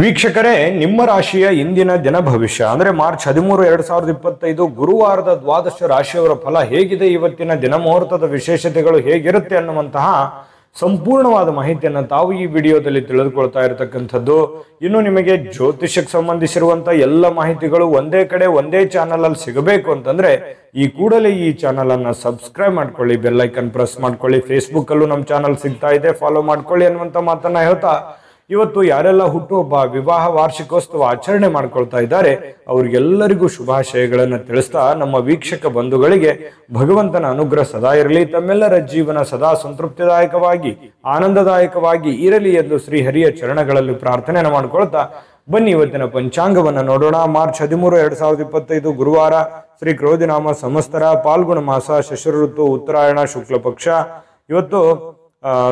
ವೀಕ್ಷಕರೇ, ನಿಮ್ಮ ರಾಶಿಯ ಇಂದಿನ ದಿನ ಭವಿಷ್ಯ ಅಂದ್ರೆ ಮಾರ್ಚ್ 13, 2025 ಗುರುವಾರದ ದ್ವಾದಶ ರಾಶಿಯವರ ಫಲ ಹೇಗಿದೆ, ಇವತ್ತಿನ ದಿನ ಮುಹೂರ್ತದ ವಿಶೇಷತೆಗಳು ಹೇಗಿರುತ್ತೆ ಅನ್ನುವಂತಹ ಸಂಪೂರ್ಣವಾದ ಮಾಹಿತಿಯನ್ನು ತಾವು ಈ ವಿಡಿಯೋದಲ್ಲಿ ತಿಳಿದುಕೊಳ್ತಾ ಇರತಕ್ಕಂಥದ್ದು. ಇನ್ನು ನಿಮಗೆ ಜ್ಯೋತಿಷಕ್ಕೆ ಸಂಬಂಧಿಸಿರುವಂತ ಎಲ್ಲ ಮಾಹಿತಿಗಳು ಒಂದೇ ಕಡೆ ಒಂದೇ ಚಾನಲ್ ಅಲ್ಲಿ ಸಿಗಬೇಕು ಅಂತಂದ್ರೆ ಈ ಕೂಡಲೇ ಈ ಚಾನಲ್ ಅನ್ನ ಸಬ್ಸ್ಕ್ರೈಬ್ ಮಾಡ್ಕೊಳ್ಳಿ, ಬೆಲ್ ಐಕನ್ ಪ್ರೆಸ್ ಮಾಡ್ಕೊಳ್ಳಿ. ಫೇಸ್ಬುಕ್ ಅಲ್ಲೂ ನಮ್ಮ ಚಾನಲ್ ಸಿಗ್ತಾ ಇದೆ, ಫಾಲೋ ಮಾಡ್ಕೊಳ್ಳಿ ಅನ್ನುವಂತ ಮಾತನ್ನ ಹೇಳ್ತಾ, ಇವತ್ತು ಯಾರೆಲ್ಲ ಹುಟ್ಟುಹಬ್ಬ, ವಿವಾಹ ವಾರ್ಷಿಕೋತ್ಸವ ಆಚರಣೆ ಮಾಡ್ಕೊಳ್ತಾ ಇದ್ದಾರೆ ಅವ್ರಿಗೆಲ್ಲರಿಗೂ ಶುಭಾಶಯಗಳನ್ನು ತಿಳಿಸ್ತಾ, ನಮ್ಮ ವೀಕ್ಷಕ ಬಂಧುಗಳಿಗೆ ಭಗವಂತನ ಅನುಗ್ರಹ ಸದಾ ಇರಲಿ, ತಮ್ಮೆಲ್ಲರ ಜೀವನ ಸದಾ ಸಂತೃಪ್ತಿದಾಯಕವಾಗಿ ಆನಂದದಾಯಕವಾಗಿ ಇರಲಿ ಎಂದು ಶ್ರೀಹರಿಯ ಚರಣಗಳಲ್ಲಿ ಪ್ರಾರ್ಥನೆಯನ್ನು ಮಾಡ್ಕೊಳ್ತಾ ಬನ್ನಿ ಇವತ್ತಿನ ಪಂಚಾಂಗವನ್ನು ನೋಡೋಣ. ಮಾರ್ಚ್ 13, 2025 ಗುರುವಾರ, ಶ್ರೀ ಕ್ರೋಧಿನಾಮ ಸಂವತ್ಸರ, ಪಾಲ್ಗುಣ ಮಾಸ, ಶಶಿರ ಋತು, ಉತ್ತರಾಯಣ, ಶುಕ್ಲ ಪಕ್ಷ. ಇವತ್ತು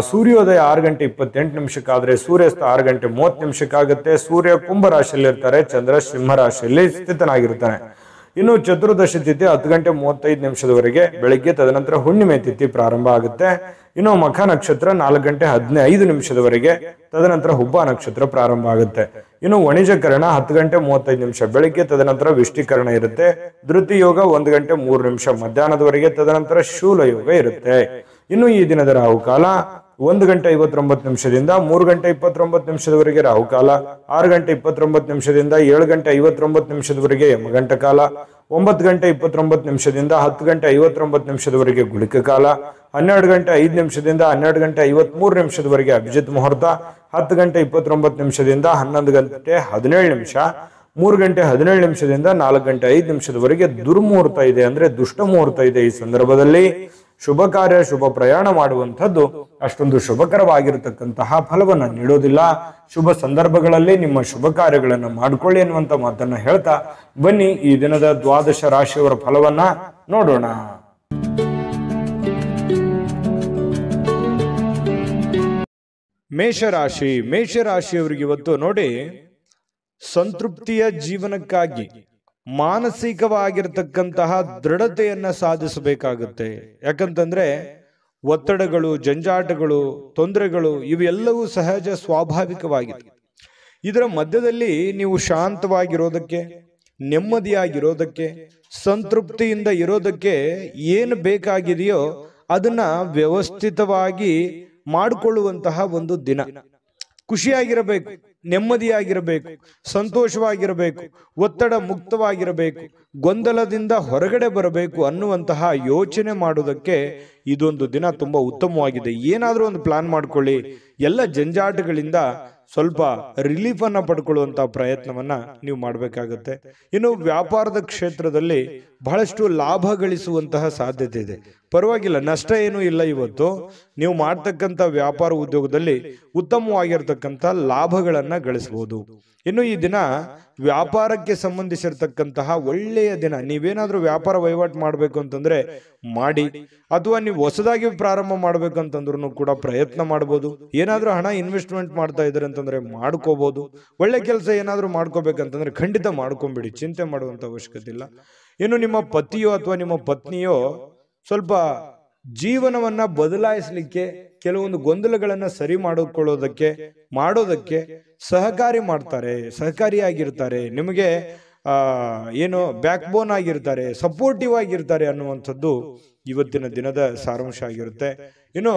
ಸೂರ್ಯೋದಯ 6 ಗಂಟೆ 28 ನಿಮಿಷಕ್ಕಾದ್ರೆ ಸೂರ್ಯಾಸ್ತ 6 ಗಂಟೆ 30 ನಿಮಿಷಕ್ಕಾಗುತ್ತೆ. ಸೂರ್ಯ ಕುಂಭ ರಾಶಿಯಲ್ಲಿ ಇರ್ತಾರೆ, ಚಂದ್ರ ಸಿಂಹ ರಾಶಿಯಲ್ಲಿ ಸ್ಥಿತನಾಗಿರ್ತಾನೆ. ಇನ್ನು ಚತುರ್ದಶಿ ತಿಥಿ 10 ಗಂಟೆ 35 ನಿಮಿಷದವರೆಗೆ ಬೆಳಿಗ್ಗೆ, ತದನಂತರ ಹುಣ್ಣಿಮೆ ತಿಥಿ ಪ್ರಾರಂಭ ಆಗುತ್ತೆ. ಇನ್ನು ಮಖ ನಕ್ಷತ್ರ 4 ಗಂಟೆ 15 ನಿಮಿಷದವರೆಗೆ, ತದನಂತರ ಹುಬ್ಬ ನಕ್ಷತ್ರ ಪ್ರಾರಂಭ ಆಗುತ್ತೆ. ಇನ್ನು ವಣಿಜಕರಣ 10 ಗಂಟೆ 35 ನಿಮಿಷ ಬೆಳಿಗ್ಗೆ, ತದನಂತರ ವಿಷ್ಟಿಕರಣ ಇರುತ್ತೆ. ಧೃತಿ ಯೋಗ 1 ಗಂಟೆ 3 ನಿಮಿಷ ಮಧ್ಯಾಹ್ನದವರೆಗೆ, ತದನಂತರ ಶೂಲ ಯೋಗ ಇರುತ್ತೆ. ಇನ್ನು ಈ ದಿನದ ರಾಹುಕಾಲ 1 ಗಂಟೆ 59 ನಿಮಿಷದಿಂದ 3 ಗಂಟೆ 29 ನಿಮಿಷದವರೆಗೆ ರಾಹುಕಾಲ, 6 ಗಂಟೆ 29 ನಿಮಿಷದಿಂದ 7 ಗಂಟೆ 59 ನಿಮಿಷದವರೆಗೆ ಯಮಗಂಟ ಕಾಲ, 9 ಗಂಟೆ 29 ನಿಮಿಷದಿಂದ 10 ಗಂಟೆ 59 ನಿಮಿಷದವರೆಗೆ ಗುಳಿಕ ಕಾಲ, 12 ಗಂಟೆ 5 ನಿಮಿಷದಿಂದ 12 ಗಂಟೆ 53 ನಿಮಿಷದವರೆಗೆ ಅಭಿಜಿತ್ ಮುಹೂರ್ತ, 10 ಗಂಟೆ 29 ನಿಮಿಷದಿಂದ 11 ಗಂಟೆ 17 ನಿಮಿಷ, 3 ಗಂಟೆ 17 ನಿಮಿಷದಿಂದ 4 ಗಂಟೆ 5 ನಿಮಿಷದವರೆಗೆ ದುರ್ಮುಹೂರ್ತ ಇದೆ, ಅಂದ್ರೆ ದುಷ್ಟ ಮುಹೂರ್ತ ಇದೆ. ಈ ಸಂದರ್ಭದಲ್ಲಿ ಶುಭ ಕಾರ್ಯ, ಶುಭ ಪ್ರಯಾಣ ಮಾಡುವಂಥದ್ದು ಅಷ್ಟೊಂದು ಶುಭಕರವಾಗಿರತಕ್ಕಂತಹ ಫಲವನ್ನ ನೀಡೋದಿಲ್ಲ. ಶುಭ ಸಂದರ್ಭಗಳಲ್ಲಿ ನಿಮ್ಮ ಶುಭ ಕಾರ್ಯಗಳನ್ನು ಮಾಡಿಕೊಳ್ಳಿ ಅನ್ನುವಂತ ಮಾತನ್ನ ಹೇಳ್ತಾ ಬನ್ನಿ ಈ ದಿನದ ದ್ವಾದಶ ರಾಶಿಯವರ ಫಲವನ್ನ ನೋಡೋಣ. ಮೇಷರಾಶಿ. ಮೇಷರಾಶಿಯವರಿಗೆ ಇವತ್ತು ನೋಡಿ, ಸಂತೃಪ್ತಿಯ ಜೀವನಕ್ಕಾಗಿ ಮಾನಸಿಕವಾಗಿರ್ತಕ್ಕಂತಹ ದೃಢತೆಯನ್ನ ಸಾಧಿಸಬೇಕಾಗುತ್ತೆ. ಯಾಕಂತಂದ್ರೆ ಒತ್ತಡಗಳು, ಜಂಜಾಟಗಳು, ತೊಂದರೆಗಳು ಇವೆಲ್ಲವೂ ಸಹಜ, ಸ್ವಾಭಾವಿಕವಾಗಿದೆ. ಇದರ ಮಧ್ಯದಲ್ಲಿ ನೀವು ಶಾಂತವಾಗಿರೋದಕ್ಕೆ, ನೆಮ್ಮದಿಯಾಗಿರೋದಕ್ಕೆ, ಸಂತೃಪ್ತಿಯಿಂದ ಇರೋದಕ್ಕೆ ಏನು ಬೇಕಾಗಿದೆಯೋ ಅದನ್ನ ವ್ಯವಸ್ಥಿತವಾಗಿ ಮಾಡಿಕೊಳ್ಳುವಂತಹ ಒಂದು ದಿನ. ಖುಷಿಯಾಗಿರಬೇಕು, ನೆಮ್ಮದಿಯಾಗಿರಬೇಕು, ಸಂತೋಷವಾಗಿರಬೇಕು, ಒತ್ತಡ ಮುಕ್ತವಾಗಿರಬೇಕು, ಗೊಂದಲದಿಂದ ಹೊರಗಡೆ ಬರಬೇಕು ಅನ್ನುವಂತಹ ಯೋಚನೆ ಮಾಡೋದಕ್ಕೆ ಇದೊಂದು ದಿನ ತುಂಬಾ ಉತ್ತಮವಾಗಿದೆ. ಏನಾದರೂ ಒಂದು ಪ್ಲಾನ್ ಮಾಡ್ಕೊಳ್ಳಿ, ಎಲ್ಲ ಜಂಜಾಟಗಳಿಂದ ಸ್ವಲ್ಪ ರಿಲೀಫ್ ಅನ್ನ ಪಡ್ಕೊಳ್ಳುವಂತಹ ಪ್ರಯತ್ನವನ್ನ ನೀವು ಮಾಡಬೇಕಾಗುತ್ತೆ. ಇನ್ನು ವ್ಯಾಪಾರದ ಕ್ಷೇತ್ರದಲ್ಲಿ ಬಹಳಷ್ಟು ಲಾಭ ಗಳಿಸುವಂತಹ ಸಾಧ್ಯತೆ ಇದೆ. ಪರವಾಗಿಲ್ಲ, ನಷ್ಟ ಏನೂ ಇಲ್ಲ. ಇವತ್ತು ನೀವು ಮಾಡ್ತಕ್ಕಂಥ ವ್ಯಾಪಾರ ಉದ್ಯೋಗದಲ್ಲಿ ಉತ್ತಮವಾಗಿರ್ತಕ್ಕಂಥ ಲಾಭಗಳನ್ನ ಗಳಿಸಬಹುದು. ಇನ್ನು ಈ ದಿನ ವ್ಯಾಪಾರಕ್ಕೆ ಸಂಬಂಧಿಸಿರ್ತಕ್ಕಂತಹ ಒಳ್ಳೆಯ ದಿನ. ನೀವೇನಾದ್ರೂ ವ್ಯಾಪಾರ ವಹಿವಾಟು ಮಾಡಬೇಕು ಅಂತಂದ್ರೆ ಮಾಡಿ, ಅಥವಾ ನೀವು ಹೊಸದಾಗಿ ಪ್ರಾರಂಭ ಮಾಡ್ಬೇಕಂತಂದ್ರೂ ಕೂಡ ಪ್ರಯತ್ನ ಮಾಡಬಹುದು. ಏನಾದ್ರೂ ಹಣ ಇನ್ವೆಸ್ಟ್ಮೆಂಟ್ ಮಾಡ್ತಾ ಇದ್ದಾರೆ ಅಂತಂದ್ರೆ ಮಾಡ್ಕೋಬಹುದು. ಒಳ್ಳೆ ಕೆಲಸ ಏನಾದ್ರೂ ಮಾಡ್ಕೋಬೇಕಂತಂದ್ರೆ ಖಂಡಿತ ಮಾಡ್ಕೊಂಬಿಡಿ, ಚಿಂತೆ ಮಾಡುವಂತ ಅವಶ್ಯಕತೆ ಇಲ್ಲ. ಇನ್ನು ನಿಮ್ಮ ಪತಿಯೋ ಅಥವಾ ನಿಮ್ಮ ಪತ್ನಿಯೋ ಸ್ವಲ್ಪ ಜೀವನವನ್ನ ಬದಲಾಯಿಸಲಿಕ್ಕೆ, ಕೆಲವೊಂದು ಗೊಂದಲಗಳನ್ನ ಸರಿ ಮಾಡೋದಕ್ಕೆ ಸಹಕಾರಿಯಾಗಿರ್ತಾರೆ. ನಿಮಗೆ ಏನು ಬ್ಯಾಕ್ ಬೋನ್ ಆಗಿರ್ತಾರೆ, ಸಪೋರ್ಟಿವ್ ಆಗಿರ್ತಾರೆ ಅನ್ನುವಂಥದ್ದು ಇವತ್ತಿನ ದಿನದ ಸಾರಾಂಶ ಆಗಿರುತ್ತೆ. ಇನ್ನು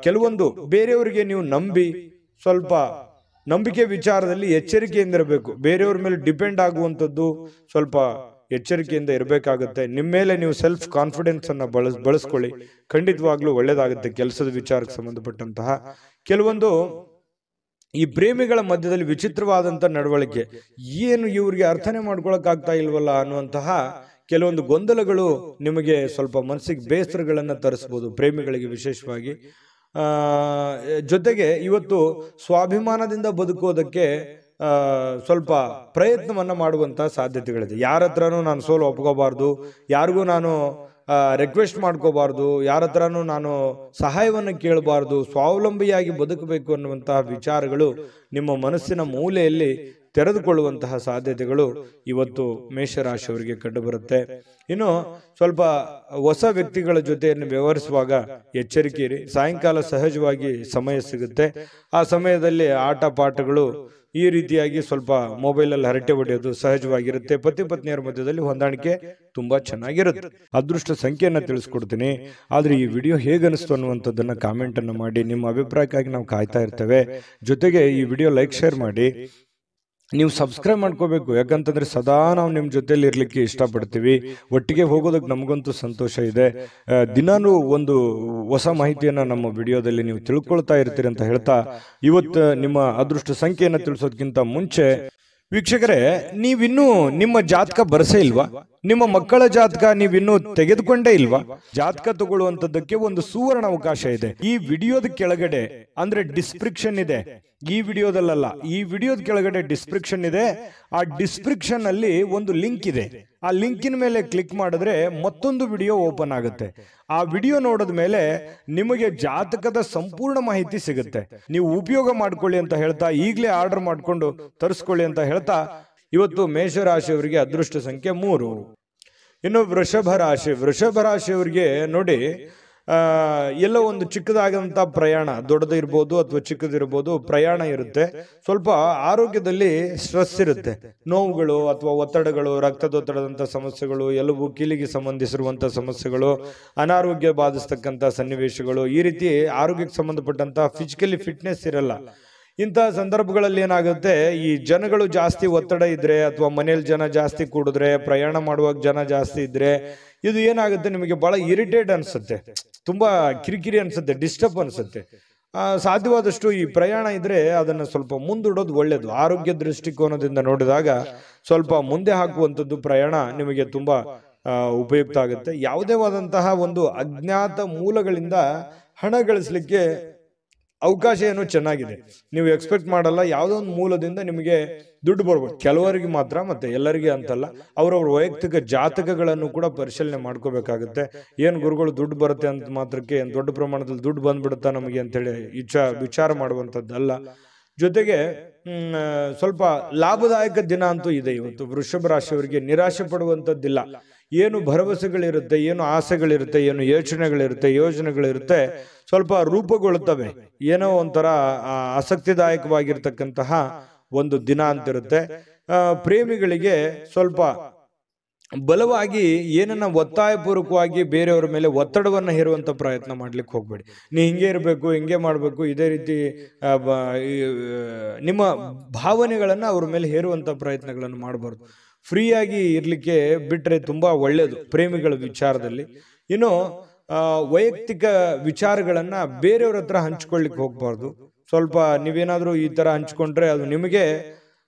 ಕೆಲವೊಂದು ಬೇರೆಯವರಿಗೆ ನೀವು ನಂಬಿ, ಸ್ವಲ್ಪ ನಂಬಿಕೆ ವಿಚಾರದಲ್ಲಿ ಎಚ್ಚರಿಕೆಯಿಂದ ಇರಬೇಕು. ಬೇರೆಯವ್ರ ಮೇಲೆ ಡಿಪೆಂಡ್ ಆಗುವಂಥದ್ದು ಸ್ವಲ್ಪ ಎಚ್ಚರಿಕೆಯಿಂದ ಇರಬೇಕಾಗುತ್ತೆ. ನಿಮ್ಮ ಮೇಲೆ ನೀವು ಸೆಲ್ಫ್ ಕಾನ್ಫಿಡೆನ್ಸ್ ಅನ್ನ ಬಳಸ್ಕೊಳ್ಳಿ, ಖಂಡಿತವಾಗ್ಲೂ ಒಳ್ಳೇದಾಗುತ್ತೆ. ಕೆಲಸದ ವಿಚಾರಕ್ಕೆ ಸಂಬಂಧಪಟ್ಟಂತಹ ಕೆಲವೊಂದು ಈ ಪ್ರೇಮಿಗಳ ಮಧ್ಯದಲ್ಲಿ ವಿಚಿತ್ರವಾದಂಥ ನಡವಳಿಕೆ, ಏನು ಇವ್ರಿಗೆ ಅರ್ಥನೆ ಮಾಡ್ಕೊಳಕ್ ಆಗ್ತಾ ಇಲ್ವಲ್ಲ ಅನ್ನುವಂತಹ ಕೆಲವೊಂದು ಗೊಂದಲಗಳು ನಿಮಗೆ ಸ್ವಲ್ಪ ಮನಸ್ಸಿಗೆ ಬೇಸರಗಳನ್ನ ತರಿಸ್ಬೋದು, ಪ್ರೇಮಿಗಳಿಗೆ ವಿಶೇಷವಾಗಿ. ಜೊತೆಗೆ ಇವತ್ತು ಸ್ವಾಭಿಮಾನದಿಂದ ಬದುಕೋದಕ್ಕೆ ಸ್ವಲ್ಪ ಪ್ರಯತ್ನವನ್ನ ಮಾಡುವಂತಹ ಸಾಧ್ಯತೆಗಳಿದೆ. ಯಾರ ಹತ್ರನೂ ನಾನು ಸೋಲು ಒಪ್ಕೋಬಾರ್ದು, ಯಾರಿಗೂ ನಾನು ರಿಕ್ವೆಸ್ಟ್ ಮಾಡ್ಕೋಬಾರ್ದು, ಯಾರ ಹತ್ರನೂ ನಾನು ಸಹಾಯವನ್ನು ಕೇಳಬಾರ್ದು, ಸ್ವಾವಲಂಬಿಯಾಗಿ ಬದುಕಬೇಕು ಅನ್ನುವಂತಹ ವಿಚಾರಗಳು ನಿಮ್ಮ ಮನಸ್ಸಿನ ಮೂಲೆಯಲ್ಲಿ ತೆರೆದುಕೊಳ್ಳುವಂತಹ ಸಾಧ್ಯತೆಗಳು ಇವತ್ತು ಮೇಷರಾಶಿಯವರಿಗೆ ಕಂಡುಬರುತ್ತೆ. ಇನ್ನು ಸ್ವಲ್ಪ ಹೊಸ ವ್ಯಕ್ತಿಗಳ ಜೊತೆಯನ್ನು ವ್ಯವಹರಿಸುವಾಗ ಎಚ್ಚರಿಕೆ ಇರಿ. ಸಾಯಂಕಾಲ ಸಹಜವಾಗಿ ಸಮಯ ಸಿಗುತ್ತೆ, ಆ ಸಮಯದಲ್ಲಿ ಆಟ ಪಾಠಗಳು ಈ ರೀತಿಯಾಗಿ ಸ್ವಲ್ಪ ಮೊಬೈಲಲ್ಲಿ ಹರಟೆ ಹೊಡೆಯೋದು ಸಹಜವಾಗಿರುತ್ತೆ. ಪತಿ ಪತ್ನಿಯರ ಮಧ್ಯದಲ್ಲಿ ಹೊಂದಾಣಿಕೆ ತುಂಬಾ ಚೆನ್ನಾಗಿರುತ್ತೆ. ಅದೃಷ್ಟ ಸಂಖ್ಯೆಯನ್ನ ತಿಳಿಸ್ಕೊಡ್ತೀನಿ. ಆದ್ರೆ ಈ ವಿಡಿಯೋ ಹೇಗೆ ಅನಿಸ್ತು ಅನ್ನುವಂಥದ್ದನ್ನ ಕಾಮೆಂಟ್ ಅನ್ನು ಮಾಡಿ. ನಿಮ್ಮ ಅಭಿಪ್ರಾಯಕ್ಕಾಗಿ ನಾವು ಕಾಯ್ತಾ ಇರ್ತೇವೆ. ಜೊತೆಗೆ ಈ ವಿಡಿಯೋ ಲೈಕ್ ಶೇರ್ ಮಾಡಿ. ನೀವು ಸಬ್ಸ್ಕ್ರೈಬ್ ಮಾಡ್ಕೋಬೇಕು, ಯಾಕಂತಂದ್ರೆ ಸದಾ ನಾವು ನಿಮ್ಮ ಜೊತೆಲಿ ಇರ್ಲಿಕ್ಕೆ ಇಷ್ಟಪಡ್ತೀವಿ. ಒಟ್ಟಿಗೆ ಹೋಗೋದಕ್ಕೆ ನಮಗಂತೂ ಸಂತೋಷ ಇದೆ. ದಿನಾನು ಒಂದು ಹೊಸ ಮಾಹಿತಿಯನ್ನ ನಮ್ಮ ವಿಡಿಯೋದಲ್ಲಿ ನೀವು ತಿಳ್ಕೊಳ್ತಾ ಇರ್ತೀರಿ ಅಂತ ಹೇಳ್ತಾ, ಇವತ್ತು ನಿಮ್ಮ ಅದೃಷ್ಟ ಸಂಖ್ಯೆಯನ್ನು ತಿಳಿಸೋದಕ್ಕಿಂತ ಮುಂಚೆ ವೀಕ್ಷಕರೇ, ನೀವಿನ್ನೂ ನಿಮ್ಮ ಜಾತಕ ಬರಸೇ ಇಲ್ವಾ? ನಿಮ್ಮ ಮಕ್ಕಳ ಜಾತಕ ನೀವಿನ್ನೂ ತೆಗೆದುಕೊಂಡೇ ಇಲ್ವಾ? ಜಾತಕ ತಗೊಳ್ಳುವಂತದ್ದಕ್ಕೆ ಒಂದು ಸುವರ್ಣ ಅವಕಾಶ ಇದೆ. ಈ ವಿಡಿಯೋದ ಕೆಳಗಡೆ ಅಂದ್ರೆ ಡಿಸ್ಕ್ರಿಪ್ಷನ್ ಇದೆ. ಈ ವಿಡಿಯೋದಲ್ಲ, ಈ ವಿಡಿಯೋದ ಕೆಳಗಡೆ ಡಿಸ್ಕ್ರಿಪ್ಷನ್ ಇದೆ. ಆ ಡಿಸ್ಕ್ರಿಪ್ಷನ್ ಅಲ್ಲಿ ಒಂದು ಲಿಂಕ್ ಇದೆ. ಆ ಲಿಂಕಿನ ಮೇಲೆ ಕ್ಲಿಕ್ ಮಾಡಿದ್ರೆ ಮತ್ತೊಂದು ವಿಡಿಯೋ ಓಪನ್ ಆಗುತ್ತೆ. ಆ ವಿಡಿಯೋ ನೋಡಿದ ಮೇಲೆ ನಿಮಗೆ ಜಾತಕದ ಸಂಪೂರ್ಣ ಮಾಹಿತಿ ಸಿಗುತ್ತೆ. ನೀವು ಉಪಯೋಗ ಮಾಡ್ಕೊಳ್ಳಿ ಅಂತ ಹೇಳ್ತಾ, ಈಗಲೇ ಆರ್ಡರ್ ಮಾಡ್ಕೊಂಡು ತರಿಸ್ಕೊಳ್ಳಿ ಅಂತ ಹೇಳ್ತಾ, ಇವತ್ತು ಮೇಷರಾಶಿಯವರಿಗೆ ಅದೃಷ್ಟ ಸಂಖ್ಯೆ 3. ಇನ್ನು ವೃಷಭ ರಾಶಿಯವರಿಗೆ ನೋಡಿ, ಎಲ್ಲೋ ಒಂದು ಚಿಕ್ಕದಾದಂಥ ಪ್ರಯಾಣ, ದೊಡ್ಡದು ಇರ್ಬೋದು ಅಥವಾ ಚಿಕ್ಕದಿರ್ಬೋದು, ಪ್ರಯಾಣ ಇರುತ್ತೆ. ಸ್ವಲ್ಪ ಆರೋಗ್ಯದಲ್ಲಿ ಸ್ಟ್ರೆಸ್ ಇರುತ್ತೆ, ನೋವುಗಳು ಅಥವಾ ಒತ್ತಡಗಳು, ರಕ್ತದೊತ್ತಡದಂಥ ಸಮಸ್ಯೆಗಳು, ಎಲುಬು ಕೀಲಿಗೆ ಸಂಬಂಧಿಸಿರುವಂಥ ಸಮಸ್ಯೆಗಳು, ಅನಾರೋಗ್ಯ ಬಾಧಿಸ್ತಕ್ಕಂಥ ಸನ್ನಿವೇಶಗಳು, ಈ ರೀತಿ ಆರೋಗ್ಯಕ್ಕೆ ಸಂಬಂಧಪಟ್ಟಂತ ಫಿಸಿಕಲಿ ಫಿಟ್ನೆಸ್ ಇರಲ್ಲ. ಇಂತಹ ಸಂದರ್ಭಗಳಲ್ಲಿ ಏನಾಗುತ್ತೆ, ಈ ಜನಗಳು ಜಾಸ್ತಿ ಒತ್ತಡ ಇದ್ರೆ ಅಥವಾ ಮನೇಲಿ ಜನ ಜಾಸ್ತಿ ಕೂಡಿದ್ರೆ, ಪ್ರಯಾಣ ಮಾಡುವಾಗ ಜನ ಜಾಸ್ತಿ ಇದ್ರೆ, ಇದು ಏನಾಗುತ್ತೆ, ನಿಮಗೆ ಬಹಳ ಇರಿಟೇಟ್ ಅನ್ಸುತ್ತೆ, ತುಂಬಾ ಕಿರಿಕಿರಿ ಅನ್ಸುತ್ತೆ, ಡಿಸ್ಟರ್ಬ್ ಅನ್ಸುತ್ತೆ. ಸಾಧ್ಯವಾದಷ್ಟು ಈ ಪ್ರಯಾಣ ಇದ್ರೆ ಅದನ್ನ ಸ್ವಲ್ಪ ಮುಂದೂಡೋದು ಒಳ್ಳೇದು. ಆರೋಗ್ಯ ದೃಷ್ಟಿಕೋನದಿಂದ ನೋಡಿದಾಗ ಸ್ವಲ್ಪ ಮುಂದೆ ಹಾಕುವಂಥದ್ದು ಪ್ರಯಾಣ ನಿಮಗೆ ತುಂಬಾ ಉಪಯುಕ್ತ ಆಗುತ್ತೆ. ಯಾವುದೇ ಆದಂತಹ ಒಂದು ಅಜ್ಞಾತ ಮೂಲಗಳಿಂದ ಹಣ ಗಳಿಸಲಿಕ್ಕೆ ಅವಕಾಶ ಏನೋ ಚೆನ್ನಾಗಿದೆ. ನೀವು ಎಕ್ಸ್ಪೆಕ್ಟ್ ಮಾಡಲ್ಲ, ಯಾವುದೋ ಒಂದು ಮೂಲದಿಂದ ನಿಮಗೆ ದುಡ್ಡು ಬರ್ಬೋದು. ಕೆಲವರಿಗೆ ಮಾತ್ರ, ಮತ್ತೆ ಎಲ್ಲರಿಗೆ ಅಂತಲ್ಲ. ಅವರವ್ರ ವೈಯಕ್ತಿಕ ಜಾತಕಗಳನ್ನು ಕೂಡ ಪರಿಶೀಲನೆ ಮಾಡ್ಕೋಬೇಕಾಗುತ್ತೆ. ಏನು ಗುರುಗಳು ದುಡ್ಡು ಬರುತ್ತೆ ಅಂತ ಮಾತ್ರಕ್ಕೆ ಏನು ದೊಡ್ಡ ಪ್ರಮಾಣದಲ್ಲಿ ದುಡ್ಡು ಬಂದ್ಬಿಡುತ್ತಾ ನಮಗೆ ಅಂತೇಳಿ ವಿಚಾರ ಮಾಡುವಂಥದ್ದಲ್ಲ. ಜೊತೆಗೆ ಸ್ವಲ್ಪ ಲಾಭದಾಯಕ ದಿನ ಅಂತೂ ಇದೆ ಇವತ್ತು. ವೃಷಭ ರಾಶಿಯವರಿಗೆ ನಿರಾಶೆ ಪಡುವಂಥದ್ದಿಲ್ಲ. ಏನು ಭರವಸೆಗಳಿರುತ್ತೆ, ಏನು ಆಸೆಗಳಿರುತ್ತೆ, ಏನು ಯೋಜನೆಗಳಿರುತ್ತೆ, ಸ್ವಲ್ಪ ರೂಪುಗೊಳ್ಳುತ್ತವೆ. ಏನೋ ಒಂಥರ ಆಸಕ್ತಿದಾಯಕವಾಗಿರ್ತಕ್ಕಂತಹ ಒಂದು ದಿನ ಅಂತಿರುತ್ತೆ. ಪ್ರೇಮಿಗಳಿಗೆ ಸ್ವಲ್ಪ ಬಲವಾಗಿ ಏನನ್ನ ಒತ್ತಾಯಪೂರ್ವಕವಾಗಿ ಬೇರೆಯವರ ಮೇಲೆ ಒತ್ತಡವನ್ನು ಹೇರುವಂತ ಪ್ರಯತ್ನ ಮಾಡ್ಲಿಕ್ಕೆ ಹೋಗ್ಬೇಡಿ. ನೀ ಹಿಂಗೆ ಇರಬೇಕು, ಹಿಂಗೆ ಮಾಡಬೇಕು, ಇದೇ ರೀತಿ ನಿಮ್ಮ ಭಾವನೆಗಳನ್ನ ಅವ್ರ ಮೇಲೆ ಹೇರುವಂತ ಪ್ರಯತ್ನಗಳನ್ನು ಮಾಡಬಾರ್ದು. ಫ್ರೀಯಾಗಿ ಇರ್ಲಿಕ್ಕೆ ಬಿಟ್ರೆ ತುಂಬಾ ಒಳ್ಳೇದು ಪ್ರೇಮಿಗಳ ವಿಚಾರದಲ್ಲಿ. ಇನ್ನು ವೈಯಕ್ತಿಕ ವಿಚಾರಗಳನ್ನ ಬೇರೆಯವ್ರ ಹತ್ರ ಹಂಚ್ಕೊಳ್ಳಿಕ್ಕೆ ಹೋಗ್ಬಾರ್ದು. ಸ್ವಲ್ಪ ನೀವೇನಾದ್ರೂ ಈ ತರ ಹಂಚ್ಕೊಂಡ್ರೆ ಅದು ನಿಮಗೆ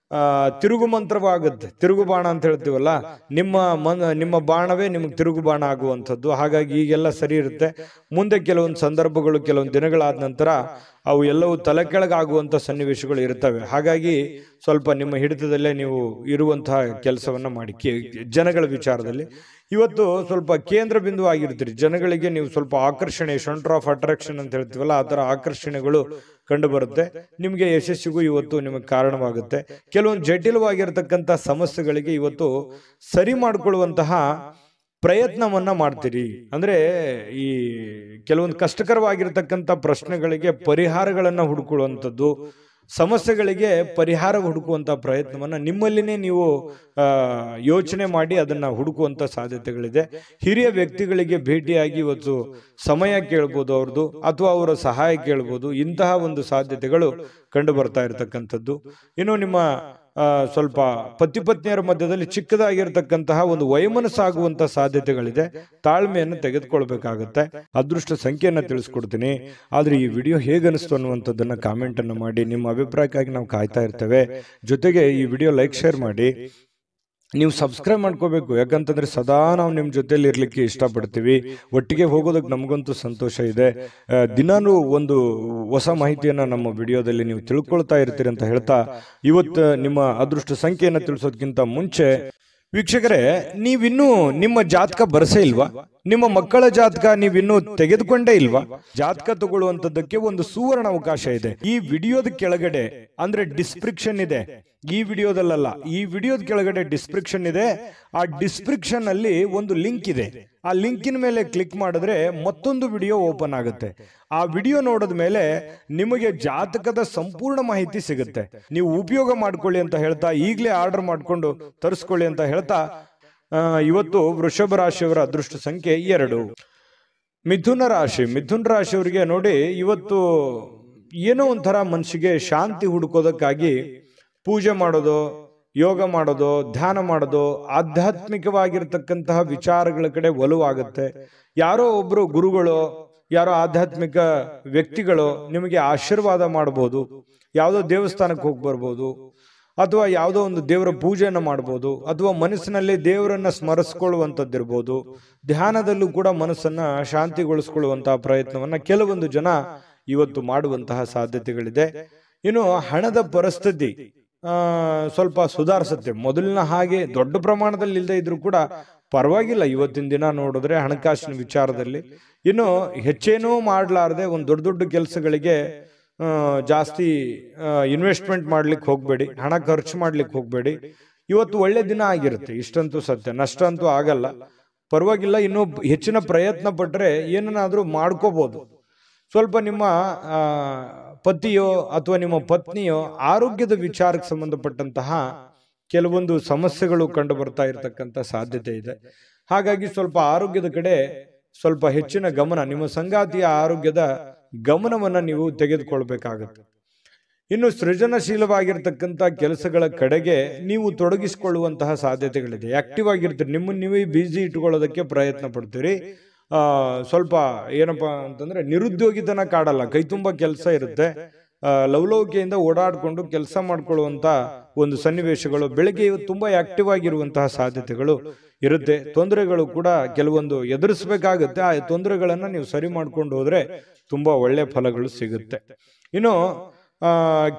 ತಿರುಗು ಮಂತ್ರವಾಗುತ್ತೆ. ತಿರುಗು ಬಾಣ ಅಂತ ಹೇಳ್ತೀವಲ್ಲ, ನಿಮ್ಮ ಬಾಣವೇ ನಿಮಗೆ ತಿರುಗು ಬಾಣ ಆಗುವಂಥದ್ದು. ಹಾಗಾಗಿ ಈಗೆಲ್ಲ ಸರಿ ಇರುತ್ತೆ. ಮುಂದೆ ಕೆಲವೊಂದು ಸಂದರ್ಭಗಳು, ಕೆಲವೊಂದು ದಿನಗಳಾದ ನಂತರ ಅವು ಎಲ್ಲವೂ ತಲೆ ಕೆಳಗಾಗುವಂಥ ಸನ್ನಿವೇಶಗಳು ಇರ್ತವೆ. ಹಾಗಾಗಿ ಸ್ವಲ್ಪ ನಿಮ್ಮ ಹಿಡಿತದಲ್ಲೇ ನೀವು ಇರುವಂತಹ ಕೆಲಸವನ್ನ ಮಾಡಿ. ಜನಗಳ ವಿಚಾರದಲ್ಲಿ ಇವತ್ತು ಸ್ವಲ್ಪ ಕೇಂದ್ರ ಬಿಂದು ಆಗಿರ್ತೀರಿ. ಜನಗಳಿಗೆ ನೀವು ಸ್ವಲ್ಪ ಆಕರ್ಷಣೆ, ಸೆಂಟರ್ ಆಫ್ ಅಟ್ರಾಕ್ಷನ್ ಅಂತ ಹೇಳ್ತೀವಲ್ಲ, ಆ ತರ ಆಕರ್ಷಣೆಗಳು ಕಂಡು ಬರುತ್ತೆ. ನಿಮಗೆ ಯಶಸ್ಸಿಗೂ ಇವತ್ತು ನಿಮಗೆ ಕಾರಣವಾಗುತ್ತೆ. ಕೆಲವೊಂದು ಜಟಿಲವಾಗಿರ್ತಕ್ಕಂಥ ಸಮಸ್ಯೆಗಳಿಗೆ ಇವತ್ತು ಸರಿ ಮಾಡಿಕೊಳ್ಳುವಂತಹ ಪ್ರಯತ್ನವನ್ನ ಮಾಡ್ತೀರಿ. ಅಂದ್ರೆ ಈ ಕೆಲವೊಂದು ಕಷ್ಟಕರವಾಗಿರ್ತಕ್ಕಂಥ ಪ್ರಶ್ನೆಗಳಿಗೆ ಪರಿಹಾರಗಳನ್ನ ಹುಡುಕೊಳ್ಳುವಂಥದ್ದು, ಸಮಸ್ಯೆಗಳಿಗೆ ಪರಿಹಾರ ಹುಡುಕುವಂತ ಪ್ರಯತ್ನವನ್ನ ನಿಮ್ಮಲ್ಲಿನೇ ನೀವು ಯೋಚನೆ ಮಾಡಿ ಅದನ್ನ ಹುಡುಕುವಂತ ಸಾಧ್ಯತೆಗಳಿದೆ. ಹಿರಿಯ ವ್ಯಕ್ತಿಗಳಿಗೆ ಭೇಟಿಯಾಗಿ ಇವತ್ತು ಸಮಯ ಕೇಳ್ಬೋದು ಅವ್ರದ್ದು, ಅಥವಾ ಅವರ ಸಹಾಯ ಕೇಳ್ಬೋದು. ಇಂತಹ ಒಂದು ಸಾಧ್ಯತೆಗಳು ಕಂಡು ಬರ್ತಾ ಇರತಕ್ಕಂಥದ್ದು. ಇನ್ನು ನಿಮ್ಮ ಸ್ವಲ್ಪ ಪತಿ ಪತ್ನಿಯರ ಮಧ್ಯದಲ್ಲಿ ಚಿಕ್ಕದಾಗಿರ್ತಕ್ಕಂತಹ ಒಂದು ವೈಮನಸ್ಸಾಗುವಂತ ಸಾಧ್ಯತೆಗಳಿದೆ. ತಾಳ್ಮೆಯನ್ನು ತೆಗೆದುಕೊಳ್ಬೇಕಾಗತ್ತೆ. ಅದೃಷ್ಟ ಸಂಖ್ಯೆಯನ್ನ ತಿಳಿಸ್ಕೊಡ್ತೀನಿ. ಆದ್ರೆ ಈ ವಿಡಿಯೋ ಹೇಗೆ ಅನಿಸ್ತು ಅನ್ನುವಂಥದ್ದನ್ನ ಕಾಮೆಂಟ್ ಅನ್ನು ಮಾಡಿ. ನಿಮ್ಮ ಅಭಿಪ್ರಾಯಕ್ಕಾಗಿ ನಾವು ಕಾಯ್ತಾ ಇರ್ತೇವೆ. ಜೊತೆಗೆ ಈ ವಿಡಿಯೋ ಲೈಕ್ ಶೇರ್ ಮಾಡಿ. ನೀವು ಸಬ್ಸ್ಕ್ರೈಬ್ ಮಾಡ್ಕೋಬೇಕು, ಯಾಕಂತಂದ್ರೆ ಸದಾ ನಾವು ನಿಮ್ಮ ಜೊತೆಲಿ ಇರ್ಲಿಕ್ಕೆ ಇಷ್ಟಪಡ್ತೀವಿ. ಒಟ್ಟಿಗೆ ಹೋಗೋದಕ್ಕೆ ನಮಗಂತೂ ಸಂತೋಷ ಇದೆ. ದಿನಾನು ಒಂದು ಹೊಸ ಮಾಹಿತಿಯನ್ನ ನಮ್ಮ ವಿಡಿಯೋದಲ್ಲಿ ನೀವು ತಿಳ್ಕೊಳ್ತಾ ಇರ್ತೀರಿ ಅಂತ ಹೇಳ್ತಾ, ಇವತ್ತು ನಿಮ್ಮ ಅದೃಷ್ಟ ಸಂಖ್ಯೆಯನ್ನು ತಿಳಿಸೋದಕ್ಕಿಂತ ಮುಂಚೆ ವೀಕ್ಷಕರೇ, ನೀವಿನ್ನೂ ನಿಮ್ಮ ಜಾತಕ ಬರಸೇ ಇಲ್ವಾ? ನಿಮ್ಮ ಮಕ್ಕಳ ಜಾತಕ ನೀವಿನ್ನೂ ತೆಗೆದುಕೊಂಡೇ ಇಲ್ವಾ? ಜಾತಕ ತಗೊಳ್ಳುವಂತದ್ದಕ್ಕೆ ಒಂದು ಸುವರ್ಣ ಅವಕಾಶ ಇದೆ. ಈ ವಿಡಿಯೋದ ಕೆಳಗಡೆ ಅಂದ್ರೆ ಡಿಸ್ಕ್ರಿಪ್ಷನ್ ಇದೆ. ಈ ವಿಡಿಯೋದಲ್ಲ, ಈ ವಿಡಿಯೋದ ಕೆಳಗಡೆ ಡಿಸ್ಕ್ರಿಪ್ಷನ್ ಇದೆ. ಆ ಡಿಸ್ಕ್ರಿಪ್ಷನ್ ಅಲ್ಲಿ ಒಂದು ಲಿಂಕ್ ಇದೆ. ಆ ಲಿಂಕಿನ ಮೇಲೆ ಕ್ಲಿಕ್ ಮಾಡಿದ್ರೆ ಮತ್ತೊಂದು ವಿಡಿಯೋ ಓಪನ್ ಆಗುತ್ತೆ. ಆ ವಿಡಿಯೋ ನೋಡಿದ ಮೇಲೆ ನಿಮಗೆ ಜಾತಕದ ಸಂಪೂರ್ಣ ಮಾಹಿತಿ ಸಿಗುತ್ತೆ. ನೀವು ಉಪಯೋಗ ಮಾಡ್ಕೊಳ್ಳಿ ಅಂತ ಹೇಳ್ತಾ, ಈಗಲೇ ಆರ್ಡರ್ ಮಾಡ್ಕೊಂಡು ತರಿಸ್ಕೊಳ್ಳಿ ಅಂತ ಹೇಳ್ತಾ, ಇವತ್ತು ವೃಷಭ ರಾಶಿಯವರ ಅದೃಷ್ಟ ಸಂಖ್ಯೆ 2. ಮಿಥುನ ರಾಶಿಯವರಿಗೆ ನೋಡಿ, ಇವತ್ತು ಏನೋ ಒಂಥರ ಮನಸ್ಸಿಗೆ ಶಾಂತಿ ಹುಡುಕೋದಕ್ಕಾಗಿ ಪೂಜೆ ಮಾಡೋದು, ಯೋಗ ಮಾಡೋದು, ಧ್ಯಾನ ಮಾಡೋದು, ಆಧ್ಯಾತ್ಮಿಕವಾಗಿರ್ತಕ್ಕಂತಹ ವಿಚಾರಗಳ ಕಡೆ ಒಲವಾಗುತ್ತೆ. ಯಾರೋ ಒಬ್ರು ಗುರುಗಳು, ಯಾರೋ ಆಧ್ಯಾತ್ಮಿಕ ವ್ಯಕ್ತಿಗಳು ನಿಮಗೆ ಆಶೀರ್ವಾದ ಮಾಡಬಹುದು. ಯಾವುದೋ ದೇವಸ್ಥಾನಕ್ಕೆ ಹೋಗಿ ಬರ್ಬೋದು, ಅಥವಾ ಯಾವುದೋ ಒಂದು ದೇವರ ಪೂಜೆಯನ್ನು ಮಾಡ್ಬೋದು, ಅಥವಾ ಮನಸ್ಸಿನಲ್ಲಿ ದೇವರನ್ನ ಸ್ಮರಿಸ್ಕೊಳ್ಳುವಂಥದ್ದಿರ್ಬೋದು. ಧ್ಯಾನದಲ್ಲೂ ಕೂಡ ಮನಸ್ಸನ್ನ ಶಾಂತಿಗೊಳಿಸ್ಕೊಳ್ಳುವಂತಹ ಪ್ರಯತ್ನವನ್ನ ಕೆಲವೊಂದು ಜನ ಇವತ್ತು ಮಾಡುವಂತಹ ಸಾಧ್ಯತೆಗಳಿದೆ. ಇನ್ನು ಹಣದ ಪರಿಸ್ಥಿತಿ ಸ್ವಲ್ಪ ಸುಧಾರಿಸುತ್ತೆ. ಮೊದಲಿನ ಹಾಗೆ ದೊಡ್ಡ ಪ್ರಮಾಣದಲ್ಲಿ ಇಲ್ಲದೆ ಇದ್ರೂ ಕೂಡ ಪರವಾಗಿಲ್ಲ. ಇವತ್ತಿನ ದಿನ ನೋಡಿದ್ರೆ ಹಣಕಾಸಿನ ವಿಚಾರದಲ್ಲಿ ಇನ್ನು ಹೆಚ್ಚೇನೂ ಮಾಡಲಾರದೆ ಒಂದು ದೊಡ್ಡ ದೊಡ್ಡ ಕೆಲಸಗಳಿಗೆ ಜಾಸ್ತಿ ಇನ್ವೆಸ್ಟ್ಮೆಂಟ್ ಮಾಡ್ಲಿಕ್ಕೆ ಹೋಗ್ಬೇಡಿ, ಹಣ ಖರ್ಚು ಮಾಡ್ಲಿಕ್ಕೆ ಹೋಗ್ಬೇಡಿ. ಇವತ್ತು ಒಳ್ಳೆ ದಿನ ಆಗಿರುತ್ತೆ, ಇಷ್ಟಂತೂ ಸತ್ಯ. ನಷ್ಟ ಅಂತೂ ಆಗಲ್ಲ, ಪರವಾಗಿಲ್ಲ. ಇನ್ನು ಹೆಚ್ಚಿನ ಪ್ರಯತ್ನ ಪಟ್ರೆ ಏನನ್ನಾದ್ರೂ ಮಾಡ್ಕೋಬಹುದು. ಸ್ವಲ್ಪ ನಿಮ್ಮ ಪತಿಯೋ ಅಥವಾ ನಿಮ್ಮ ಪತ್ನಿಯೋ ಆರೋಗ್ಯದ ವಿಚಾರಕ್ಕೆ ಸಂಬಂಧಪಟ್ಟಂತಹ ಕೆಲವೊಂದು ಸಮಸ್ಯೆಗಳು ಕಂಡು ಬರ್ತಾ ಇರತಕ್ಕಂಥ ಸಾಧ್ಯತೆ ಇದೆ. ಹಾಗಾಗಿ ಸ್ವಲ್ಪ ಆರೋಗ್ಯದ ಕಡೆ ಸ್ವಲ್ಪ ಹೆಚ್ಚಿನ ಗಮನ, ನಿಮ್ಮ ಸಂಗಾತಿಯ ಆರೋಗ್ಯದ ಗಮನವನ್ನ ನೀವು ತೆಗೆದುಕೊಳ್ಬೇಕಾಗತ್ತೆ. ಇನ್ನು ಸೃಜನಶೀಲವಾಗಿರ್ತಕ್ಕಂಥ ಕೆಲಸಗಳ ಕಡೆಗೆ ನೀವು ತೊಡಗಿಸಿಕೊಳ್ಳುವಂತಹ ಸಾಧ್ಯತೆಗಳಿದೆ. ಆಕ್ಟಿವ್ ಆಗಿರ್ತೀರಿ, ನಿಮ್ಮನ್ನು ನೀವೇ ಬಿಸಿ ಇಟ್ಕೊಳ್ಳೋದಕ್ಕೆ ಪ್ರಯತ್ನ ಪಡ್ತೀರಿ. ಸ್ವಲ್ಪ ಏನಪ್ಪಾ ಅಂತಂದ್ರೆ ನಿರುದ್ಯೋಗಿತನ ಕಾಡಲ್ಲ, ಕೈ ತುಂಬ ಕೆಲಸ ಇರುತ್ತೆ. ಲವಲವಿಕೆಯಿಂದ ಓಡಾಡ್ಕೊಂಡು ಕೆಲಸ ಮಾಡ್ಕೊಳ್ಳುವಂತ ಒಂದು ಸನ್ನಿವೇಶಗಳು, ಬೆಳಗ್ಗೆ ಇವತ್ತು ತುಂಬಾ ಆಕ್ಟಿವ್ ಆಗಿರುವಂತಹ ಸಾಧ್ಯತೆಗಳು ಇರುತ್ತೆ. ತೊಂದರೆಗಳು ಕೂಡ ಕೆಲವೊಂದು ಎದುರಿಸಬೇಕಾಗುತ್ತೆ. ಆ ತೊಂದರೆಗಳನ್ನ ನೀವು ಸರಿ ಮಾಡ್ಕೊಂಡು ಹೋದ್ರೆ ತುಂಬಾ ಒಳ್ಳೆ ಫಲಗಳು ಸಿಗುತ್ತೆ. ಇನ್ನು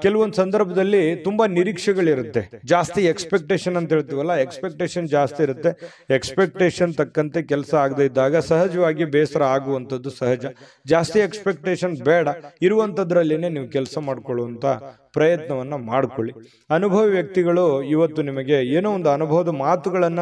ಕೆಲವೊಂದು ಸಂದರ್ಭದಲ್ಲಿ ತುಂಬಾ ನಿರೀಕ್ಷೆಗಳಿರುತ್ತೆ, ಜಾಸ್ತಿ ಎಕ್ಸ್ಪೆಕ್ಟೇಷನ್ ಅಂತ ಹೇಳ್ತೀವಲ್ಲ, ಎಕ್ಸ್ಪೆಕ್ಟೇಷನ್ ಜಾಸ್ತಿ ಇರುತ್ತೆ. ಎಕ್ಸ್ಪೆಕ್ಟೇಷನ್ ತಕ್ಕಂತೆ ಕೆಲಸ ಆಗದೆ ಇದ್ದಾಗ ಸಹಜವಾಗಿ ಬೇಸರ ಆಗುವಂಥದ್ದು ಸಹಜ. ಜಾಸ್ತಿ ಎಕ್ಸ್ಪೆಕ್ಟೇಷನ್ ಬೇಡ, ಇರುವಂಥದ್ರಲ್ಲಿನೇ ನೀವು ಕೆಲಸ ಮಾಡ್ಕೊಳ್ಳುವಂತ ಪ್ರಯತ್ನವನ್ನ ಮಾಡ್ಕೊಳ್ಳಿ. ಅನುಭವಿ ವ್ಯಕ್ತಿಗಳು ಇವತ್ತು ನಿಮಗೆ ಏನೋ ಒಂದು ಅನುಭವದ ಮಾತುಗಳನ್ನ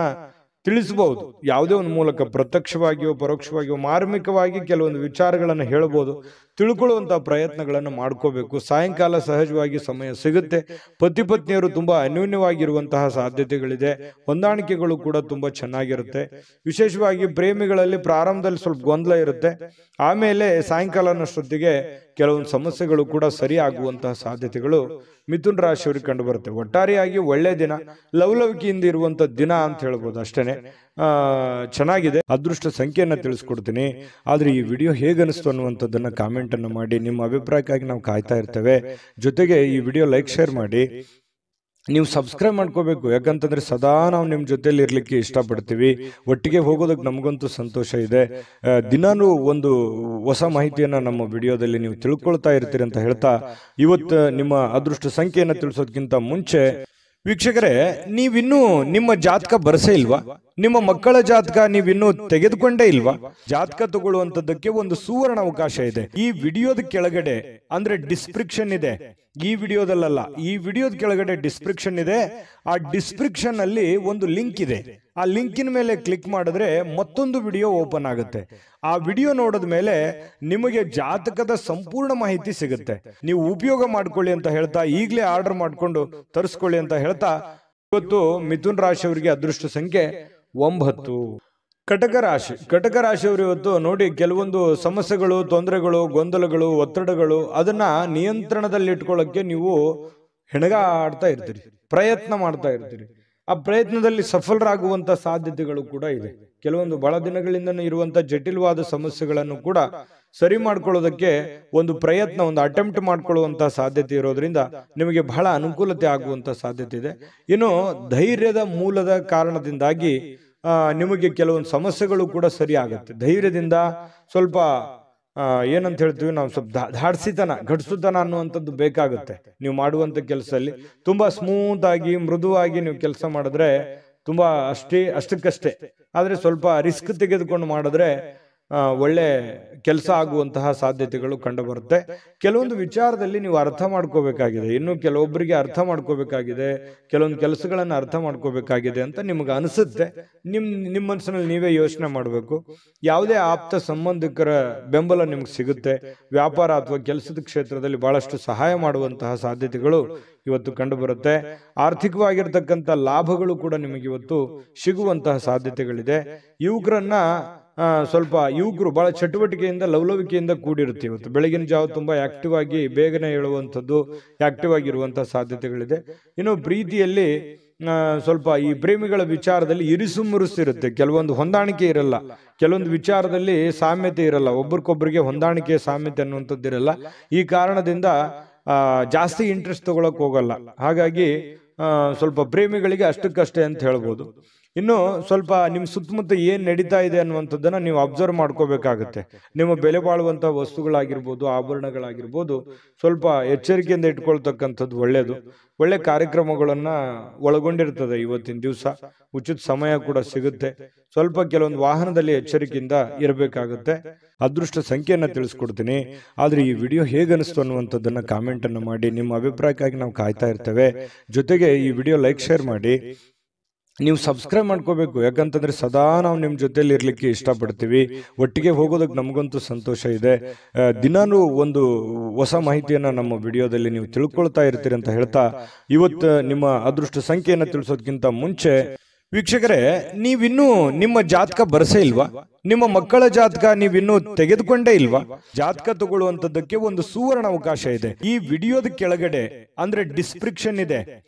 ತಿಳಿಸಬಹುದು. ಯಾವುದೇ ಒಂದು ಮೂಲಕ ಪ್ರತ್ಯಕ್ಷವಾಗಿಯೋ ಪರೋಕ್ಷವಾಗಿಯೋ ಮಾರ್ಮಿಕವಾಗಿ ಕೆಲವೊಂದು ವಿಚಾರಗಳನ್ನು ಹೇಳಬಹುದು. ತಿಳ್ಕೊಳ್ಳುವಂತಹ ಪ್ರಯತ್ನಗಳನ್ನು ಮಾಡ್ಕೋಬೇಕು. ಸಾಯಂಕಾಲ ಸಹಜವಾಗಿ ಸಮಯ ಸಿಗುತ್ತೆ. ಪತಿ ಪತ್ನಿಯರು ತುಂಬಾ ಅನ್ಯೋನ್ಯವಾಗಿರುವಂತಹ ಸಾಧ್ಯತೆಗಳಿದೆ. ಹೊಂದಾಣಿಕೆಗಳು ಕೂಡ ತುಂಬಾ ಚೆನ್ನಾಗಿರುತ್ತೆ. ವಿಶೇಷವಾಗಿ ಪ್ರೇಮಿಗಳಲ್ಲಿ ಪ್ರಾರಂಭದಲ್ಲಿ ಸ್ವಲ್ಪ ಗೊಂದಲ ಇರುತ್ತೆ, ಆಮೇಲೆ ಸಾಯಂಕಾಲನಷ್ಟೊತ್ತಿಗೆ ಕೆಲವೊಂದು ಸಮಸ್ಯೆಗಳು ಕೂಡ ಸರಿ ಆಗುವಂತಹ ಸಾಧ್ಯತೆಗಳು ಮಿಥುನ ರಾಶಿಯವರಿಗೆ ಕಂಡು ಬರುತ್ತೆ. ಒಟ್ಟಾರೆಯಾಗಿ ಒಳ್ಳೆ ದಿನ, ಲವಲವಿಕೆಯಿಂದ ಇರುವಂತ ದಿನ ಅಂತ ಹೇಳ್ಬೋದು. ಅಷ್ಟೇನೆ ಚೆನ್ನಾಗಿದೆ. ಅದೃಷ್ಟ ಸಂಖ್ಯೆಯನ್ನ ತಿಳಿಸ್ಕೊಡ್ತೀನಿ. ಆದ್ರೆ ಈ ವಿಡಿಯೋ ಹೇಗನಿಸ್ತು ಅನ್ನುವಂಥದ್ದನ್ನ ಕಾಮೆಂಟ್ ಅನ್ನು ಮಾಡಿ. ನಿಮ್ಮ ಅಭಿಪ್ರಾಯಕ್ಕಾಗಿ ನಾವು ಕಾಯ್ತಾ ಇರ್ತೇವೆ. ಜೊತೆಗೆ ಈ ವಿಡಿಯೋ ಲೈಕ್ ಶೇರ್ ಮಾಡಿ. ನೀವು ಸಬ್ಸ್ಕ್ರೈಬ್ ಮಾಡ್ಕೋಬೇಕು, ಯಾಕಂತಂದ್ರೆ ಸದಾ ನಾವು ನಿಮ್ಮ ಜೊತೆಲಿ ಇರ್ಲಿಕ್ಕೆ ಇಷ್ಟಪಡ್ತೀವಿ. ಒಟ್ಟಿಗೆ ಹೋಗೋದಕ್ಕೆ ನಮಗಂತೂ ಸಂತೋಷ ಇದೆ. ದಿನಾನು ಒಂದು ಹೊಸ ಮಾಹಿತಿಯನ್ನ ನಮ್ಮ ವಿಡಿಯೋದಲ್ಲಿ ನೀವು ತಿಳ್ಕೊಳ್ತಾ ಇರ್ತೀರಿ ಅಂತ ಹೇಳ್ತಾ, ಇವತ್ತು ನಿಮ್ಮ ಅದೃಷ್ಟ ಸಂಖ್ಯೆಯನ್ನ ತಿಳಿಸೋದಕ್ಕಿಂತ ಮುಂಚೆ ವೀಕ್ಷಕರೇ, ನೀವಿನ್ನೂ ನಿಮ್ಮ ಜಾತಕ ಬರಸೇ ಇಲ್ವಾ? ನಿಮ್ಮ ಮಕ್ಕಳ ಜಾತಕ ನೀವಿನ್ನೂ ತೆಗೆದುಕೊಂಡೇ ಇಲ್ವಾ? ಜಾತಕ ತಗೊಳ್ಳುವಂತದ್ದಕ್ಕೆ ಒಂದು ಸುವರ್ಣ ಅವಕಾಶ ಇದೆ. ಈ ವಿಡಿಯೋದ ಕೆಳಗಡೆ ಅಂದ್ರೆ ಡಿಸ್ಕ್ರಿಪ್ಷನ್ ಇದೆ. ಈ ವಿಡಿಯೋದಲ್ಲ, ಈ ವಿಡಿಯೋದ ಕೆಳಗಡೆ ಡಿಸ್ಕ್ರಿಪ್ಷನ್ ಇದೆ. ಆ ಡಿಸ್ಕ್ರಿಪ್ಷನ್ ಅಲ್ಲಿ ಒಂದು ಲಿಂಕ್ ಇದೆ. ಆ ಲಿಂಕಿನ ಮೇಲೆ ಕ್ಲಿಕ್ ಮಾಡಿದ್ರೆ ಮತ್ತೊಂದು ವಿಡಿಯೋ ಓಪನ್ ಆಗುತ್ತೆ. ಆ ವಿಡಿಯೋ ನೋಡಿದ ಮೇಲೆ ನಿಮಗೆ ಜಾತಕದ ಸಂಪೂರ್ಣ ಮಾಹಿತಿ ಸಿಗುತ್ತೆ. ನೀವು ಉಪಯೋಗ ಮಾಡ್ಕೊಳ್ಳಿ ಅಂತ ಹೇಳ್ತಾ, ಈಗಲೇ ಆರ್ಡರ್ ಮಾಡ್ಕೊಂಡು ತರಿಸ್ಕೊಳ್ಳಿ ಅಂತ ಹೇಳ್ತಾ, ಇವತ್ತು ಮಿಥುನ ರಾಶಿಯವರಿಗೆ ಅದೃಷ್ಟ ಸಂಖ್ಯೆ 9. ಕಟಕ ರಾಶಿಯವರು ಇವತ್ತು ನೋಡಿ, ಕೆಲವೊಂದು ಸಮಸ್ಯೆಗಳು, ತೊಂದರೆಗಳು, ಗೊಂದಲಗಳು, ಒತ್ತಡಗಳು, ಅದನ್ನ ನಿಯಂತ್ರಣದಲ್ಲಿಟ್ಕೊಳ್ಳೋಕೆ ನೀವು ಹೆಣಗಾಡ್ತಾ ಇರ್ತೀರಿ, ಪ್ರಯತ್ನ ಮಾಡ್ತಾ ಇರ್ತೀರಿ. ಆ ಪ್ರಯತ್ನದಲ್ಲಿ ಸಫಲರಾಗುವಂತ ಸಾಧ್ಯತೆಗಳು ಕೂಡ ಇದೆ. ಕೆಲವೊಂದು ಬಹಳ ದಿನಗಳಿಂದ ಇರುವಂತ ಜಟಿಲವಾದ ಸಮಸ್ಯೆಗಳನ್ನು ಕೂಡ ಸರಿ ಮಾಡ್ಕೊಳ್ಳೋದಕ್ಕೆ ಒಂದು ಪ್ರಯತ್ನ, ಒಂದು ಅಟೆಂಪ್ಟ್ ಮಾಡ್ಕೊಳ್ಳುವಂತ ಸಾಧ್ಯತೆ ಇರೋದ್ರಿಂದ ನಿಮಗೆ ಬಹಳ ಅನುಕೂಲತೆ ಆಗುವಂತ ಸಾಧ್ಯತೆ ಇದೆ. ಇನ್ನು ಧೈರ್ಯದ ಮೂಲದ ಕಾರಣದಿಂದಾಗಿ ನಿಮಗೆ ಕೆಲವೊಂದು ಸಮಸ್ಯೆಗಳು ಕೂಡ ಸರಿ ಆಗುತ್ತೆ. ಧೈರ್ಯದಿಂದ ಸ್ವಲ್ಪ ಏನಂತ ಹೇಳ್ತೀವಿ ನಾವು, ಸ್ವಲ್ಪ ಧಾಡ್ಸಿತನ, ಘಟಿಸುತನ ಅನ್ನುವಂಥದ್ದು ಬೇಕಾಗುತ್ತೆ. ನೀವು ಮಾಡುವಂತ ಕೆಲಸದಲ್ಲಿ ತುಂಬಾ ಸ್ಮೂತ್ ಆಗಿ, ಮೃದುವಾಗಿ ನೀವು ಕೆಲಸ ಮಾಡಿದ್ರೆ ತುಂಬಾ ಅಷ್ಟಕ್ಕಷ್ಟೇ. ಆದ್ರೆ ಸ್ವಲ್ಪ ರಿಸ್ಕ್ ತೆಗೆದುಕೊಂಡು ಮಾಡಿದ್ರೆ ಒಳ್ಳೆ ಕೆಲಸ ಆಗುವಂತಹ ಸಾಧ್ಯತೆಗಳು ಕಂಡು ಬರುತ್ತೆ. ಕೆಲವೊಂದು ವಿಚಾರದಲ್ಲಿ ನೀವು ಅರ್ಥ ಮಾಡ್ಕೋಬೇಕಾಗಿದೆ, ಇನ್ನು ಕೆಲವೊಬ್ಬರಿಗೆ ಅರ್ಥ ಮಾಡ್ಕೋಬೇಕಾಗಿದೆ, ಕೆಲವೊಂದು ಕೆಲಸಗಳನ್ನು ಅರ್ಥ ಮಾಡ್ಕೋಬೇಕಾಗಿದೆ ಅಂತ ನಿಮ್ಗೆ ಅನಿಸುತ್ತೆ. ನಿಮ್ಮ ಮನಸ್ಸಿನಲ್ಲಿ ನೀವೇ ಯೋಚನೆ ಮಾಡಬೇಕು. ಯಾವುದೇ ಆಪ್ತ ಸಂಬಂಧಿಕರ ಬೆಂಬಲ ನಿಮ್ಗೆ ಸಿಗುತ್ತೆ. ವ್ಯಾಪಾರ ಅಥವಾ ಕೆಲಸದ ಕ್ಷೇತ್ರದಲ್ಲಿ ಬಹಳಷ್ಟು ಸಹಾಯ ಮಾಡುವಂತಹ ಸಾಧ್ಯತೆಗಳು ಇವತ್ತು ಕಂಡು ಬರುತ್ತೆ. ಆರ್ಥಿಕವಾಗಿರ್ತಕ್ಕಂಥ ಲಾಭಗಳು ಕೂಡ ನಿಮಗೆ ಇವತ್ತು ಸಿಗುವಂತಹ ಸಾಧ್ಯತೆಗಳಿದೆ. ಯುವಕರು ಬಹಳ ಚಟುವಟಿಕೆಯಿಂದ ಲವಲವಿಕೆಯಿಂದ ಕೂಡಿರುತ್ತೆ. ಇವತ್ತು ಬೆಳಗಿನ ಜಾವ ತುಂಬಾ ಆಕ್ಟಿವ್ ಆಗಿ ಬೇಗನೆ ಹೇಳುವಂಥದ್ದು, ಆಕ್ಟಿವ್ ಆಗಿರುವಂತಹ ಸಾಧ್ಯತೆಗಳಿದೆ. ಇನ್ನು ಪ್ರೀತಿಯಲ್ಲಿ ಸ್ವಲ್ಪ ಈ ಪ್ರೇಮಿಗಳ ವಿಚಾರದಲ್ಲಿ ಇರಿಸುಮುರುಸಿರುತ್ತೆ. ಕೆಲವೊಂದು ಹೊಂದಾಣಿಕೆ ಇರಲ್ಲ, ಕೆಲವೊಂದು ವಿಚಾರದಲ್ಲಿ ಸಾಮ್ಯತೆ ಇರಲ್ಲ, ಒಬ್ರಿಗೊಬ್ರಿಗೆ ಹೊಂದಾಣಿಕೆ ಸಾಮ್ಯತೆ ಅನ್ನುವಂಥದ್ದು ಇರಲ್ಲ. ಈ ಕಾರಣದಿಂದ ಜಾಸ್ತಿ ಇಂಟ್ರೆಸ್ಟ್ ತಗೊಳಕ್ ಹೋಗಲ್ಲ. ಹಾಗಾಗಿ ಸ್ವಲ್ಪ ಪ್ರೇಮಿಗಳಿಗೆ ಅಷ್ಟಕ್ಕಷ್ಟೇ ಅಂತ ಹೇಳ್ಬೋದು. ಇನ್ನು ಸ್ವಲ್ಪ ನಿಮ್ಮ ಸುತ್ತಮುತ್ತ ಏನ್ ನಡೀತಾ ಇದೆ ಅನ್ನುವಂಥದ್ದನ್ನ ನೀವು ಅಬ್ಸರ್ವ್ ಮಾಡ್ಕೋಬೇಕಾಗುತ್ತೆ. ನಿಮ್ಮ ಬೆಲೆ ಬಾಳುವಂತಹ ವಸ್ತುಗಳಾಗಿರ್ಬೋದು, ಆಭರಣಗಳಾಗಿರ್ಬೋದು, ಸ್ವಲ್ಪ ಎಚ್ಚರಿಕೆಯಿಂದ ಇಟ್ಕೊಳ್ತಕ್ಕಂಥದ್ದು ಒಳ್ಳೇದು. ಒಳ್ಳೆ ಕಾರ್ಯಕ್ರಮಗಳನ್ನ ಒಳಗೊಂಡಿರ್ತದೆ ಇವತ್ತಿನ ದಿವಸ. ಉಚಿತ ಸಮಯ ಕೂಡ ಸಿಗುತ್ತೆ. ಸ್ವಲ್ಪ ಕೆಲವೊಂದು ವಾಹನದಲ್ಲಿ ಎಚ್ಚರಿಕೆಯಿಂದ ಇರಬೇಕಾಗುತ್ತೆ. ಅದೃಷ್ಟ ಸಂಖ್ಯೆಯನ್ನ ತಿಳಿಸ್ಕೊಡ್ತೀನಿ. ಆದ್ರೆ ಈ ವಿಡಿಯೋ ಹೇಗನಿಸ್ತು ಅನ್ನುವಂಥದ್ದನ್ನ ಕಾಮೆಂಟ್ ಅನ್ನು ಮಾಡಿ. ನಿಮ್ಮ ಅಭಿಪ್ರಾಯಕ್ಕಾಗಿ ನಾವು ಕಾಯ್ತಾ ಇರ್ತೇವೆ. ಜೊತೆಗೆ ಈ ವಿಡಿಯೋ ಲೈಕ್, ಶೇರ್ ಮಾಡಿ. ನೀವು ಸಬ್ಸ್ಕ್ರೈಬ್ ಮಾಡ್ಕೋಬೇಕು, ಯಾಕಂತಂದ್ರೆ ಸದಾ ನಾವು ನಿಮ್ಮ ಜೊತೆಲಿ ಇರ್ಲಿಕ್ಕೆ ಇಷ್ಟಪಡ್ತೀವಿ. ಒಟ್ಟಿಗೆ ಹೋಗೋದಕ್ಕೆ ನಮಗಂತೂ ಸಂತೋಷ ಇದೆ. ದಿನಾನು ಒಂದು ಹೊಸ ಮಾಹಿತಿಯನ್ನ ನಮ್ಮ ವಿಡಿಯೋದಲ್ಲಿ ನೀವು ತಿಳ್ಕೊಳ್ತಾ ಇರ್ತೀರಿ ಅಂತ ಹೇಳ್ತಾ, ಇವತ್ತು ನಿಮ್ಮ ಅದೃಷ್ಟ ಸಂಖ್ಯೆಯನ್ನು ತಿಳಿಸೋದಕ್ಕಿಂತ ಮುಂಚೆ ವೀಕ್ಷಕರೇ, ನೀವಿನ್ನೂ ನಿಮ್ಮ ಜಾತಕ ಬರಸೇ ಇಲ್ವಾ? ನಿಮ್ಮ ಮಕ್ಕಳ ಜಾತಕ ನೀವಿನ್ನೂ ತೆಗೆದುಕೊಂಡೇ ಇಲ್ವಾ? ಜಾತಕ ತಗೊಳ್ಳುವಂತದ್ದಕ್ಕೆ ಒಂದು ಸುವರ್ಣ ಅವಕಾಶ ಇದೆ. ಈ ವಿಡಿಯೋದ ಕೆಳಗಡೆ ಅಂದ್ರೆ ಡಿಸ್ಕ್ರಿಪ್ಷನ್ ಇದೆ.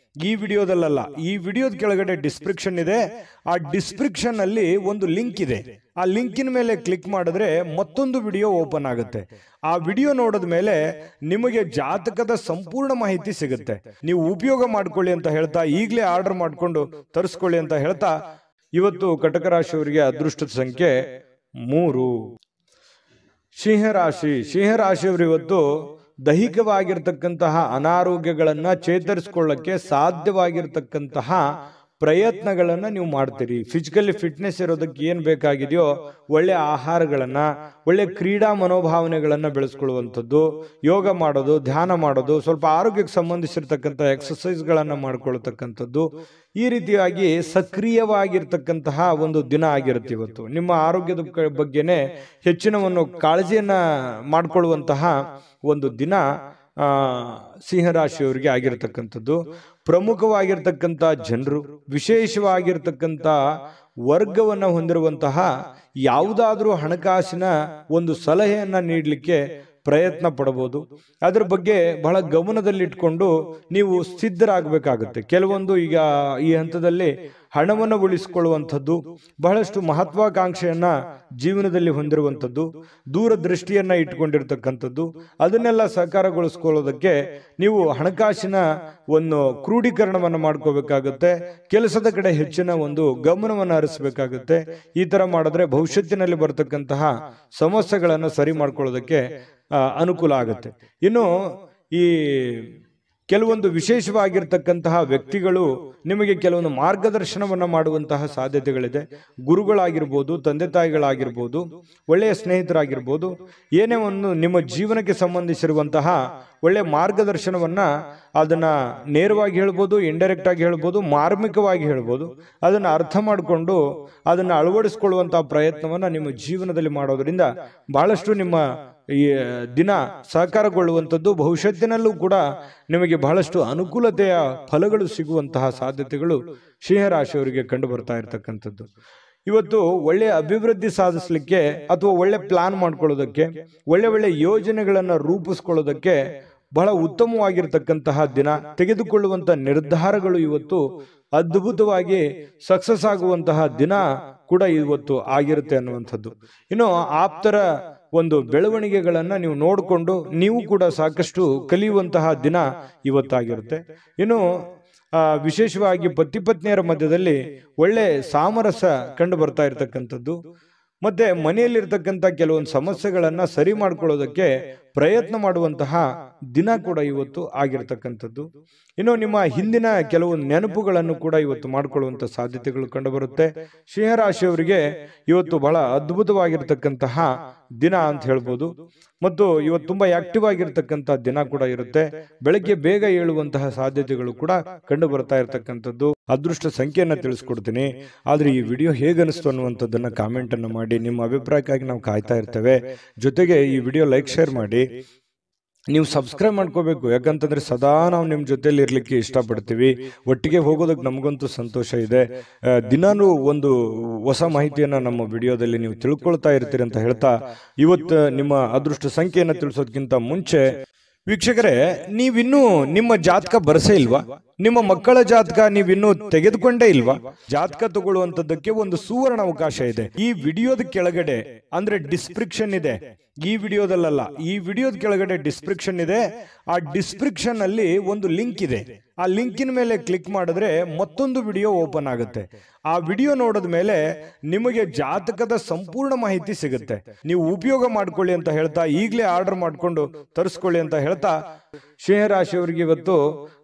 ಈ ವಿಡಿಯೋದಲ್ಲ, ಈ ವಿಡಿಯೋದ ಕೆಳಗಡೆ ಡಿಸ್ಕ್ರಿಪ್ಷನ್ ಇದೆ. ಆ ಡಿಸ್ಕ್ರಿಪ್ಷನ್ ಅಲ್ಲಿ ಒಂದು ಲಿಂಕ್ ಇದೆ. ಆ ಲಿಂಕಿನ ಮೇಲೆ ಕ್ಲಿಕ್ ಮಾಡಿದ್ರೆ ಮತ್ತೊಂದು ವಿಡಿಯೋ ಓಪನ್ ಆಗುತ್ತೆ. ಆ ವಿಡಿಯೋ ನೋಡಿದ ಮೇಲೆ ನಿಮಗೆ ಜಾತಕದ ಸಂಪೂರ್ಣ ಮಾಹಿತಿ ಸಿಗುತ್ತೆ. ನೀವು ಉಪಯೋಗ ಮಾಡ್ಕೊಳ್ಳಿ ಅಂತ ಹೇಳ್ತಾ, ಈಗಲೇ ಆರ್ಡರ್ ಮಾಡ್ಕೊಂಡು ತರಿಸ್ಕೊಳ್ಳಿ ಅಂತ ಹೇಳ್ತಾ, ಇವತ್ತು ಕಟಕ ರಾಶಿಯವರಿಗೆ ಅದೃಷ್ಟದ ಸಂಖ್ಯೆ 3. ಸಿಂಹರಾಶಿಯವರು ಇವತ್ತು ದೈಹಿಕವಾಗಿರ್ತಕ್ಕಂತಹ ಅನಾರೋಗ್ಯಗಳನ್ನ ಚೇತರಿಸಿಕೊಳ್ಳಕ್ಕೆ ಸಾಧ್ಯವಾಗಿರ್ತಕ್ಕಂತಹ ಪ್ರಯತ್ನಗಳನ್ನ ನೀವು ಮಾಡ್ತೀರಿ. ಫಿಸಿಕಲಿ ಫಿಟ್ನೆಸ್ ಇರೋದಕ್ಕೆ ಏನ್ ಬೇಕಾಗಿದೆಯೋ ಒಳ್ಳೆ ಆಹಾರಗಳನ್ನ, ಒಳ್ಳೆ ಕ್ರೀಡಾ ಮನೋಭಾವನೆಗಳನ್ನ ಬೆಳೆಸ್ಕೊಳ್ಳುವಂಥದ್ದು, ಯೋಗ ಮಾಡೋದು, ಧ್ಯಾನ ಮಾಡೋದು, ಸ್ವಲ್ಪ ಆರೋಗ್ಯಕ್ಕೆ ಸಂಬಂಧಿಸಿರ್ತಕ್ಕಂಥ ಎಕ್ಸಸೈಸ್ಗಳನ್ನ ಮಾಡ್ಕೊಳ್ತಕ್ಕಂಥದ್ದು, ಈ ರೀತಿಯಾಗಿ ಸಕ್ರಿಯವಾಗಿರ್ತಕ್ಕಂತಹ ಒಂದು ದಿನ ಆಗಿರುತ್ತೆ ಇವತ್ತು. ನಿಮ್ಮ ಆರೋಗ್ಯದ ಬಗ್ಗೆನೆ ಹೆಚ್ಚಿನ ಕಾಳಜಿಯನ್ನ ಮಾಡ್ಕೊಳ್ಳುವಂತಹ ಒಂದು ದಿನ ಸಿಂಹರಾಶಿಯವರಿಗೆ ಆಗಿರತಕ್ಕಂಥದ್ದು. ಪ್ರಮುಖವಾಗಿರ್ತಕ್ಕಂಥ ಜನರು, ವಿಶೇಷವಾಗಿರ್ತಕ್ಕಂಥ ವರ್ಗವನ್ನ ಹೊಂದಿರುವಂತಹ ಯಾವುದಾದ್ರೂ ಹಣಕಾಸಿನ ಒಂದು ಸಲಹೆಯನ್ನ ನೀಡಲಿಕ್ಕೆ ಪ್ರಯತ್ನ ಪಡಬಹುದು. ಅದರ ಬಗ್ಗೆ ಬಹಳ ಗಮನದಲ್ಲಿಟ್ಕೊಂಡು ನೀವು ಸಿದ್ಧರಾಗಬೇಕಾಗುತ್ತೆ. ಕೆಲವೊಂದು ಈಗ ಈ ಹಂತದಲ್ಲಿ ಹಣವನ್ನು ಉಳಿಸಿಕೊಳ್ಳುವಂಥದ್ದು, ಬಹಳಷ್ಟು ಮಹತ್ವಾಕಾಂಕ್ಷೆಯನ್ನ ಜೀವನದಲ್ಲಿ ಹೊಂದಿರುವಂಥದ್ದು, ದೂರದೃಷ್ಟಿಯನ್ನ ಇಟ್ಕೊಂಡಿರ್ತಕ್ಕಂಥದ್ದು, ಅದನ್ನೆಲ್ಲ ಸಹಕಾರಗೊಳಿಸ್ಕೊಳ್ಳೋದಕ್ಕೆ ನೀವು ಹಣಕಾಸಿನ ಒಂದು ಕ್ರೋಢೀಕರಣವನ್ನು ಮಾಡ್ಕೋಬೇಕಾಗುತ್ತೆ. ಕೆಲಸದ ಕಡೆ ಹೆಚ್ಚಿನ ಒಂದು ಗಮನವನ್ನು ಹರಿಸಬೇಕಾಗುತ್ತೆ. ಈ ತರ ಮಾಡಿದ್ರೆ ಭವಿಷ್ಯತ್ತಿನಲ್ಲಿ ಬರ್ತಕ್ಕಂತಹ ಸಮಸ್ಯೆಗಳನ್ನು ಸರಿ ಮಾಡ್ಕೊಳ್ಳೋದಕ್ಕೆ ಅನುಕೂಲ ಆಗುತ್ತೆ. ಇನ್ನು ಈ ಕೆಲವೊಂದು ವಿಶೇಷವಾಗಿರ್ತಕ್ಕಂತಹ ವ್ಯಕ್ತಿಗಳು ನಿಮಗೆ ಕೆಲವೊಂದು ಮಾರ್ಗದರ್ಶನವನ್ನ ಮಾಡುವಂತಹ ಸಾಧ್ಯತೆಗಳಿದೆ. ಗುರುಗಳಾಗಿರ್ಬೋದು, ತಂದೆ ತಾಯಿಗಳಾಗಿರ್ಬೋದು, ಒಳ್ಳೆಯ ಸ್ನೇಹಿತರಾಗಿರ್ಬೋದು, ಏನೇ ಒಂದು ನಿಮ್ಮ ಜೀವನಕ್ಕೆ ಸಂಬಂಧಿಸಿರುವಂತಹ ಒಳ್ಳೆ ಮಾರ್ಗದರ್ಶನವನ್ನ ಅದನ್ನ ನೇರವಾಗಿ ಹೇಳ್ಬೋದು, ಇಂಡೈರೆಕ್ಟ್ ಆಗಿ ಹೇಳ್ಬೋದು, ಮಾರ್ಮಿಕವಾಗಿ ಹೇಳ್ಬೋದು, ಅದನ್ನ ಅರ್ಥ ಮಾಡಿಕೊಂಡು ಅದನ್ನ ಅಳವಡಿಸಿಕೊಳ್ಳುವಂತಹ ಪ್ರಯತ್ನವನ್ನ ನಿಮ್ಮ ಜೀವನದಲ್ಲಿ ಮಾಡೋದ್ರಿಂದ ಬಹಳಷ್ಟು ನಿಮ್ಮ ಈ ದಿನ ಸಹಕಾರಗೊಳ್ಳುವಂಥದ್ದು, ಭವಿಷ್ಯತ್ತಿನಲ್ಲೂ ಕೂಡ ನಿಮಗೆ ಬಹಳಷ್ಟು ಅನುಕೂಲತೆಯ ಫಲಗಳು ಸಿಗುವಂತಹ ಸಾಧ್ಯತೆಗಳು ಸಿಂಹರಾಶಿಯವರಿಗೆ ಕಂಡು ಬರ್ತಾ ಇರತಕ್ಕಂಥದ್ದು. ಇವತ್ತು ಒಳ್ಳೆಯ ಅಭಿವೃದ್ಧಿ ಸಾಧಿಸಲಿಕ್ಕೆ ಅಥವಾ ಒಳ್ಳೆ ಪ್ಲಾನ್ ಮಾಡ್ಕೊಳ್ಳೋದಕ್ಕೆ, ಒಳ್ಳೆ ಯೋಜನೆಗಳನ್ನ ರೂಪಿಸ್ಕೊಳ್ಳೋದಕ್ಕೆ ಬಹಳ ಉತ್ತಮವಾಗಿರ್ತಕ್ಕಂತಹ ದಿನ. ತೆಗೆದುಕೊಳ್ಳುವಂತಹ ನಿರ್ಧಾರಗಳು ಇವತ್ತು ಅದ್ಭುತವಾಗಿ ಸಕ್ಸಸ್ ಆಗುವಂತಹ ದಿನ ಕೂಡ ಇವತ್ತು ಆಗಿರುತ್ತೆ ಅನ್ನುವಂಥದ್ದು. ಇನ್ನು ಆಪ್ತರ ಒಂದು ಬೆಳವಣಿಗೆಗಳನ್ನ ನೀವು ನೋಡಿಕೊಂಡು ನೀವು ಕೂಡ ಸಾಕಷ್ಟು ಕಲಿಯುವಂತಹ ದಿನ ಇವತ್ತಾಗಿರುತ್ತೆ. ಇನ್ನು ವಿಶೇಷವಾಗಿ ಪತಿ ಪತ್ನಿಯರ ಮಧ್ಯದಲ್ಲಿ ಒಳ್ಳೆ ಸಾಮರಸ್ಯ ಕಂಡು ಬರ್ತಾ ಇರತಕ್ಕಂಥದ್ದು, ಮತ್ತೆ ಮನೆಯಲ್ಲಿರ್ತಕ್ಕಂಥ ಕೆಲವೊಂದು ಸಮಸ್ಯೆಗಳನ್ನ ಸರಿ ಮಾಡ್ಕೊಳ್ಳೋದಕ್ಕೆ ಪ್ರಯತ್ನ ಮಾಡುವಂತಹ ದಿನ ಕೂಡ ಇವತ್ತು ಆಗಿರತಕ್ಕಂಥದ್ದು. ಇನ್ನು ನಿಮ್ಮ ಹಿಂದಿನ ಕೆಲವು ನೆನಪುಗಳನ್ನು ಕೂಡ ಇವತ್ತು ಮಾಡಿಕೊಳ್ಳುವಂತ ಸಾಧ್ಯತೆಗಳು ಕಂಡು ಬರುತ್ತೆ. ಸಿಂಹರಾಶಿಯವರಿಗೆ ಇವತ್ತು ಬಹಳ ಅದ್ಭುತವಾಗಿರ್ತಕ್ಕಂತಹ ದಿನ ಅಂತ ಹೇಳ್ಬೋದು. ಮತ್ತು ಇವತ್ತು ತುಂಬಾ ಆಕ್ಟಿವ್ ಆಗಿರ್ತಕ್ಕಂತಹ ದಿನ ಕೂಡ ಇರುತ್ತೆ. ಬೆಳಗ್ಗೆ ಬೇಗ ಏಳುವಂತಹ ಸಾಧ್ಯತೆಗಳು ಕೂಡ ಕಂಡು ಬರ್ತಾ ಇರತಕ್ಕಂಥದ್ದು. ಅದೃಷ್ಟ ಸಂಖ್ಯೆಯನ್ನ ತಿಳಿಸ್ಕೊಡ್ತೀನಿ. ಆದ್ರೆ ಈ ವಿಡಿಯೋ ಹೇಗನಿಸ್ತು ಅನ್ನುವಂಥದ್ದನ್ನ ಕಾಮೆಂಟ್ ಅನ್ನು ಮಾಡಿ. ನಿಮ್ಮ ಅಭಿಪ್ರಾಯಕ್ಕಾಗಿ ನಾವು ಕಾಯ್ತಾ ಇರ್ತೇವೆ. ಜೊತೆಗೆ ಈ ವಿಡಿಯೋ ಲೈಕ್ ಶೇರ್ ಮಾಡಿ. ನೀವು ಸಬ್ಸ್ಕ್ರೈಬ್ ಮಾಡ್ಕೋಬೇಕು, ಯಾಕಂತಂದ್ರೆ ಸದಾ ನಾವು ನಿಮ್ ಜೊತೆಲಿ ಇರ್ಲಿಕ್ಕೆ ಇಷ್ಟಪಡ್ತೀವಿ. ಒಟ್ಟಿಗೆ ಹೋಗೋದಕ್ಕೆ ನಮಗಂತೂ ಸಂತೋಷ ಇದೆ. ದಿನಾನು ಒಂದು ಹೊಸ ಮಾಹಿತಿಯನ್ನ ನಮ್ಮ ವಿಡಿಯೋದಲ್ಲಿ ನೀವು ತಿಳ್ಕೊಳ್ತಾ ಇರ್ತೀರಿ ಅಂತ ಹೇಳ್ತಾ, ಇವತ್ತು ನಿಮ್ಮ ಅದೃಷ್ಟ ಸಂಖ್ಯೆಯನ್ನ ತಿಳಿಸೋದಕ್ಕಿಂತ ಮುಂಚೆ ವೀಕ್ಷಕರೇ, ನೀವಿನ್ನೂ ನಿಮ್ಮ ಜಾತಕ ಬರಸೇ ಇಲ್ವಾ? ನಿಮ್ಮ ಮಕ್ಕಳ ಜಾತಕ ನೀವಿನ್ನೂ ತೆಗೆದುಕೊಂಡೇ ಇಲ್ವಾ? ಜಾತಕ ತಗೊಳ್ಳುವಂತದ್ದಕ್ಕೆ ಒಂದು ಸುವರ್ಣ ಅವಕಾಶ ಇದೆ. ಈ ವಿಡಿಯೋದ ಕೆಳಗಡೆ ಅಂದ್ರೆ ಡಿಸ್ಕ್ರಿಪ್ಷನ್ ಇದೆ. ಈ ವಿಡಿಯೋದಲ್ಲ, ಈ ವಿಡಿಯೋದ ಕೆಳಗಡೆ ಡಿಸ್ಕ್ರಿಪ್ಷನ್ ಇದೆ. ಆ ಡಿಸ್ಕ್ರಿಪ್ಷನ್ ಅಲ್ಲಿ ಒಂದು ಲಿಂಕ್ ಇದೆ. ಆ ಲಿಂಕಿನ ಮೇಲೆ ಕ್ಲಿಕ್ ಮಾಡಿದ್ರೆ ಮತ್ತೊಂದು ವಿಡಿಯೋ ಓಪನ್ ಆಗುತ್ತೆ. ಆ ವಿಡಿಯೋ ನೋಡಿದ ಮೇಲೆ ನಿಮಗೆ ಜಾತಕದ ಸಂಪೂರ್ಣ ಮಾಹಿತಿ ಸಿಗುತ್ತೆ. ನೀವು ಉಪಯೋಗ ಮಾಡ್ಕೊಳ್ಳಿ ಅಂತ ಹೇಳ್ತಾ, ಈಗಲೇ ಆರ್ಡರ್ ಮಾಡ್ಕೊಂಡು ತರಿಸ್ಕೊಳ್ಳಿ ಅಂತ ಹೇಳ್ತಾ, ಸಿಂಹರಾಶಿಯವರಿಗೆ ಇವತ್ತು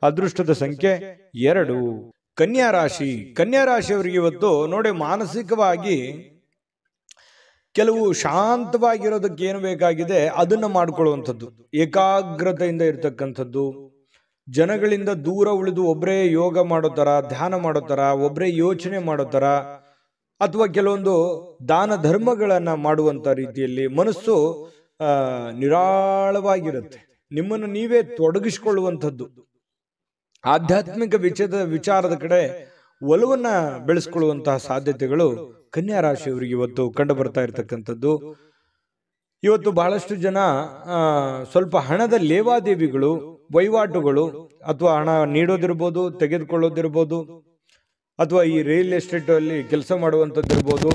ಅದೃಷ್ಟದ ಸಂಖ್ಯೆ 2. ಕನ್ಯಾ ರಾಶಿ. ಕನ್ಯಾ ರಾಶಿಯವರಿಗೆ ಇವತ್ತು ನೋಡಿ, ಮಾನಸಿಕವಾಗಿ ಕೆಲವು ಶಾಂತವಾಗಿರೋದಕ್ಕೆ ಏನು ಬೇಕಾಗಿದೆ ಅದನ್ನ ಮಾಡ್ಕೊಳ್ಳುವಂಥದ್ದು, ಏಕಾಗ್ರತೆಯಿಂದ ಇರ್ತಕ್ಕಂಥದ್ದು, ಜನಗಳಿಂದ ದೂರ ಉಳಿದು ಒಬ್ಬರೇ ಯೋಗ ಮಾಡೋ ತರ, ಧ್ಯಾನ ಮಾಡೋ ತರ, ಒಬ್ಬರೇ ಯೋಚನೆ ಮಾಡೋ ತರ, ಅಥವಾ ಕೆಲವೊಂದು ದಾನ ಧರ್ಮಗಳನ್ನ ಮಾಡುವಂತ ರೀತಿಯಲ್ಲಿ ಮನಸ್ಸು ನಿರಾಳವಾಗಿರುತ್ತೆ. ನಿಮ್ಮನ್ನು ನೀವೇ ತೊಡಗಿಸಿಕೊಳ್ಳುವಂಥದ್ದು, ಆಧ್ಯಾತ್ಮಿಕ ವಿಚಾರದ ಕಡೆ ಒಲವನ್ನ ಬೆಳೆಸ್ಕೊಳ್ಳುವಂತಹ ಸಾಧ್ಯತೆಗಳು ಕನ್ಯಾ ರಾಶಿಯವರಿಗೆ ಇವತ್ತು ಕಂಡು ಬರ್ತಾ ಇರತಕ್ಕಂಥದ್ದು. ಇವತ್ತು ಬಹಳಷ್ಟು ಜನ ಸ್ವಲ್ಪ ಹಣದ ಲೇವಾದೇವಿಗಳು, ವಹಿವಾಟುಗಳು, ಅಥವಾ ಹಣ ನೀಡೋದಿರ್ಬೋದು, ತೆಗೆದುಕೊಳ್ಳೋದಿರ್ಬೋದು, ಅಥವಾ ಈ ರಿಯಲ್ ಎಸ್ಟೇಟ್ ಅಲ್ಲಿ ಕೆಲಸ ಮಾಡುವಂಥದ್ದಿರ್ಬೋದು,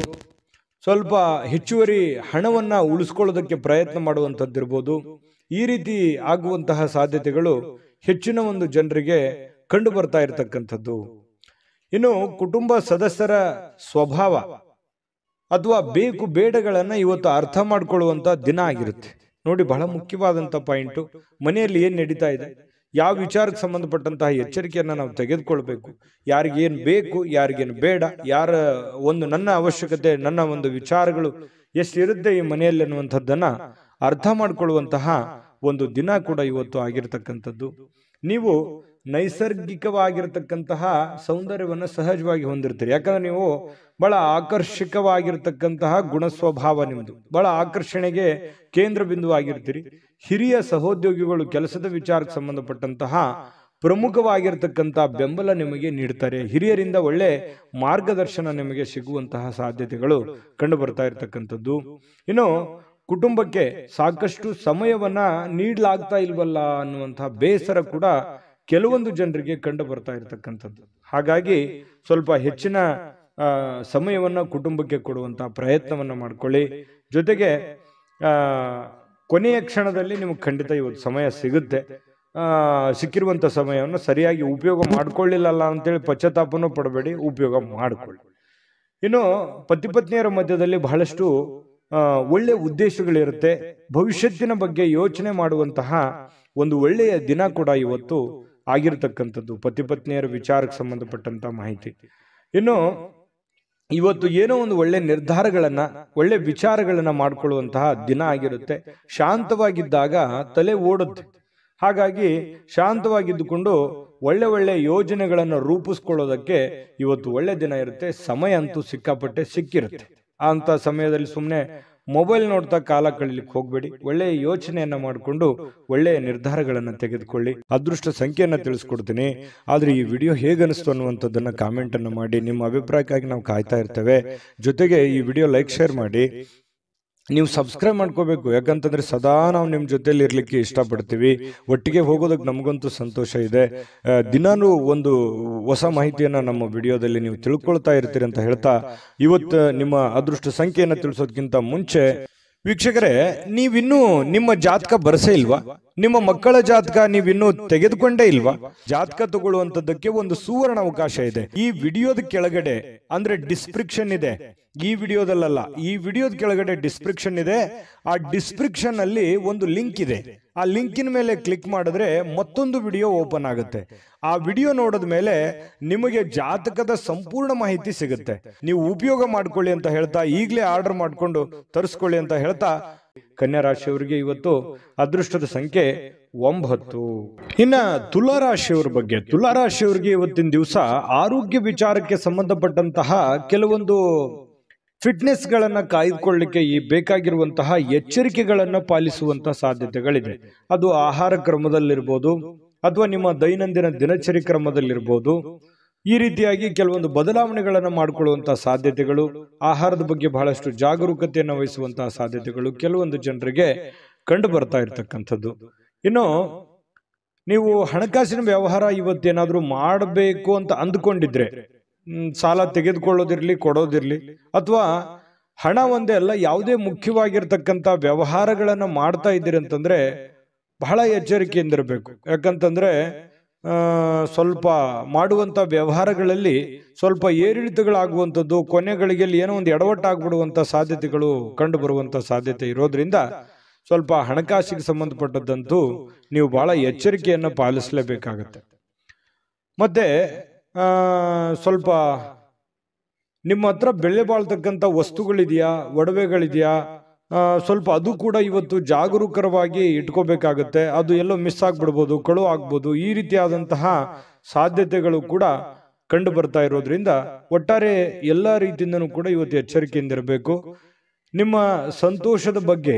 ಸ್ವಲ್ಪ ಹೆಚ್ಚುವರಿ ಹಣವನ್ನ ಉಳಿಸ್ಕೊಳ್ಳೋದಕ್ಕೆ ಪ್ರಯತ್ನ ಮಾಡುವಂಥದ್ದಿರ್ಬೋದು. ಈ ರೀತಿ ಆಗುವಂತಹ ಸಾಧ್ಯತೆಗಳು ಹೆಚ್ಚಿನ ಒಂದು ಜನರಿಗೆ ಕಂಡು ಬರ್ತಾ ಇರತಕ್ಕಂಥದ್ದು. ಇನ್ನು ಕುಟುಂಬ ಸದಸ್ಯರ ಸ್ವಭಾವ ಅಥವಾ ಬೇಕು ಬೇಡಗಳನ್ನ ಇವತ್ತು ಅರ್ಥ ಮಾಡ್ಕೊಳ್ಳುವಂತ ದಿನ ಆಗಿರುತ್ತೆ. ನೋಡಿ, ಬಹಳ ಮುಖ್ಯವಾದಂತ ಪಾಯಿಂಟು, ಮನೆಯಲ್ಲಿ ಏನ್ ನಡೀತಾ ಇದೆ, ಯಾವ ವಿಚಾರಕ್ಕೆ ಸಂಬಂಧಪಟ್ಟಂತಹ ಎಚ್ಚರಿಕೆಯನ್ನ ನಾವು ತೆಗೆದುಕೊಳ್ಬೇಕು, ಯಾರಿಗೇನು ಬೇಕು, ಯಾರಿಗೇನು ಬೇಡ, ಯಾರ ಒಂದು ನನ್ನ ಅವಶ್ಯಕತೆ, ನನ್ನ ಒಂದು ವಿಚಾರಗಳು ಎಷ್ಟಿರುತ್ತೆ ಈ ಮನೆಯಲ್ಲಿ ಅನ್ನುವಂಥದ್ದನ್ನ ಅರ್ಥ ಮಾಡ್ಕೊಳ್ಳುವಂತಹ ಒಂದು ದಿನ ಕೂಡ ಇವತ್ತು ಆಗಿರತಕ್ಕಂಥದ್ದು. ನೀವು ನೈಸರ್ಗಿಕವಾಗಿರ್ತಕ್ಕಂತಹ ಸೌಂದರ್ಯವನ್ನು ಸಹಜವಾಗಿ ಹೊಂದಿರ್ತೀರಿ. ಯಾಕಂದ್ರೆ ನೀವು ಬಹಳ ಆಕರ್ಷಕವಾಗಿರ್ತಕ್ಕಂತಹ ಗುಣಸ್ವಭಾವ ನಿಮ್ದು, ಬಹಳ ಆಕರ್ಷಣೆಗೆ ಕೇಂದ್ರ ಬಿಂದು ಆಗಿರ್ತೀರಿ. ಹಿರಿಯ ಸಹೋದ್ಯೋಗಿಗಳು ಕೆಲಸದ ವಿಚಾರಕ್ಕೆ ಸಂಬಂಧಪಟ್ಟಂತಹ ಪ್ರಮುಖವಾಗಿರ್ತಕ್ಕಂತಹ ಬೆಂಬಲ ನಿಮಗೆ ನೀಡ್ತಾರೆ. ಹಿರಿಯರಿಂದ ಒಳ್ಳೆ ಮಾರ್ಗದರ್ಶನ ನಿಮಗೆ ಸಿಗುವಂತಹ ಸಾಧ್ಯತೆಗಳು ಕಂಡು ಬರ್ತಾ ಇರತಕ್ಕಂಥದ್ದು. ಇನ್ನು ಕುಟುಂಬಕ್ಕೆ ಸಾಕಷ್ಟು ಸಮಯವನ್ನ ನೀಡಲಾಗ್ತಾ ಇಲ್ವಲ್ಲ ಅನ್ನುವಂತಹ ಬೇಸರ ಕೂಡ ಕೆಲವೊಂದು ಜನರಿಗೆ ಕಂಡು ಬರ್ತಾ ಇರತಕ್ಕಂಥದ್ದು. ಹಾಗಾಗಿ ಸ್ವಲ್ಪ ಹೆಚ್ಚಿನ ಸಮಯವನ್ನ ಕುಟುಂಬಕ್ಕೆ ಕೊಡುವಂತಹ ಪ್ರಯತ್ನವನ್ನ ಮಾಡ್ಕೊಳ್ಳಿ. ಜೊತೆಗೆ ಕೊನೆಯ ಕ್ಷಣದಲ್ಲಿ ನಿಮಗೆ ಖಂಡಿತ ಇವತ್ತು ಸಮಯ ಸಿಗುತ್ತೆ. ಸಿಕ್ಕಿರುವಂತ ಸಮಯವನ್ನು ಸರಿಯಾಗಿ ಉಪಯೋಗ ಮಾಡ್ಕೊಳ್ಳಿಲ್ಲ ಅಂತೇಳಿ ಪಶ್ಚಾತ್ತಾಪನೂ ಪಡಬೇಡಿ, ಉಪಯೋಗ ಮಾಡ್ಕೊಳ್ಳಿ. ಇನ್ನು ಪತಿ ಪತ್ನಿಯರ ಮಧ್ಯದಲ್ಲಿ ಬಹಳಷ್ಟು ಒಳ್ಳೆ ಉದ್ದೇಶಗಳಿರುತ್ತೆ. ಭವಿಷ್ಯತ್ತಿನ ಬಗ್ಗೆ ಯೋಚನೆ ಮಾಡುವಂತಹ ಒಂದು ಒಳ್ಳೆಯ ದಿನ ಕೂಡ ಇವತ್ತು ಆಗಿರತಕ್ಕಂಥದ್ದು, ಪತಿ ಪತ್ನಿಯರ ವಿಚಾರಕ್ಕೆ ಸಂಬಂಧಪಟ್ಟಂತ ಮಾಹಿತಿ. ಇನ್ನು ಇವತ್ತು ಏನೋ ಒಂದು ಒಳ್ಳೆ ನಿರ್ಧಾರಗಳನ್ನ, ಒಳ್ಳೆ ವಿಚಾರಗಳನ್ನ ಮಾಡ್ಕೊಳ್ಳುವಂತಹ ದಿನ ಆಗಿರುತ್ತೆ. ಶಾಂತವಾಗಿದ್ದಾಗ ತಲೆ ಓಡುತ್ತೆ. ಹಾಗಾಗಿ ಶಾಂತವಾಗಿದ್ದುಕೊಂಡು ಒಳ್ಳೆ ಒಳ್ಳೆ ಯೋಜನೆಗಳನ್ನು ರೂಪಿಸ್ಕೊಳ್ಳೋದಕ್ಕೆ ಇವತ್ತು ಒಳ್ಳೆ ದಿನ ಇರುತ್ತೆ. ಸಮಯ ಅಂತೂ ಸಿಕ್ಕಾಪಟ್ಟೆ ಸಿಕ್ಕಿರುತ್ತೆ. ಅಂತ ಸಮಯದಲ್ಲಿ ಸುಮ್ಮನೆ ಮೊಬೈಲ್ ನೋಡ್ತಾ ಕಾಲ ಕಳೀಲಿಕ್ಕೆ ಹೋಗ್ಬೇಡಿ. ಒಳ್ಳೆಯ ಯೋಚನೆಯನ್ನ ಮಾಡಿಕೊಂಡು ಒಳ್ಳೆಯ ನಿರ್ಧಾರಗಳನ್ನ ತೆಗೆದುಕೊಳ್ಳಿ. ಅದೃಷ್ಟ ಸಂಖ್ಯೆಯನ್ನ ತಿಳಿಸ್ಕೊಡ್ತೀನಿ. ಆದ್ರೆ ಈ ವಿಡಿಯೋ ಹೇಗನಿಸ್ತು ಅನ್ನುವಂಥದ್ದನ್ನ ಕಾಮೆಂಟ್ ಅನ್ನು ಮಾಡಿ. ನಿಮ್ಮ ಅಭಿಪ್ರಾಯಕ್ಕಾಗಿ ನಾವು ಕಾಯ್ತಾ ಇರ್ತೇವೆ. ಜೊತೆಗೆ ಈ ವಿಡಿಯೋ ಲೈಕ್ ಶೇರ್ ಮಾಡಿ. ನೀವು ಸಬ್ಸ್ಕ್ರೈಬ್ ಮಾಡ್ಕೋಬೇಕು, ಯಾಕಂತಂದ್ರೆ ಸದಾ ನಾವು ನಿಮ್ ಜೊತೆಲಿ ಇರ್ಲಿಕ್ಕೆ ಇಷ್ಟಪಡ್ತೀವಿ. ಒಟ್ಟಿಗೆ ಹೋಗೋದಕ್ಕೆ ನಮಗಂತೂ ಸಂತೋಷ ಇದೆ. ದಿನಾನು ಒಂದು ಹೊಸ ಮಾಹಿತಿಯನ್ನ ನಮ್ಮ ವಿಡಿಯೋದಲ್ಲಿ ನೀವು ತಿಳ್ಕೊಳ್ತಾ ಇರ್ತೀರಿ ಅಂತ ಹೇಳ್ತಾ, ಇವತ್ತು ನಿಮ್ಮ ಅದೃಷ್ಟ ಸಂಖ್ಯೆಯನ್ನ ತಿಳಿಸೋದಕ್ಕಿಂತ ಮುಂಚೆ ವೀಕ್ಷಕರೇ, ನೀವಿನ್ನೂ ನಿಮ್ಮ ಜಾತಕ ಬರಸೇ ಇಲ್ವಾ? ನಿಮ್ಮ ಮಕ್ಕಳ ಜಾತಕ ನೀವಿನ್ನೂ ತೆಗೆದುಕೊಂಡೇ ಇಲ್ವಾ? ಜಾತಕ ತಗೊಳ್ಳುವಂತದ್ದಕ್ಕೆ ಒಂದು ಸುವರ್ಣ ಅವಕಾಶ ಇದೆ. ಈ ವಿಡಿಯೋದ ಕೆಳಗಡೆ ಅಂದ್ರೆ ಡಿಸ್ಕ್ರಿಪ್ಷನ್ ಇದೆ, ಈ ವಿಡಿಯೋದಲ್ಲ, ಈ ವಿಡಿಯೋದ ಕೆಳಗಡೆ ಡಿಸ್ಕ್ರಿಪ್ಷನ್ ಇದೆ. ಆ ಡಿಸ್ಕ್ರಿಪ್ಷನ್ ಅಲ್ಲಿ ಒಂದು ಲಿಂಕ್ ಇದೆ. ಆ ಲಿಂಕಿನ ಮೇಲೆ ಕ್ಲಿಕ್ ಮಾಡಿದ್ರೆ ಮತ್ತೊಂದು ವಿಡಿಯೋ ಓಪನ್ ಆಗುತ್ತೆ. ಆ ವಿಡಿಯೋ ನೋಡಿದ ಮೇಲೆ ನಿಮಗೆ ಜಾತಕದ ಸಂಪೂರ್ಣ ಮಾಹಿತಿ ಸಿಗುತ್ತೆ. ನೀವು ಉಪಯೋಗ ಮಾಡ್ಕೊಳ್ಳಿ ಅಂತ ಹೇಳ್ತಾ, ಈಗಲೇ ಆರ್ಡರ್ ಮಾಡ್ಕೊಂಡು ತರಿಸ್ಕೊಳ್ಳಿ ಅಂತ ಹೇಳ್ತಾ, ಕನ್ಯಾ ರಾಶಿಯವರಿಗೆ ಇವತ್ತು ಅದೃಷ್ಟದ ಸಂಖ್ಯೆ 9. ಇನ್ನ ತುಲಾ ರಾಶಿಯವರ ಬಗ್ಗೆ, ತುಲಾ ರಾಶಿಯವರಿಗೆ ಇವತ್ತಿನ ದಿವಸ ಆರೋಗ್ಯ ವಿಚಾರಕ್ಕೆ ಸಂಬಂಧಪಟ್ಟಂತಹ ಕೆಲವೊಂದು ಫಿಟ್ನೆಸ್ ಗಳನ್ನ ಕಾಯ್ದುಕೊಳ್ಳಲಿಕ್ಕೆ ಈ ಬೇಕಾಗಿರುವಂತಹ ಎಚ್ಚರಿಕೆಗಳನ್ನ ಪಾಲಿಸುವಂತಹ ಸಾಧ್ಯತೆಗಳಿದೆ. ಅದು ಆಹಾರ ಕ್ರಮದಲ್ಲಿರ್ಬೋದು ಅಥವಾ ನಿಮ್ಮ ದೈನಂದಿನ ದಿನಚರಿ ಕ್ರಮದಲ್ಲಿರ್ಬೋದು. ಈ ರೀತಿಯಾಗಿ ಕೆಲವೊಂದು ಬದಲಾವಣೆಗಳನ್ನು ಮಾಡಿಕೊಳ್ಳುವಂತಹ ಸಾಧ್ಯತೆಗಳು, ಆಹಾರದ ಬಗ್ಗೆ ಬಹಳಷ್ಟು ಜಾಗರೂಕತೆಯನ್ನು ವಹಿಸುವಂತಹ ಸಾಧ್ಯತೆಗಳು ಕೆಲವೊಂದು ಜನರಿಗೆ ಕಂಡು ಬರ್ತಾ ಇರ್ತಕ್ಕಂಥದ್ದು. ಇನ್ನು ನೀವು ಹಣಕಾಸಿನ ವ್ಯವಹಾರ ಇವತ್ತೇನಾದ್ರೂ ಮಾಡಬೇಕು ಅಂತ ಅಂದ್ಕೊಂಡಿದ್ರೆ, ಸಾಲ ತೆಗೆದುಕೊಳ್ಳೋದಿರ್ಲಿ ಕೊಡೋದಿರ್ಲಿ, ಅಥವಾ ಹಣ ಒಂದೇ ಅಲ್ಲ ಯಾವುದೇ ಮುಖ್ಯವಾಗಿರ್ತಕ್ಕಂಥ ವ್ಯವಹಾರಗಳನ್ನ ಮಾಡ್ತಾ ಇದ್ದೀರಿ ಅಂತಂದ್ರೆ ಬಹಳ ಎಚ್ಚರಿಕೆಯಿಂದಿರಬೇಕು. ಯಾಕಂತಂದ್ರೆ ಸ್ವಲ್ಪ ಮಾಡುವಂತ ವ್ಯವಹಾರಗಳಲ್ಲಿ ಸ್ವಲ್ಪ ಏರಿಳಿತಗಳಾಗುವಂಥದ್ದು, ಕೊನೆಗಳಿಗೆಲ್ಲಿ ಏನೋ ಒಂದು ಎಡವಟ್ಟಾಗ್ಬಿಡುವಂತ ಸಾಧ್ಯತೆಗಳು ಕಂಡು ಬರುವಂತ ಸಾಧ್ಯತೆ ಇರೋದ್ರಿಂದ ಸ್ವಲ್ಪ ಹಣಕಾಸಿಗೆ ಸಂಬಂಧಪಟ್ಟದ್ದಂತೂ ನೀವು ಬಹಳ ಎಚ್ಚರಿಕೆಯನ್ನು ಪಾಲಿಸಲೇಬೇಕಾಗತ್ತೆ. ಮತ್ತೆ ಸ್ವಲ್ಪ ನಿಮ್ಮ ಹತ್ರ ಬೆಲೆ ಬಾಳ್ತಕ್ಕಂಥ ವಸ್ತುಗಳಿದೆಯಾ, ಒಡವೆಗಳಿದೆಯಾ, ಸ್ವಲ್ಪ ಅದು ಕೂಡ ಇವತ್ತು ಜಾಗರೂಕರವಾಗಿ ಇಟ್ಕೋಬೇಕಾಗತ್ತೆ. ಅದು ಎಲ್ಲೋ ಮಿಸ್ ಆಗ್ಬಿಡ್ಬೋದು, ಕಳು ಆಗ್ಬೋದು. ಈ ರೀತಿಯಾದಂತಹ ಸಾಧ್ಯತೆಗಳು ಕೂಡ ಕಂಡು ಬರ್ತಾ ಇರೋದ್ರಿಂದ ಒಟ್ಟಾರೆ ಎಲ್ಲ ರೀತಿಯಿಂದನೂ ಕೂಡ ಇವತ್ತು ಎಚ್ಚರಿಕೆಯಿಂದಿರಬೇಕು. ನಿಮ್ಮ ಸಂತೋಷದ ಬಗ್ಗೆ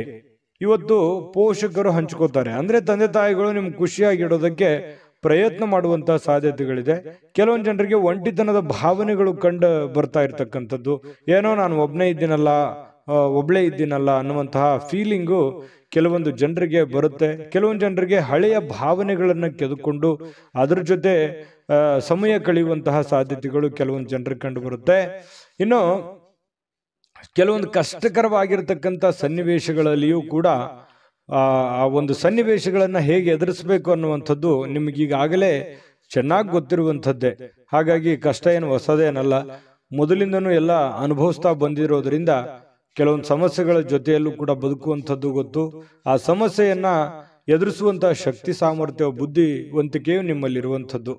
ಇವತ್ತು ಪೋಷಕರು ಹಂಚ್ಕೋತಾರೆ. ಅಂದ್ರೆ ತಂದೆ ತಾಯಿಗಳು ನಿಮ್ಗೆ ಖುಷಿಯಾಗಿಡೋದಕ್ಕೆ ಪ್ರಯತ್ನ ಮಾಡುವಂತಹ ಸಾಧ್ಯತೆಗಳಿದೆ. ಕೆಲವೊಂದು ಜನರಿಗೆ ಒಂಟಿತನದ ಭಾವನೆಗಳು ಕಂಡು ಬರ್ತಾ ಇರ್ತಕ್ಕಂಥದ್ದು, ಏನೋ ನಾನು ಒಬ್ಳೇ ಇದ್ದೀನಲ್ಲ ಅನ್ನುವಂತಹ ಫೀಲಿಂಗು ಕೆಲವೊಂದು ಜನರಿಗೆ ಬರುತ್ತೆ. ಕೆಲವೊಂದು ಜನರಿಗೆ ಹಳೆಯ ಭಾವನೆಗಳನ್ನ ಕೆದಕೊಂಡು ಅದ್ರ ಜೊತೆ ಸಮಯ ಕಳೆಯುವಂತಹ ಸಾಧ್ಯತೆಗಳು ಕೆಲವೊಂದು ಜನರಿಗೆ ಕಂಡು ಬರುತ್ತೆ. ಇನ್ನು ಕೆಲವೊಂದು ಕಷ್ಟಕರವಾಗಿರ್ತಕ್ಕಂಥ ಸನ್ನಿವೇಶಗಳಲ್ಲಿಯೂ ಕೂಡ ಆ ಒಂದು ಸನ್ನಿವೇಶಗಳನ್ನ ಹೇಗೆ ಎದುರಿಸಬೇಕು ಅನ್ನುವಂಥದ್ದು ನಿಮಗೀಗಾಗಲೇ ಚೆನ್ನಾಗಿ ಗೊತ್ತಿರುವಂಥದ್ದೇ. ಹಾಗಾಗಿ ಕಷ್ಟ ಏನು ಹೊಸದೇನಲ್ಲ, ಮೊದಲಿಂದನೂ ಎಲ್ಲ ಅನುಭವಿಸ್ತಾ ಬಂದಿರೋದ್ರಿಂದ ಕೆಲವೊಂದು ಸಮಸ್ಯೆಗಳ ಜೊತೆಯಲ್ಲೂ ಕೂಡ ಬದುಕುವಂಥದ್ದು ಗೊತ್ತು. ಆ ಸಮಸ್ಯೆಯನ್ನ ಎದುರಿಸುವಂತಹ ಶಕ್ತಿ, ಸಾಮರ್ಥ್ಯ, ಬುದ್ಧಿವಂತಿಕೆಯು ನಿಮ್ಮಲ್ಲಿರುವಂಥದ್ದು.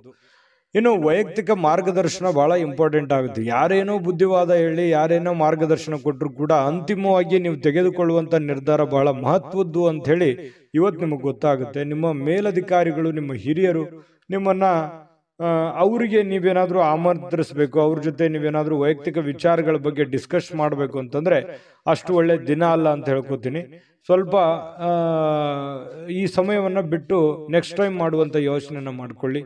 ಇನ್ನು ವೈಯಕ್ತಿಕ ಮಾರ್ಗದರ್ಶನ ಬಹಳ ಇಂಪಾರ್ಟೆಂಟ್ ಆಗುತ್ತೆ. ಯಾರೇನೋ ಬುದ್ಧಿವಾದ ಹೇಳಿ, ಯಾರೇನೋ ಮಾರ್ಗದರ್ಶನ ಕೊಟ್ಟರು ಕೂಡ ಅಂತಿಮವಾಗಿ ನೀವು ತೆಗೆದುಕೊಳ್ಳುವಂತ ನಿರ್ಧಾರ ಬಹಳ ಮಹತ್ವದ್ದು ಅಂತ ಹೇಳಿ ಇವತ್ತು ನಿಮಗೆ ಗೊತ್ತಾಗುತ್ತೆ. ನಿಮ್ಮ ಮೇಲಧಿಕಾರಿಗಳು, ನಿಮ್ಮ ಹಿರಿಯರು ನಿಮ್ಮನ್ನ ಅವರಿಗೆ ನೀವೇನಾದ್ರೂ ಆಮಂತ್ರಿಸಬೇಕು, ಅವ್ರ ಜೊತೆ ನೀವೇನಾದ್ರೂ ವೈಯಕ್ತಿಕ ವಿಚಾರಗಳ ಬಗ್ಗೆ ಡಿಸ್ಕಸ್ ಮಾಡಬೇಕು ಅಂತಂದ್ರೆ ಅಷ್ಟು ಒಳ್ಳೆ ದಿನ ಅಲ್ಲ ಅಂತ ಹೇಳ್ಕೊತೀನಿ. ಸ್ವಲ್ಪ ಈ ಸಮಯವನ್ನ ಬಿಟ್ಟು ನೆಕ್ಸ್ಟ್ ಟೈಮ್ ಮಾಡುವಂತ ಯೋಚನೆಯನ್ನ ಮಾಡ್ಕೊಳ್ಳಿ.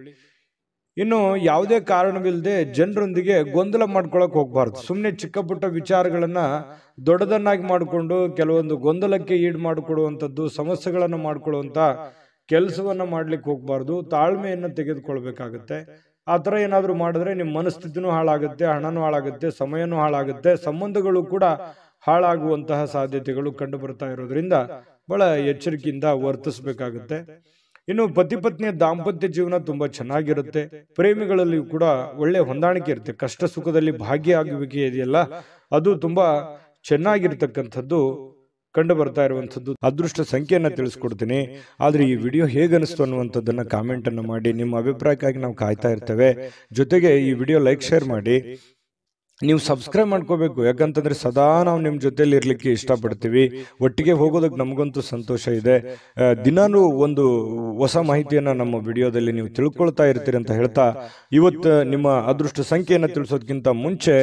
ಇನ್ನು ಯಾವುದೇ ಕಾರಣವಿಲ್ಲದೆ ಜನರೊಂದಿಗೆ ಗೊಂದಲ ಮಾಡ್ಕೊಳಕ್ ಹೋಗ್ಬಾರ್ದು. ಸುಮ್ಮನೆ ಚಿಕ್ಕ ಪುಟ್ಟ ವಿಚಾರಗಳನ್ನ ದೊಡ್ಡದನ್ನಾಗಿ ಮಾಡಿಕೊಂಡು ಕೆಲವೊಂದು ಗೊಂದಲಕ್ಕೆ ಈಡು ಮಾಡಿಕೊಡುವಂಥದ್ದು, ಸಮಸ್ಯೆಗಳನ್ನು ಮಾಡ್ಕೊಳ್ಳುವಂತ ಕೆಲಸವನ್ನ ಮಾಡ್ಲಿಕ್ಕೆ ಹೋಗ್ಬಾರ್ದು. ತಾಳ್ಮೆಯನ್ನು ತೆಗೆದುಕೊಳ್ಬೇಕಾಗತ್ತೆ. ಆ ಥರ ಏನಾದ್ರೂ ಮಾಡಿದ್ರೆ ನಿಮ್ಮ ಮನಸ್ಥಿತಿನೂ ಹಾಳಾಗುತ್ತೆ, ಹಣನೂ ಹಾಳಾಗುತ್ತೆ, ಸಮಯನೂ ಹಾಳಾಗುತ್ತೆ, ಸಂಬಂಧಗಳು ಕೂಡ ಹಾಳಾಗುವಂತಹ ಸಾಧ್ಯತೆಗಳು ಕಂಡು ಬರ್ತಾ ಇರೋದ್ರಿಂದ ಬಹಳ ಎಚ್ಚರಿಕೆಯಿಂದ ವರ್ತಿಸಬೇಕಾಗುತ್ತೆ. ಇನ್ನು ಪತಿ ಪತ್ನಿಯ ದಾಂಪತ್ಯ ಜೀವನ ತುಂಬಾ ಚೆನ್ನಾಗಿರುತ್ತೆ. ಪ್ರೇಮಿಗಳಲ್ಲಿ ಕೂಡ ಒಳ್ಳೆ ಹೊಂದಾಣಿಕೆ ಇರುತ್ತೆ. ಕಷ್ಟ ಸುಖದಲ್ಲಿ ಭಾಗಿಯಾಗುವಿಕೆ ಇದೆಯಲ್ಲ, ಅದು ತುಂಬಾ ಚೆನ್ನಾಗಿರ್ತಕ್ಕಂಥದ್ದು ಕಂಡು ಬರ್ತಾ ಇರುವಂಥದ್ದು. ಅದೃಷ್ಟ ಸಂಖ್ಯೆಯನ್ನ ತಿಳಿಸ್ಕೊಡ್ತೀನಿ. ಆದ್ರೆ ಈ ವಿಡಿಯೋ ಹೇಗನಿಸ್ತು ಅನ್ನುವಂಥದ್ದನ್ನ ಕಾಮೆಂಟ್ ಅನ್ನು ಮಾಡಿ. ನಿಮ್ಮ ಅಭಿಪ್ರಾಯಕ್ಕಾಗಿ ನಾವು ಕಾಯ್ತಾ ಇರ್ತೇವೆ. ಜೊತೆಗೆ ಈ ವಿಡಿಯೋ ಲೈಕ್, ಶೇರ್ ಮಾಡಿ. ನೀವು ಸಬ್ಸ್ಕ್ರೈಬ್ ಮಾಡ್ಕೋಬೇಕು. ಯಾಕಂತಂದ್ರೆ ಸದಾ ನಾವು ನಿಮ್ಮ ಜೊತೆಲಿ ಇರ್ಲಿಕ್ಕೆ ಇಷ್ಟಪಡ್ತೀವಿ. ಒಟ್ಟಿಗೆ ಹೋಗೋದಕ್ಕೆ ನಮಗಂತೂ ಸಂತೋಷ ಇದೆ. ದಿನಾನು ಒಂದು ಹೊಸ ಮಾಹಿತಿಯನ್ನ ನಮ್ಮ ವಿಡಿಯೋದಲ್ಲಿ ನೀವು ತಿಳ್ಕೊಳ್ತಾ ಇರ್ತೀರಿ ಅಂತ ಹೇಳ್ತಾ, ಇವತ್ತು ನಿಮ್ಮ ಅದೃಷ್ಟ ಸಂಖ್ಯೆಯನ್ನು ತಿಳಿಸೋದಕ್ಕಿಂತ ಮುಂಚೆ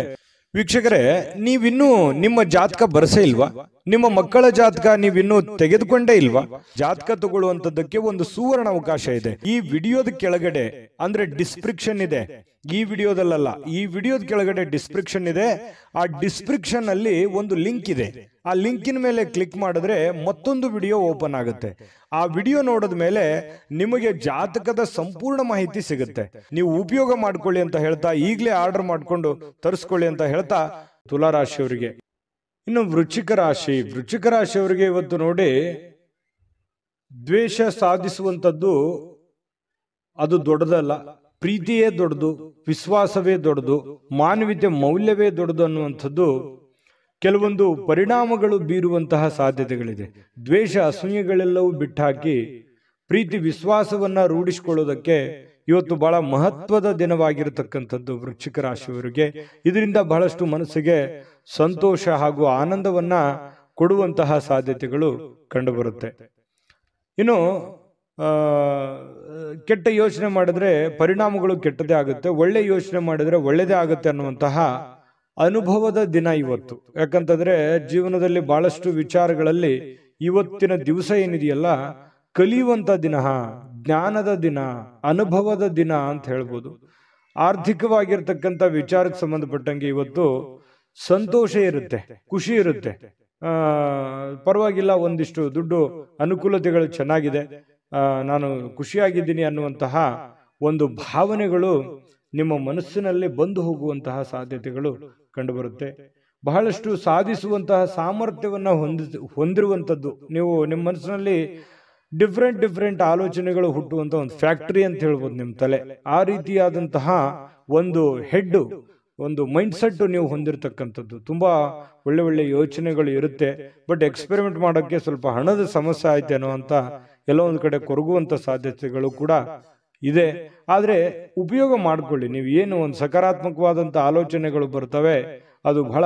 ವೀಕ್ಷಕರೇ, ನೀವಿನ್ನೂ ನಿಮ್ಮ ಜಾತಕ ಬರಸೇ ಇಲ್ವಾ? ನಿಮ್ಮ ಮಕ್ಕಳ ಜಾತಕ ನೀವಿನ್ನೂ ತೆಗೆದುಕೊಂಡೇ ಇಲ್ವಾ? ಜಾತಕ ತಗೊಳ್ಳುವಂತದ್ದಕ್ಕೆ ಒಂದು ಸುವರ್ಣ ಅವಕಾಶ ಇದೆ. ಈ ವಿಡಿಯೋದ ಕೆಳಗಡೆ ಅಂದ್ರೆ ಡಿಸ್ಕ್ರಿಪ್ಷನ್ ಇದೆ, ಈ ವಿಡಿಯೋದಲ್ಲ, ಈ ವಿಡಿಯೋದ ಕೆಳಗಡೆ ಡಿಸ್ಕ್ರಿಪ್ಷನ್ ಇದೆ. ಆ ಡಿಸ್ಕ್ರಿಪ್ಷನ್ ಅಲ್ಲಿ ಒಂದು ಲಿಂಕ್ ಇದೆ. ಆ ಲಿಂಕಿನ ಮೇಲೆ ಕ್ಲಿಕ್ ಮಾಡಿದ್ರೆ ಮತ್ತೊಂದು ವಿಡಿಯೋ ಓಪನ್ ಆಗುತ್ತೆ. ಆ ವಿಡಿಯೋ ನೋಡಿದ ಮೇಲೆ ನಿಮಗೆ ಜಾತಕದ ಸಂಪೂರ್ಣ ಮಾಹಿತಿ ಸಿಗುತ್ತೆ. ನೀವು ಉಪಯೋಗ ಮಾಡ್ಕೊಳ್ಳಿ ಅಂತ ಹೇಳ್ತಾ, ಈಗಲೇ ಆರ್ಡರ್ ಮಾಡ್ಕೊಂಡು ತರಿಸ್ಕೊಳ್ಳಿ ಅಂತ ಹೇಳ್ತಾ, ತುಲಾ ರಾಶಿಯವರಿಗೆ. ಇನ್ನು ವೃಶ್ಚಿಕ ರಾಶಿಯವರಿಗೆ ಇವತ್ತು ನೋಡಿ, ದ್ವೇಷ ಸಾಧಿಸುವಂಥದ್ದು ಅದು ದೊಡ್ಡದಲ್ಲ, ಪ್ರೀತಿಯೇ ದೊಡ್ಡದು, ವಿಶ್ವಾಸವೇ ದೊಡ್ಡದು, ಮಾನವೀಯತೆ ಮೌಲ್ಯವೇ ದೊಡ್ಡದು ಅನ್ನುವಂಥದ್ದು ಕೆಲವೊಂದು ಪರಿಣಾಮಗಳು ಬೀರುವಂತಹ ಸಾಧ್ಯತೆಗಳಿದೆ. ದ್ವೇಷ ಅಸೂಯೆಗಳೆಲ್ಲವೂ ಬಿಟ್ಟಾಕಿ ಪ್ರೀತಿ ವಿಶ್ವಾಸವನ್ನ ರೂಢಿಸಿಕೊಳ್ಳೋದಕ್ಕೆ ಇವತ್ತು ಬಹಳ ಮಹತ್ವದ ದಿನವಾಗಿರತಕ್ಕಂಥದ್ದು ವೃಶ್ಚಿಕ ರಾಶಿಯವರಿಗೆ. ಇದರಿಂದ ಬಹಳಷ್ಟು ಮನಸ್ಸಿಗೆ ಸಂತೋಷ ಹಾಗೂ ಆನಂದವನ್ನ ಕೊಡುವಂತಹ ಸಾಧ್ಯತೆಗಳು ಕಂಡುಬರುತ್ತೆ. ಇನ್ನು ಕೆಟ್ಟ ಯೋಚನೆ ಮಾಡಿದ್ರೆ ಪರಿಣಾಮಗಳು ಕೆಟ್ಟದೇ ಆಗುತ್ತೆ, ಒಳ್ಳೆ ಯೋಚನೆ ಮಾಡಿದ್ರೆ ಒಳ್ಳೆಯದೇ ಆಗುತ್ತೆ ಅನ್ನುವಂತಹ ಅನುಭವದ ದಿನ ಇವತ್ತು. ಯಾಕಂತಂದ್ರೆ ಜೀವನದಲ್ಲಿ ಬಹಳಷ್ಟು ವಿಚಾರಗಳಲ್ಲಿ ಇವತ್ತಿನ ದಿವಸ ಏನಿದೆಯಲ್ಲ ಕಲಿಯುವಂತ ದಿನ, ಜ್ಞಾನದ ದಿನ, ಅನುಭವದ ದಿನ ಅಂತ ಹೇಳ್ಬೋದು. ಆರ್ಥಿಕವಾಗಿರ್ತಕ್ಕಂಥ ವಿಚಾರಕ್ಕೆ ಸಂಬಂಧಪಟ್ಟಂಗೆ ಇವತ್ತು ಸಂತೋಷ ಇರುತ್ತೆ, ಖುಷಿ ಇರುತ್ತೆ. ಪರವಾಗಿಲ್ಲ, ಒಂದಿಷ್ಟು ದುಡ್ಡು ಅನುಕೂಲತೆಗಳು ಚೆನ್ನಾಗಿದೆ, ನಾನು ಖುಷಿಯಾಗಿದ್ದೀನಿ ಅನ್ನುವಂತಹ ಒಂದು ಭಾವನೆಗಳು ನಿಮ್ಮ ಮನಸ್ಸಿನಲ್ಲಿ ಬಂದು ಹೋಗುವಂತಹ ಸಾಧ್ಯತೆಗಳು ಕಂಡುಬರುತ್ತೆ. ಬಹಳಷ್ಟು ಸಾಧಿಸುವಂತಹ ಸಾಮರ್ಥ್ಯವನ್ನ ಹೊಂದಿರುವಂಥದ್ದು. ನೀವು ನಿಮ್ಮ ಮನಸ್ಸಿನಲ್ಲಿ ಡಿಫ್ರೆಂಟ್ ಆಲೋಚನೆಗಳು ಹುಟ್ಟುವಂತ ಒಂದು ಫ್ಯಾಕ್ಟರಿ ಅಂತ ಹೇಳ್ಬೋದು ನಿಮ್ಮ ತಲೆ. ಆ ರೀತಿಯಾದಂತಹ ಒಂದು ಹೆಡ್, ಒಂದು ಮೈಂಡ್ ಸೆಟ್ ನೀವು ಹೊಂದಿರತಕ್ಕಂಥದ್ದು. ತುಂಬಾ ಒಳ್ಳೆ ಯೋಚನೆಗಳು ಇರುತ್ತೆ. ಬಟ್ ಎಕ್ಸ್ಪೆರಿಮೆಂಟ್ ಮಾಡೋಕ್ಕೆ ಸ್ವಲ್ಪ ಹಣದ ಸಮಸ್ಯೆ ಆಯ್ತೇನೋ ಅಂತ ಎಲ್ಲೋ ಒಂದು ಕಡೆ ಕೊರಗುವಂತ ಸಾಧ್ಯತೆಗಳು ಕೂಡ ಇದೆ. ಆದ್ರೆ ಉಪಯೋಗ ಮಾಡ್ಕೊಳ್ಳಿ. ನೀವು ಏನು ಒಂದು ಸಕಾರಾತ್ಮಕವಾದಂತ ಆಲೋಚನೆಗಳು ಬರ್ತವೆ, ಅದು ಬಹಳ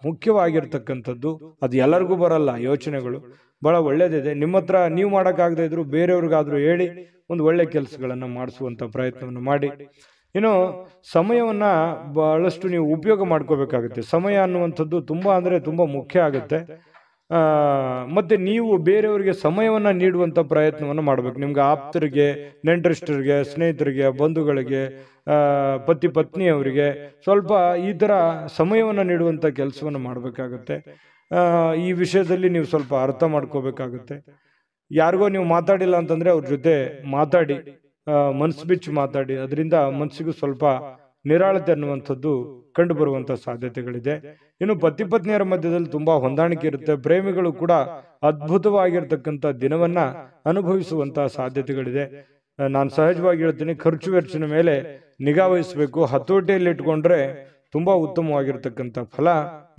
ಮುಖ್ಯವಾಗಿರ್ತಕ್ಕಂಥದ್ದು. ಅದು ಎಲ್ಲರಿಗೂ ಬರಲ್ಲ. ಯೋಚನೆಗಳು ಬಹಳ ಒಳ್ಳೇದಿದೆ. ನಿಮ್ಮ ಹತ್ರ ನೀವು ಮಾಡೋಕ್ಕಾಗದೇ ಇದ್ರು ಬೇರೆಯವ್ರಿಗಾದ್ರೂ ಹೇಳಿ ಒಂದು ಒಳ್ಳೆ ಕೆಲಸಗಳನ್ನ ಮಾಡಿಸುವಂತ ಪ್ರಯತ್ನವನ್ನು ಮಾಡಿ. ಇನ್ನು ಸಮಯವನ್ನ ಬಹಳಷ್ಟು ನೀವು ಉಪಯೋಗ ಮಾಡ್ಕೋಬೇಕಾಗುತ್ತೆ. ಸಮಯ ಅನ್ನುವಂಥದ್ದು ತುಂಬಾ ಅಂದ್ರೆ ತುಂಬಾ ಮುಖ್ಯ ಆಗುತ್ತೆ. ಮತ್ತೆ ನೀವು ಬೇರೆಯವರಿಗೆ ಸಮಯವನ್ನ ನೀಡುವಂತ ಪ್ರಯತ್ನವನ್ನು ಮಾಡ್ಬೇಕು. ನಿಮ್ಗೆ ಆಪ್ತರಿಗೆ, ನೆಂಟರಿಷ್ಟರಿಗೆ, ಸ್ನೇಹಿತರಿಗೆ, ಬಂಧುಗಳಿಗೆ, ಪತಿ ಪತ್ನಿಯವರಿಗೆ ಸ್ವಲ್ಪ ಈ ತರ ಸಮಯವನ್ನ ನೀಡುವಂತ ಕೆಲಸವನ್ನು ಮಾಡಬೇಕಾಗುತ್ತೆ. ಈ ವಿಷಯದಲ್ಲಿ ನೀವು ಸ್ವಲ್ಪ ಅರ್ಥ ಮಾಡ್ಕೋಬೇಕಾಗುತ್ತೆ. ಯಾರಿಗೋ ನೀವು ಮಾತಾಡಿಲ್ಲ ಅಂತಂದ್ರೆ ಅವ್ರ ಜೊತೆ ಮಾತಾಡಿ, ಮನಸ್ಸು ಬಿಚ್ಚಿ ಮಾತಾಡಿ. ಅದರಿಂದ ಮನಸ್ಸಿಗೂ ಸ್ವಲ್ಪ ನಿರಾಳತೆ ಅನ್ನುವಂಥದ್ದು ಕಂಡು ಬರುವಂತ ಸಾಧ್ಯತೆಗಳಿದೆ. ಇನ್ನು ಪತಿ ಪತ್ನಿಯರ ಮಧ್ಯದಲ್ಲಿ ತುಂಬಾ ಹೊಂದಾಣಿಕೆ ಇರುತ್ತೆ. ಪ್ರೇಮಿಗಳು ಕೂಡ ಅದ್ಭುತವಾಗಿರ್ತಕ್ಕಂಥ ದಿನವನ್ನ ಅನುಭವಿಸುವಂತಹ ಸಾಧ್ಯತೆಗಳಿದೆ. ನಾನು ಸಹಜವಾಗಿ ಹೇಳ್ತೀನಿ, ಖರ್ಚು ವೆಚ್ಚಿನ ಮೇಲೆ ನಿಗಾ ವಹಿಸಬೇಕು. ಹತೋಟಿಯಲ್ಲಿ ಇಟ್ಕೊಂಡ್ರೆ ತುಂಬಾ ಉತ್ತಮವಾಗಿರ್ತಕ್ಕಂಥ ಫಲ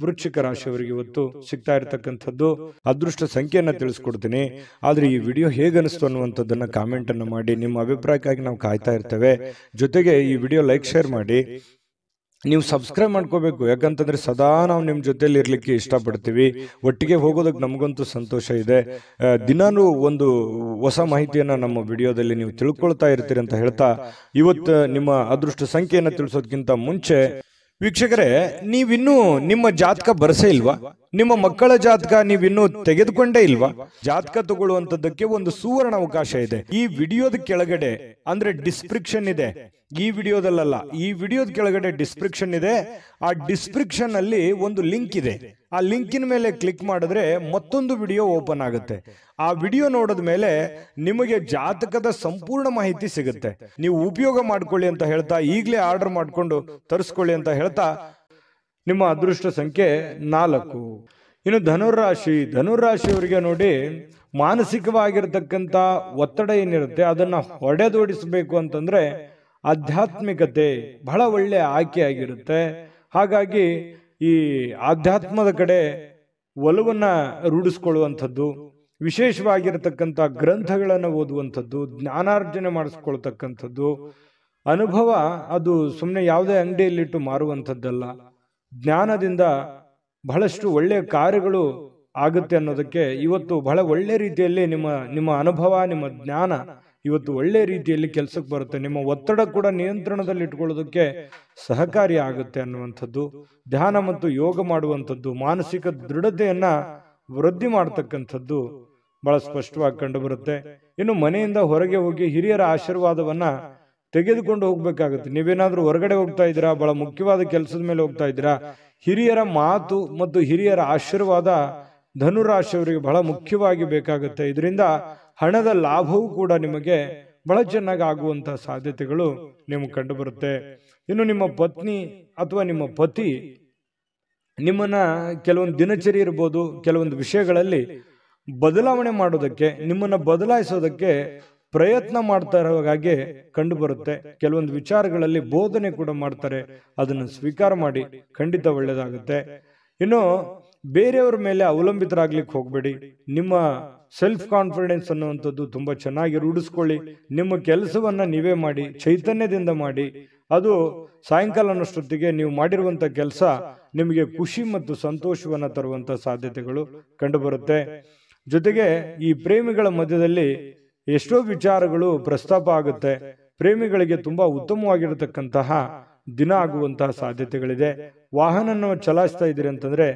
ವೃಶ್ಚಿಕ ರಾಶಿಯವರಿಗೆ ಇವತ್ತು ಸಿಗ್ತಾ ಇರತಕ್ಕಂಥದ್ದು. ಅದೃಷ್ಟ ಸಂಖ್ಯೆಯನ್ನ ತಿಳಿಸ್ಕೊಡ್ತೀನಿ. ಆದ್ರೆ ಈ ವಿಡಿಯೋ ಹೇಗನಿಸ್ತು ಅನ್ನುವಂಥದ್ದನ್ನ ಕಾಮೆಂಟ್ ಅನ್ನು ಮಾಡಿ. ನಿಮ್ಮ ಅಭಿಪ್ರಾಯಕ್ಕಾಗಿ ನಾವು ಕಾಯ್ತಾ ಇರ್ತೇವೆ. ಜೊತೆಗೆ ಈ ವಿಡಿಯೋ ಲೈಕ್, ಶೇರ್ ಮಾಡಿ. ನೀವು ಸಬ್ಸ್ಕ್ರೈಬ್ ಮಾಡ್ಕೋಬೇಕು. ಯಾಕಂತಂದ್ರೆ ಸದಾ ನಾವು ನಿಮ್ ಜೊತೆಲಿ ಇರ್ಲಿಕ್ಕೆ ಇಷ್ಟಪಡ್ತೀವಿ. ಒಟ್ಟಿಗೆ ಹೋಗೋದಕ್ಕೆ ನಮಗಂತೂ ಸಂತೋಷ ಇದೆ. ದಿನಾನು ಒಂದು ಹೊಸ ಮಾಹಿತಿಯನ್ನ ನಮ್ಮ ವಿಡಿಯೋದಲ್ಲಿ ನೀವು ತಿಳ್ಕೊಳ್ತಾ ಇರ್ತೀರಿ ಅಂತ ಹೇಳ್ತಾ, ಇವತ್ತು ನಿಮ್ಮ ಅದೃಷ್ಟ ಸಂಖ್ಯೆಯನ್ನ ತಿಳಿಸೋದಕ್ಕಿಂತ ಮುಂಚೆ ವೀಕ್ಷಕರೇ, ನೀವಿನ್ನೂ ನಿಮ್ಮ ಜಾತಕ ಬರಸೇ ಇಲ್ವಾ? ನಿಮ್ಮ ಮಕ್ಕಳ ಜಾತಕ ನೀವಿನ್ನೂ ತೆಗೆದುಕೊಂಡೇ ಇಲ್ವಾ? ಜಾತಕ ತಗೊಳ್ಳುವಂತದ್ದಕ್ಕೆ ಒಂದು ಸುವರ್ಣ ಅವಕಾಶ ಇದೆ. ಈ ವಿಡಿಯೋದ ಕೆಳಗಡೆ ಅಂದ್ರೆ ಡಿಸ್ಕ್ರಿಪ್ಷನ್ ಇದೆ. ಈ ವಿಡಿಯೋದಲ್ಲ, ಈ ವಿಡಿಯೋದ ಕೆಳಗಡೆ ಡಿಸ್ಕ್ರಿಪ್ಷನ್ ಇದೆ. ಆ ಡಿಸ್ಕ್ರಿಪ್ಷನ್ ಅಲ್ಲಿ ಒಂದು ಲಿಂಕ್ ಇದೆ. ಆ ಲಿಂಕಿನ ಮೇಲೆ ಕ್ಲಿಕ್ ಮಾಡಿದ್ರೆ ಮತ್ತೊಂದು ವಿಡಿಯೋ ಓಪನ್ ಆಗುತ್ತೆ. ಆ ವಿಡಿಯೋ ನೋಡಿದ ಮೇಲೆ ನಿಮಗೆ ಜಾತಕದ ಸಂಪೂರ್ಣ ಮಾಹಿತಿ ಸಿಗುತ್ತೆ. ನೀವು ಉಪಯೋಗ ಮಾಡ್ಕೊಳ್ಳಿ ಅಂತ ಹೇಳ್ತಾ, ಈಗಲೇ ಆರ್ಡರ್ ಮಾಡ್ಕೊಂಡು ತರಿಸ್ಕೊಳ್ಳಿ ಅಂತ ಹೇಳ್ತಾ, ನಿಮ್ಮ ಅದೃಷ್ಟ ಸಂಖ್ಯೆ 4. ಇನ್ನು ಧನುರಾಶಿಯವರಿಗೆ ನೋಡಿ, ಮಾನಸಿಕವಾಗಿರ್ತಕ್ಕಂಥ ಒತ್ತಡ ಏನಿರುತ್ತೆ ಅದನ್ನ ಹೊಡೆದೋಡಿಸಬೇಕು ಅಂತಂದ್ರೆ ಆಧ್ಯಾತ್ಮಿಕತೆ ಬಹಳ ಒಳ್ಳೆ ಆಯ್ಕೆಯಾಗಿರುತ್ತೆ. ಹಾಗಾಗಿ ಈ ಆಧ್ಯಾತ್ಮದ ಕಡೆ ಒಲವನ್ನ ರೂಢಿಸ್ಕೊಳ್ಳುವಂಥದ್ದು, ವಿಶೇಷವಾಗಿರತಕ್ಕಂಥ ಗ್ರಂಥಗಳನ್ನು ಓದುವಂಥದ್ದು, ಜ್ಞಾನಾರ್ಜನೆ ಮಾಡಿಸ್ಕೊಳ್ತಕ್ಕಂಥದ್ದು, ಅನುಭವ ಅದು ಸುಮ್ಮನೆ ಯಾವುದೇ ಅಂಗಡಿಯಲ್ಲಿಟ್ಟು ಮಾರುವಂಥದ್ದಲ್ಲ. ಜ್ಞಾನದಿಂದ ಬಹಳಷ್ಟು ಒಳ್ಳೆಯ ಕಾರ್ಯಗಳು ಆಗುತ್ತೆ ಅನ್ನೋದಕ್ಕೆ ಇವತ್ತು ಬಹಳ ಒಳ್ಳೆ ರೀತಿಯಲ್ಲಿ ನಿಮ್ಮ ಅನುಭವ, ನಿಮ್ಮ ಜ್ಞಾನ ಇವತ್ತು ಒಳ್ಳೆ ರೀತಿಯಲ್ಲಿ ಕೆಲಸಕ್ಕೆ ಬರುತ್ತೆ. ನಿಮ್ಮ ಒತ್ತಡ ಕೂಡ ನಿಯಂತ್ರಣದಲ್ಲಿ ಇಟ್ಕೊಳ್ಳೋದಕ್ಕೆ ಸಹಕಾರಿ ಆಗುತ್ತೆ ಅನ್ನುವಂಥದ್ದು. ಧ್ಯಾನ ಮತ್ತು ಯೋಗ ಮಾಡುವಂಥದ್ದು ಮಾನಸಿಕ ದೃಢತೆಯನ್ನ ವೃದ್ಧಿ ಮಾಡತಕ್ಕಂಥದ್ದು ಬಹಳ ಸ್ಪಷ್ಟವಾಗಿ ಕಂಡು ಬರುತ್ತೆ. ಇನ್ನು ಮನೆಯಿಂದ ಹೊರಗೆ ಹೋಗಿ ಹಿರಿಯರ ಆಶೀರ್ವಾದವನ್ನ ತೆಗೆದುಕೊಂಡು ಹೋಗ್ಬೇಕಾಗುತ್ತೆ. ನೀವೇನಾದ್ರೂ ಹೊರಗಡೆ ಹೋಗ್ತಾ ಇದ್ದೀರಾ, ಬಹಳ ಮುಖ್ಯವಾದ ಕೆಲಸದ ಮೇಲೆ ಹೋಗ್ತಾ ಇದ್ದೀರಾ, ಹಿರಿಯರ ಮಾತು ಮತ್ತು ಹಿರಿಯರ ಆಶೀರ್ವಾದ ಧನುರಾಶಿಯವರಿಗೆ ಬಹಳ ಮುಖ್ಯವಾಗಿ ಬೇಕಾಗುತ್ತೆ. ಇದರಿಂದ ಹಣದ ಲಾಭವೂ ಕೂಡ ನಿಮಗೆ ಬಹಳ ಚೆನ್ನಾಗಿ ಆಗುವಂತಹ ಸಾಧ್ಯತೆಗಳು ನಿಮಗೆ ಕಂಡು ಬರುತ್ತೆ. ಇನ್ನು ನಿಮ್ಮ ಪತ್ನಿ ಅಥವಾ ನಿಮ್ಮ ಪತಿ ನಿಮ್ಮನ್ನ ಕೆಲವೊಂದು ದಿನಚರಿ ಇರ್ಬೋದು, ಕೆಲವೊಂದು ವಿಷಯಗಳಲ್ಲಿ ಬದಲಾವಣೆ ಮಾಡೋದಕ್ಕೆ, ನಿಮ್ಮನ್ನ ಬದಲಾಯಿಸೋದಕ್ಕೆ ಪ್ರಯತ್ನ ಮಾಡ್ತಾ ಇರೋ ಹಾಗೆ ಕಂಡು ಬರುತ್ತೆ. ಕೆಲವೊಂದು ವಿಚಾರಗಳಲ್ಲಿ ಬೋಧನೆ ಕೂಡ ಮಾಡ್ತಾರೆ, ಅದನ್ನು ಸ್ವೀಕಾರ ಮಾಡಿ, ಖಂಡಿತ ಒಳ್ಳೇದಾಗುತ್ತೆ. ಇನ್ನು ಬೇರೆಯವರ ಮೇಲೆ ಅವಲಂಬಿತರಾಗ್ಲಿಕ್ಕೆ ಹೋಗ್ಬೇಡಿ. ನಿಮ್ಮ ಸೆಲ್ಫ್ ಕಾನ್ಫಿಡೆನ್ಸ್ ಅನ್ನುವಂಥದ್ದು ತುಂಬಾ ಚೆನ್ನಾಗಿ ರೂಢಿಸ್ಕೊಳ್ಳಿ. ನಿಮ್ಮ ಕೆಲಸವನ್ನ ನೀವೇ ಮಾಡಿ, ಚೈತನ್ಯದಿಂದ ಮಾಡಿ. ಅದು ಸಾಯಂಕಾಲ ಅನ್ನೋಷ್ಟೊತ್ತಿಗೆ ನೀವು ಮಾಡಿರುವಂತ ಕೆಲಸ ನಿಮಗೆ ಖುಷಿ ಮತ್ತು ಸಂತೋಷವನ್ನ ತರುವಂತ ಸಾಧ್ಯತೆಗಳು ಕಂಡುಬರುತ್ತೆ. ಜೊತೆಗೆ ಈ ಪ್ರೇಮಿಗಳ ಮಧ್ಯದಲ್ಲಿ ಎಷ್ಟೋ ವಿಚಾರಗಳು ಪ್ರಸ್ತಾಪ ಆಗುತ್ತೆ. ಪ್ರೇಮಿಗಳಿಗೆ ತುಂಬಾ ಉತ್ತಮವಾಗಿರತಕ್ಕಂತಹ ದಿನ ಆಗುವಂತಹ ಸಾಧ್ಯತೆಗಳಿದೆ. ವಾಹನ ಚಲಾಯಿಸ್ತಾ ಇದ್ದೀರಿ ಅಂತಂದ್ರೆ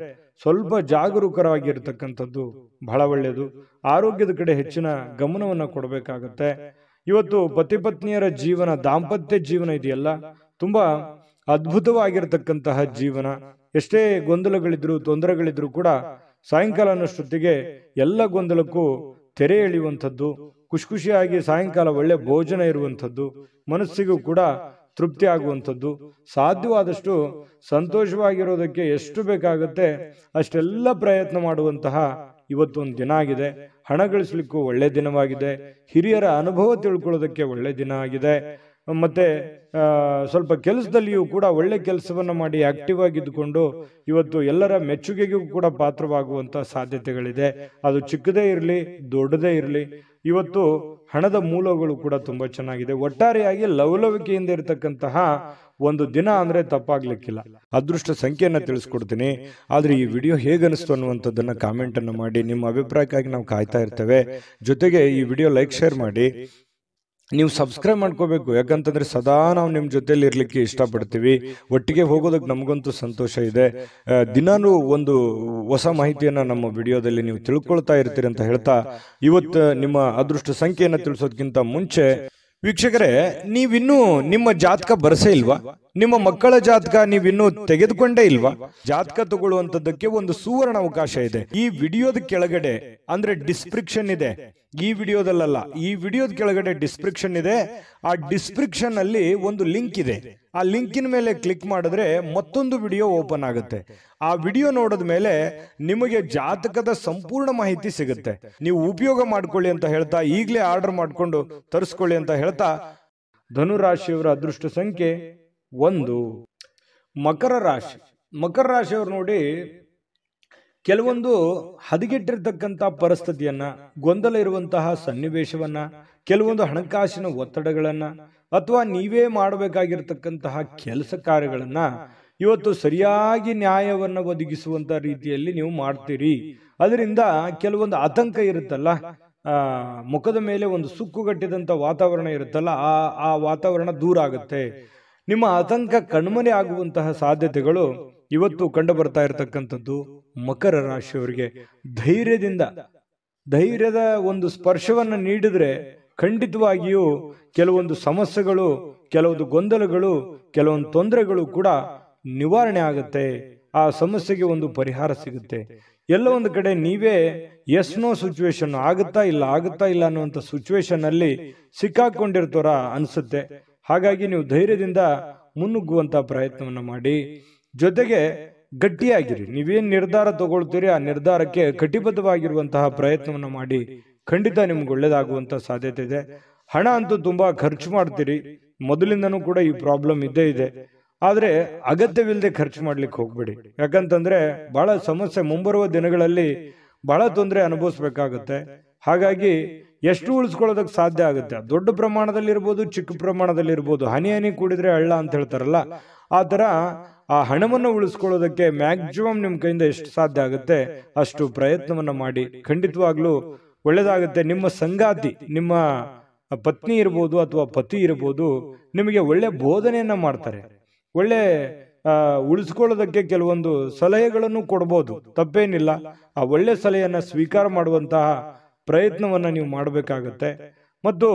ಸ್ವಲ್ಪ ಜಾಗರೂಕರಾಗಿರ್ತಕ್ಕಂಥದ್ದು ಬಹಳ ಒಳ್ಳೆಯದು. ಆರೋಗ್ಯದ ಕಡೆ ಹೆಚ್ಚಿನ ಗಮನವನ್ನ ಕೊಡಬೇಕಾಗತ್ತೆ. ಇವತ್ತು ಪತಿ ಪತ್ನಿಯರ ಜೀವನ, ದಾಂಪತ್ಯ ಜೀವನ ಇದೆಯಲ್ಲ, ತುಂಬಾ ಅದ್ಭುತವಾಗಿರತಕ್ಕಂತಹ ಜೀವನ. ಎಷ್ಟೇ ಗೊಂದಲಗಳಿದ್ರು, ತೊಂದರೆಗಳಿದ್ರು ಕೂಡ ಸಾಯಂಕಾಲ ಅನ್ನೋಷ್ಟೊತ್ತಿಗೆ ಎಲ್ಲ ಗೊಂದಲಕ್ಕೂ ತೆರೆ ಎಳೆಯುವಂಥದ್ದು, ಖುಷಿಯಾಗಿ ಸಾಯಂಕಾಲ ಒಳ್ಳೆ ಭೋಜನ ಇರುವಂಥದ್ದು, ಮನಸ್ಸಿಗೂ ಕೂಡ ತೃಪ್ತಿ ಆಗುವಂಥದ್ದು, ಸಾಧ್ಯವಾದಷ್ಟು ಸಂತೋಷವಾಗಿರೋದಕ್ಕೆ ಎಷ್ಟು ಬೇಕಾಗುತ್ತೆ ಅಷ್ಟೆಲ್ಲ ಪ್ರಯತ್ನ ಮಾಡುವಂತಹ ಇವತ್ತೊಂದು ದಿನ ಆಗಿದೆ. ಹಣ ಗಳಿಸ್ಲಿಕ್ಕೂ ಒಳ್ಳೆ ದಿನವಾಗಿದೆ. ಹಿರಿಯರ ಅನುಭವ ತಿಳ್ಕೊಳ್ಳೋದಕ್ಕೆ ಒಳ್ಳೆ ದಿನ ಆಗಿದೆ. ಮತ್ತೆ ಸ್ವಲ್ಪ ಕೆಲಸದಲ್ಲಿಯೂ ಕೂಡ ಒಳ್ಳೆ ಕೆಲಸವನ್ನ ಮಾಡಿ ಆಕ್ಟಿವ್ ಆಗಿದ್ದುಕೊಂಡು ಇವತ್ತು ಎಲ್ಲರ ಮೆಚ್ಚುಗೆಗೂ ಕೂಡ ಪಾತ್ರವಾಗುವಂತ ಸಾಧ್ಯತೆಗಳಿದೆ. ಅದು ಚಿಕ್ಕದೇ ಇರಲಿ, ದೊಡ್ಡದೇ ಇರಲಿ, ಇವತ್ತು ಹಣದ ಮೂಲಗಳು ಕೂಡ ತುಂಬಾ ಚೆನ್ನಾಗಿದೆ. ಒಟ್ಟಾರೆಯಾಗಿ ಲವಲವಿಕೆಯಿಂದ ಇರತಕ್ಕಂತಹ ಒಂದು ದಿನ ಅಂದ್ರೆ ತಪ್ಪಾಗ್ಲಿಕ್ಕಿಲ್ಲ. ಅದೃಷ್ಟ ಸಂಖ್ಯೆಯನ್ನ ತಿಳಿಸ್ಕೊಡ್ತೀನಿ. ಆದ್ರೆ ಈ ವಿಡಿಯೋ ಹೇಗನಿಸ್ತು ಅನ್ನುವಂಥದ್ದನ್ನ ಕಾಮೆಂಟ್ ಅನ್ನು ಮಾಡಿ. ನಿಮ್ಮ ಅಭಿಪ್ರಾಯಕ್ಕಾಗಿ ನಾವು ಕಾಯ್ತಾ ಇರ್ತೇವೆ. ಜೊತೆಗೆ ಈ ವಿಡಿಯೋ ಲೈಕ್, ಶೇರ್ ಮಾಡಿ. ನೀವು ಸಬ್ಸ್ಕ್ರೈಬ್ ಮಾಡ್ಕೋಬೇಕು, ಯಾಕಂತಂದ್ರೆ ಸದಾ ನಾವು ನಿಮ್ಮ ಜೊತೆಲಿ ಇರ್ಲಿಕ್ಕೆ ಇಷ್ಟಪಡ್ತೀವಿ. ಒಟ್ಟಿಗೆ ಹೋಗೋದಕ್ಕೆ ನಮಗಂತೂ ಸಂತೋಷ ಇದೆ. ದಿನಾನು ಒಂದು ಹೊಸ ಮಾಹಿತಿಯನ್ನ ನಮ್ಮ ವಿಡಿಯೋದಲ್ಲಿ ನೀವು ತಿಳ್ಕೊಳ್ತಾ ಇರ್ತೀರಿ ಅಂತ ಹೇಳ್ತಾ, ಇವತ್ತು ನಿಮ್ಮ ಅದೃಷ್ಟ ಸಂಖ್ಯೆಯನ್ನ ತಿಳಿಸೋದಕ್ಕಿಂತ ಮುಂಚೆ ವೀಕ್ಷಕರೇ, ನೀವಿನ್ನೂ ನಿಮ್ಮ ಜಾತಕ ಬರಸೇ ಇಲ್ವಾ? ನಿಮ್ಮ ಮಕ್ಕಳ ಜಾತಕ ನೀವಿನ್ನೂ ತೆಗೆದುಕೊಂಡೇ ಇಲ್ವಾ? ಜಾತಕ ತಗೊಳ್ಳುವಂತದ್ದಕ್ಕೆ ಒಂದು ಸುವರ್ಣ ಅವಕಾಶ ಇದೆ. ಈ ವಿಡಿಯೋದ ಕೆಳಗಡೆ ಅಂದ್ರೆ ಡಿಸ್ಕ್ರಿಪ್ಷನ್ ಇದೆ. ಈ ವಿಡಿಯೋದಲ್ಲ, ಈ ವಿಡಿಯೋದ ಕೆಳಗಡೆ ಡಿಸ್ಕ್ರಿಪ್ಷನ್ ಇದೆ. ಆ ಡಿಸ್ಕ್ರಿಪ್ಷನ್ ಅಲ್ಲಿ ಒಂದು ಲಿಂಕ್ ಇದೆ. ಆ ಲಿಂಕಿನ ಮೇಲೆ ಕ್ಲಿಕ್ ಮಾಡಿದ್ರೆ ಮತ್ತೊಂದು ವಿಡಿಯೋ ಓಪನ್ ಆಗುತ್ತೆ. ಆ ವಿಡಿಯೋ ನೋಡಿದ ಮೇಲೆ ನಿಮಗೆ ಜಾತಕದ ಸಂಪೂರ್ಣ ಮಾಹಿತಿ ಸಿಗುತ್ತೆ. ನೀವು ಉಪಯೋಗ ಮಾಡ್ಕೊಳ್ಳಿ ಅಂತ ಹೇಳ್ತಾ, ಈಗಲೇ ಆರ್ಡರ್ ಮಾಡ್ಕೊಂಡು ತರಿಸ್ಕೊಳ್ಳಿ ಅಂತ ಹೇಳ್ತಾ, ಧನುರಾಶಿಯವರ ಅದೃಷ್ಟ ಸಂಖ್ಯೆ 1. ಮಕರ ರಾಶಿ. ಮಕರ ರಾಶಿಯವರು ನೋಡಿ, ಕೆಲವೊಂದು ಹದಗೆಟ್ಟಿರ್ತಕ್ಕಂಥ ಪರಿಸ್ಥಿತಿಯನ್ನ, ಗೊಂದಲ ಇರುವಂತಹ ಸನ್ನಿವೇಶವನ್ನ, ಕೆಲವೊಂದು ಹಣಕಾಸಿನ ಒತ್ತಡಗಳನ್ನ, ಅಥವಾ ನೀವೇ ಮಾಡಬೇಕಾಗಿರ್ತಕ್ಕಂತಹ ಕೆಲಸ ಕಾರ್ಯಗಳನ್ನ ಇವತ್ತು ಸರಿಯಾಗಿ ನ್ಯಾಯವನ್ನ ಒದಗಿಸುವಂತ ರೀತಿಯಲ್ಲಿ ನೀವು ಮಾಡ್ತೀರಿ. ಅದರಿಂದ ಕೆಲವೊಂದು ಆತಂಕ ಇರುತ್ತಲ್ಲ, ಮುಖದ ಮೇಲೆ ಒಂದು ಸುಕ್ಕುಗಟ್ಟಿದಂತ ವಾತಾವರಣ ಇರುತ್ತಲ್ಲ, ಆ ವಾತಾವರಣ ದೂರ ಆಗುತ್ತೆ. ನಿಮ್ಮ ಆತಂಕ ಕಣ್ಮರೆ ಆಗುವಂತಹ ಸಾಧ್ಯತೆಗಳು ಇವತ್ತು ಕಂಡು ಬರ್ತಾ ಇರತಕ್ಕಂಥದ್ದು ಮಕರ ರಾಶಿಯವರಿಗೆ. ಧೈರ್ಯದ ಒಂದು ಸ್ಪರ್ಶವನ್ನ ನೀಡಿದ್ರೆ ಖಂಡಿತವಾಗಿಯೂ ಕೆಲವೊಂದು ಸಮಸ್ಯೆಗಳು, ಕೆಲವೊಂದು ಗೊಂದಲಗಳು, ಕೆಲವೊಂದು ತೊಂದರೆಗಳು ಕೂಡ ನಿವಾರಣೆ ಆಗುತ್ತೆ. ಆ ಸಮಸ್ಯೆಗೆ ಒಂದು ಪರಿಹಾರ ಸಿಗುತ್ತೆ. ಎಲ್ಲ ಒಂದು ಕಡೆ ನೀವೇ ಎಸ್ ನೋ ಸಿಚುವೇಶನ್, ಆಗುತ್ತಾ ಇಲ್ಲ ಅನ್ನುವಂಥ ಸಿಚುವೇಶನ್ ಅಲ್ಲಿ ಸಿಕ್ಕಾಕೊಂಡಿರ್ತಾರ ಅನ್ಸುತ್ತೆ. ಹಾಗಾಗಿ ನೀವು ಧೈರ್ಯದಿಂದ ಮುನ್ನುಗ್ಗುವಂತ ಪ್ರಯತ್ನವನ್ನ ಮಾಡಿ. ಜೊತೆಗೆ ಗಟ್ಟಿಯಾಗಿರಿ. ನೀವೇನ್ ನಿರ್ಧಾರ ತಗೊಳ್ತೀರಿ ಆ ನಿರ್ಧಾರಕ್ಕೆ ಕಟಿಬದ್ಧವಾಗಿರುವಂತಹ ಪ್ರಯತ್ನವನ್ನ ಮಾಡಿ. ಖಂಡಿತ ನಿಮ್ಗೆ ಒಳ್ಳೇದಾಗುವಂತ ಸಾಧ್ಯತೆ ಇದೆ. ಹಣ ಅಂತೂ ತುಂಬಾ ಖರ್ಚು ಮಾಡ್ತೀರಿ, ಮೊದಲಿಂದನೂ ಕೂಡ ಈ ಪ್ರಾಬ್ಲಮ್ ಇದ್ದೇ ಇದೆ. ಆದ್ರೆ ಅಗತ್ಯವಿಲ್ಲದೆ ಖರ್ಚು ಮಾಡ್ಲಿಕ್ಕೆ ಹೋಗ್ಬೇಡಿ. ಯಾಕಂತಂದ್ರೆ ಬಹಳ ಸಮಸ್ಯೆ, ಮುಂಬರುವ ದಿನಗಳಲ್ಲಿ ಬಹಳ ತೊಂದರೆ ಅನುಭವಿಸ್ಬೇಕಾಗುತ್ತೆ. ಹಾಗಾಗಿ ಎಷ್ಟು ಉಳಿಸ್ಕೊಳ್ಳೋದಕ್ಕೆ ಸಾಧ್ಯ ಆಗುತ್ತೆ, ದೊಡ್ಡ ಪ್ರಮಾಣದಲ್ಲಿ ಇರ್ಬೋದು, ಚಿಕ್ಕ ಪ್ರಮಾಣದಲ್ಲಿ ಇರ್ಬೋದು, ಹನಿ ಕೂಡಿದ್ರೆ ಹಳ್ಳ ಅಂತ ಹೇಳ್ತಾರಲ್ಲ, ಆ ತರ ಆ ಹಣವನ್ನು ಉಳಿಸ್ಕೊಳ್ಳೋದಕ್ಕೆ ಮ್ಯಾಕ್ಸಿಮಮ್ ನಿಮ್ ಕೈಯಿಂದ ಎಷ್ಟು ಸಾಧ್ಯ ಆಗುತ್ತೆ ಅಷ್ಟು ಪ್ರಯತ್ನವನ್ನ ಮಾಡಿ. ಖಂಡಿತವಾಗ್ಲೂ ಒಳ್ಳೇದಾಗುತ್ತೆ. ನಿಮ್ಮ ಸಂಗಾತಿ, ನಿಮ್ಮ ಪತ್ನಿ ಇರ್ಬೋದು ಅಥವಾ ಪತಿ ಇರ್ಬೋದು, ನಿಮಗೆ ಒಳ್ಳೆ ಬೋಧನೆಯನ್ನ ಮಾಡ್ತಾರೆ. ಒಳ್ಳೆ ಉಳಿಸ್ಕೊಳ್ಳೋದಕ್ಕೆ ಕೆಲವೊಂದು ಸಲಹೆಗಳನ್ನು ಕೊಡ್ಬೋದು, ತಪ್ಪೇನಿಲ್ಲ. ಆ ಒಳ್ಳೆ ಸಲಹೆಯನ್ನ ಸ್ವೀಕಾರ ಮಾಡುವಂತಹ ಪ್ರಯತ್ನವನ್ನ ನೀವು ಮಾಡಬೇಕಾಗತ್ತೆ. ಮತ್ತು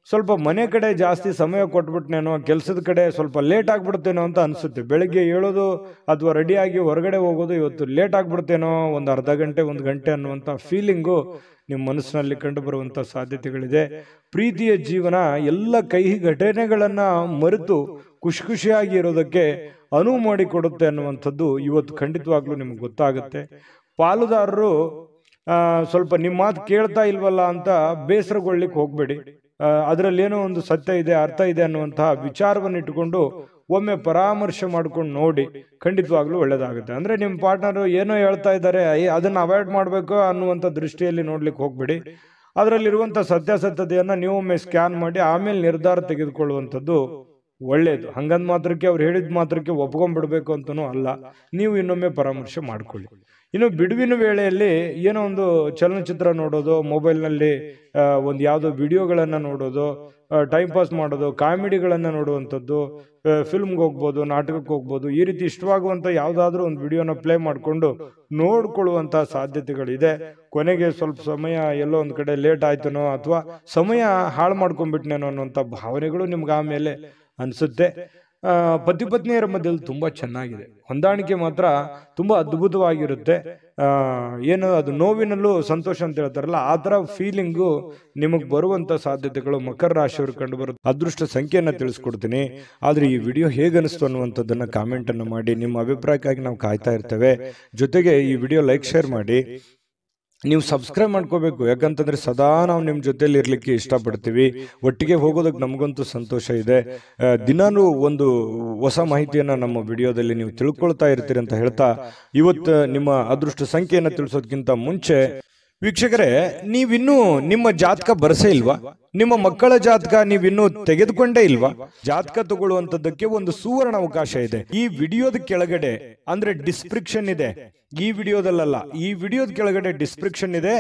ಸ್ವಲ್ಪ ಮನೆ ಕಡೆ ಜಾಸ್ತಿ ಸಮಯ ಕೊಟ್ಬಿಟ್ನೇನೋ, ಕೆಲಸದ ಕಡೆ ಸ್ವಲ್ಪ ಲೇಟ್ ಆಗ್ಬಿಡ್ತೇನೋ ಅಂತ ಅನ್ಸುತ್ತೆ. ಬೆಳಗ್ಗೆ ಹೇಳೋದು ಅಥವಾ ರೆಡಿಯಾಗಿ ಹೊರಗಡೆ ಹೋಗೋದು ಇವತ್ತು ಲೇಟ್ ಆಗ್ಬಿಡ್ತೇನೋ, ಒಂದು ಅರ್ಧ ಗಂಟೆ 1 ಗಂಟೆ ಅನ್ನುವಂಥ ಫೀಲಿಂಗು ನಿಮ್ಮ ಮನಸ್ಸಿನಲ್ಲಿ ಕಂಡು ಬರುವಂತ ಸಾಧ್ಯತೆಗಳಿದೆ. ಪ್ರೀತಿಯ ಜೀವನ ಎಲ್ಲ ಕಹಿ ಘಟನೆಗಳನ್ನ ಮರೆತು ಖುಷಿಯಾಗಿ ಇರೋದಕ್ಕೆ ಅನುವು ಮಾಡಿಕೊಡುತ್ತೆ ಅನ್ನುವಂಥದ್ದು ಇವತ್ತು ಖಂಡಿತವಾಗ್ಲೂ ನಿಮ್ಗೆ ಗೊತ್ತಾಗುತ್ತೆ. ಪಾಲುದಾರರು ಸ್ವಲ್ಪ ನಿಮ್ಮ ಮಾತು ಕೇಳ್ತಾ ಇಲ್ವಲ್ಲ ಅಂತ ಬೇಸರಗೊಳ್ಳಿಕ್ಕೆ ಹೋಗ್ಬೇಡಿ. ಅದರಲ್ಲಿ ಏನೋ ಒಂದು ಸತ್ಯ ಇದೆ, ಅರ್ಥ ಇದೆ ಅನ್ನುವಂತಹ ವಿಚಾರವನ್ನು ಇಟ್ಟುಕೊಂಡು ಒಮ್ಮೆ ಪರಾಮರ್ಶೆ ಮಾಡ್ಕೊಂಡು ನೋಡಿ, ಖಂಡಿತವಾಗ್ಲೂ ಒಳ್ಳೇದಾಗುತ್ತೆ. ಅಂದ್ರೆ ನಿಮ್ಮ ಪಾರ್ಟ್ನರ್ ಏನೋ ಹೇಳ್ತಾ ಇದ್ದಾರೆ, ಅದನ್ನ ಅವಾಯ್ಡ್ ಮಾಡ್ಬೇಕು ಅನ್ನುವಂಥ ದೃಷ್ಟಿಯಲ್ಲಿ ನೋಡ್ಲಿಕ್ಕೆ ಹೋಗ್ಬೇಡಿ. ಅದರಲ್ಲಿರುವಂಥ ಸತ್ಯಾಸತ್ಯತೆಯನ್ನ ನೀವೊಮ್ಮೆ ಸ್ಕ್ಯಾನ್ ಮಾಡಿ ಆಮೇಲೆ ನಿರ್ಧಾರ ತೆಗೆದುಕೊಳ್ಳುವಂಥದ್ದು ಒಳ್ಳೇದು. ಹಂಗಂದ್ ಮಾತ್ರಕ್ಕೆ ಅವ್ರು ಹೇಳಿದ ಮಾತ್ರಕ್ಕೆ ಒಪ್ಕೊಂಡ್ಬಿಡ್ಬೇಕು ಅಂತನೂ ಅಲ್ಲ, ನೀವು ಇನ್ನೊಮ್ಮೆ ಪರಾಮರ್ಶೆ ಮಾಡ್ಕೊಳ್ಳಿ. ಇನ್ನು ಬಿಡುವಿನ ವೇಳೆಯಲ್ಲಿ ಏನೋ ಒಂದು ಚಲನಚಿತ್ರ ನೋಡೋದು, ಮೊಬೈಲ್ನಲ್ಲಿ ಒಂದು ಯಾವುದೋ ವಿಡಿಯೋಗಳನ್ನು ನೋಡೋದು, ಟೈಮ್ ಪಾಸ್ ಮಾಡೋದು, ಕಾಮಿಡಿಗಳನ್ನು ನೋಡುವಂಥದ್ದು, ಫಿಲ್ಮ್ಗೆ ಹೋಗ್ಬೋದು, ನಾಟಕಕ್ಕೆ ಹೋಗ್ಬೋದು, ಈ ರೀತಿ ಇಷ್ಟವಾಗುವಂಥ ಯಾವುದಾದ್ರೂ ಒಂದು ವಿಡಿಯೋನ ಪ್ಲೇ ಮಾಡಿಕೊಂಡು ನೋಡ್ಕೊಳ್ಳುವಂಥ ಸಾಧ್ಯತೆಗಳಿದೆ. ಕೊನೆಗೆ ಸ್ವಲ್ಪ ಸಮಯ ಎಲ್ಲೋ ಒಂದು ಕಡೆ ಲೇಟ್ ಆಯ್ತನೋ ಅಥವಾ ಸಮಯ ಹಾಳು ಮಾಡ್ಕೊಂಡ್ಬಿಟ್ನೇನೋ ಅನ್ನುವಂಥ ಭಾವನೆಗಳು ನಿಮ್ಗೆ ಆಮೇಲೆ ಅನಿಸುತ್ತೆ. ಪತಿ ಪತ್ನಿಯರ ಮಧ್ಯದಲ್ಲಿ ತುಂಬಾ ಚೆನ್ನಾಗಿದೆ, ಹೊಂದಾಣಿಕೆ ಮಾತ್ರ ತುಂಬಾ ಅದ್ಭುತವಾಗಿರುತ್ತೆ. ಏನು ಅದು ನೋವಿನಲ್ಲೂ ಸಂತೋಷ ಅಂತ ಹೇಳ್ತಾರಲ್ಲ, ಆ ತರ ಫೀಲಿಂಗು ನಿಮಗ್ ಬರುವಂತ ಸಾಧ್ಯತೆಗಳು ಮಕರ ರಾಶಿಯವರು ಕಂಡು ಬರುತ್ತೆ. ಅದೃಷ್ಟ ಸಂಖ್ಯೆಯನ್ನ ತಿಳಿಸ್ಕೊಡ್ತೀನಿ, ಆದ್ರೆ ಈ ವಿಡಿಯೋ ಹೇಗನಿಸ್ತು ಅನ್ನುವಂಥದ್ದನ್ನ ಕಾಮೆಂಟ್ ಅನ್ನು ಮಾಡಿ. ನಿಮ್ಮ ಅಭಿಪ್ರಾಯಕ್ಕಾಗಿ ನಾವು ಕಾಯ್ತಾ ಇರ್ತೇವೆ. ಜೊತೆಗೆ ಈ ವಿಡಿಯೋ ಲೈಕ್ ಶೇರ್ ಮಾಡಿ. ನೀವು ಸಬ್ಸ್ಕ್ರೈಬ್ ಮಾಡ್ಕೋಬೇಕು, ಯಾಕಂತಂದ್ರೆ ಸದಾ ನಾವು ನಿಮ್ಮ ಜೊತೆಲಿ ಇರ್ಲಿಕ್ಕೆ ಇಷ್ಟಪಡ್ತೀವಿ. ಒಟ್ಟಿಗೆ ಹೋಗೋದಕ್ಕೆ ನಮಗಂತೂ ಸಂತೋಷ ಇದೆ. ದಿನಾನು ಒಂದು ಹೊಸ ಮಾಹಿತಿಯನ್ನ ನಮ್ಮ ವಿಡಿಯೋದಲ್ಲಿ ನೀವು ತಿಳ್ಕೊಳ್ತಾ ಇರ್ತೀರಿ ಅಂತ ಹೇಳ್ತಾ, ಇವತ್ತು ನಿಮ್ಮ ಅದೃಷ್ಟ ಸಂಖ್ಯೆಯನ್ನು ತಿಳಿಸೋದಕ್ಕಿಂತ ಮುಂಚೆ ವೀಕ್ಷಕರೇ, ನೀವಿನ್ನೂ ನಿಮ್ಮ ಜಾತಕ ಬರಸೇ ಇಲ್ವಾ? ನಿಮ್ಮ ಮಕ್ಕಳ ಜಾತಕ ನೀವಿನ್ನೂ ತೆಗೆದುಕೊಂಡೇ ಇಲ್ವಾ? ಜಾತಕ ತಗೊಳ್ಳುವಂತದ್ದಕ್ಕೆ ಒಂದು ಸುವರ್ಣ ಅವಕಾಶ ಇದೆ. ಈ ವಿಡಿಯೋದ ಕೆಳಗಡೆ ಅಂದ್ರೆ ಡಿಸ್ಕ್ರಿಪ್ಷನ್ ಇದೆ, ಈ ವಿಡಿಯೋದಲ್ಲ, ಈ ವಿಡಿಯೋದ ಕೆಳಗಡೆ ಡಿಸ್ಕ್ರಿಪ್ಷನ್ ಇದೆ.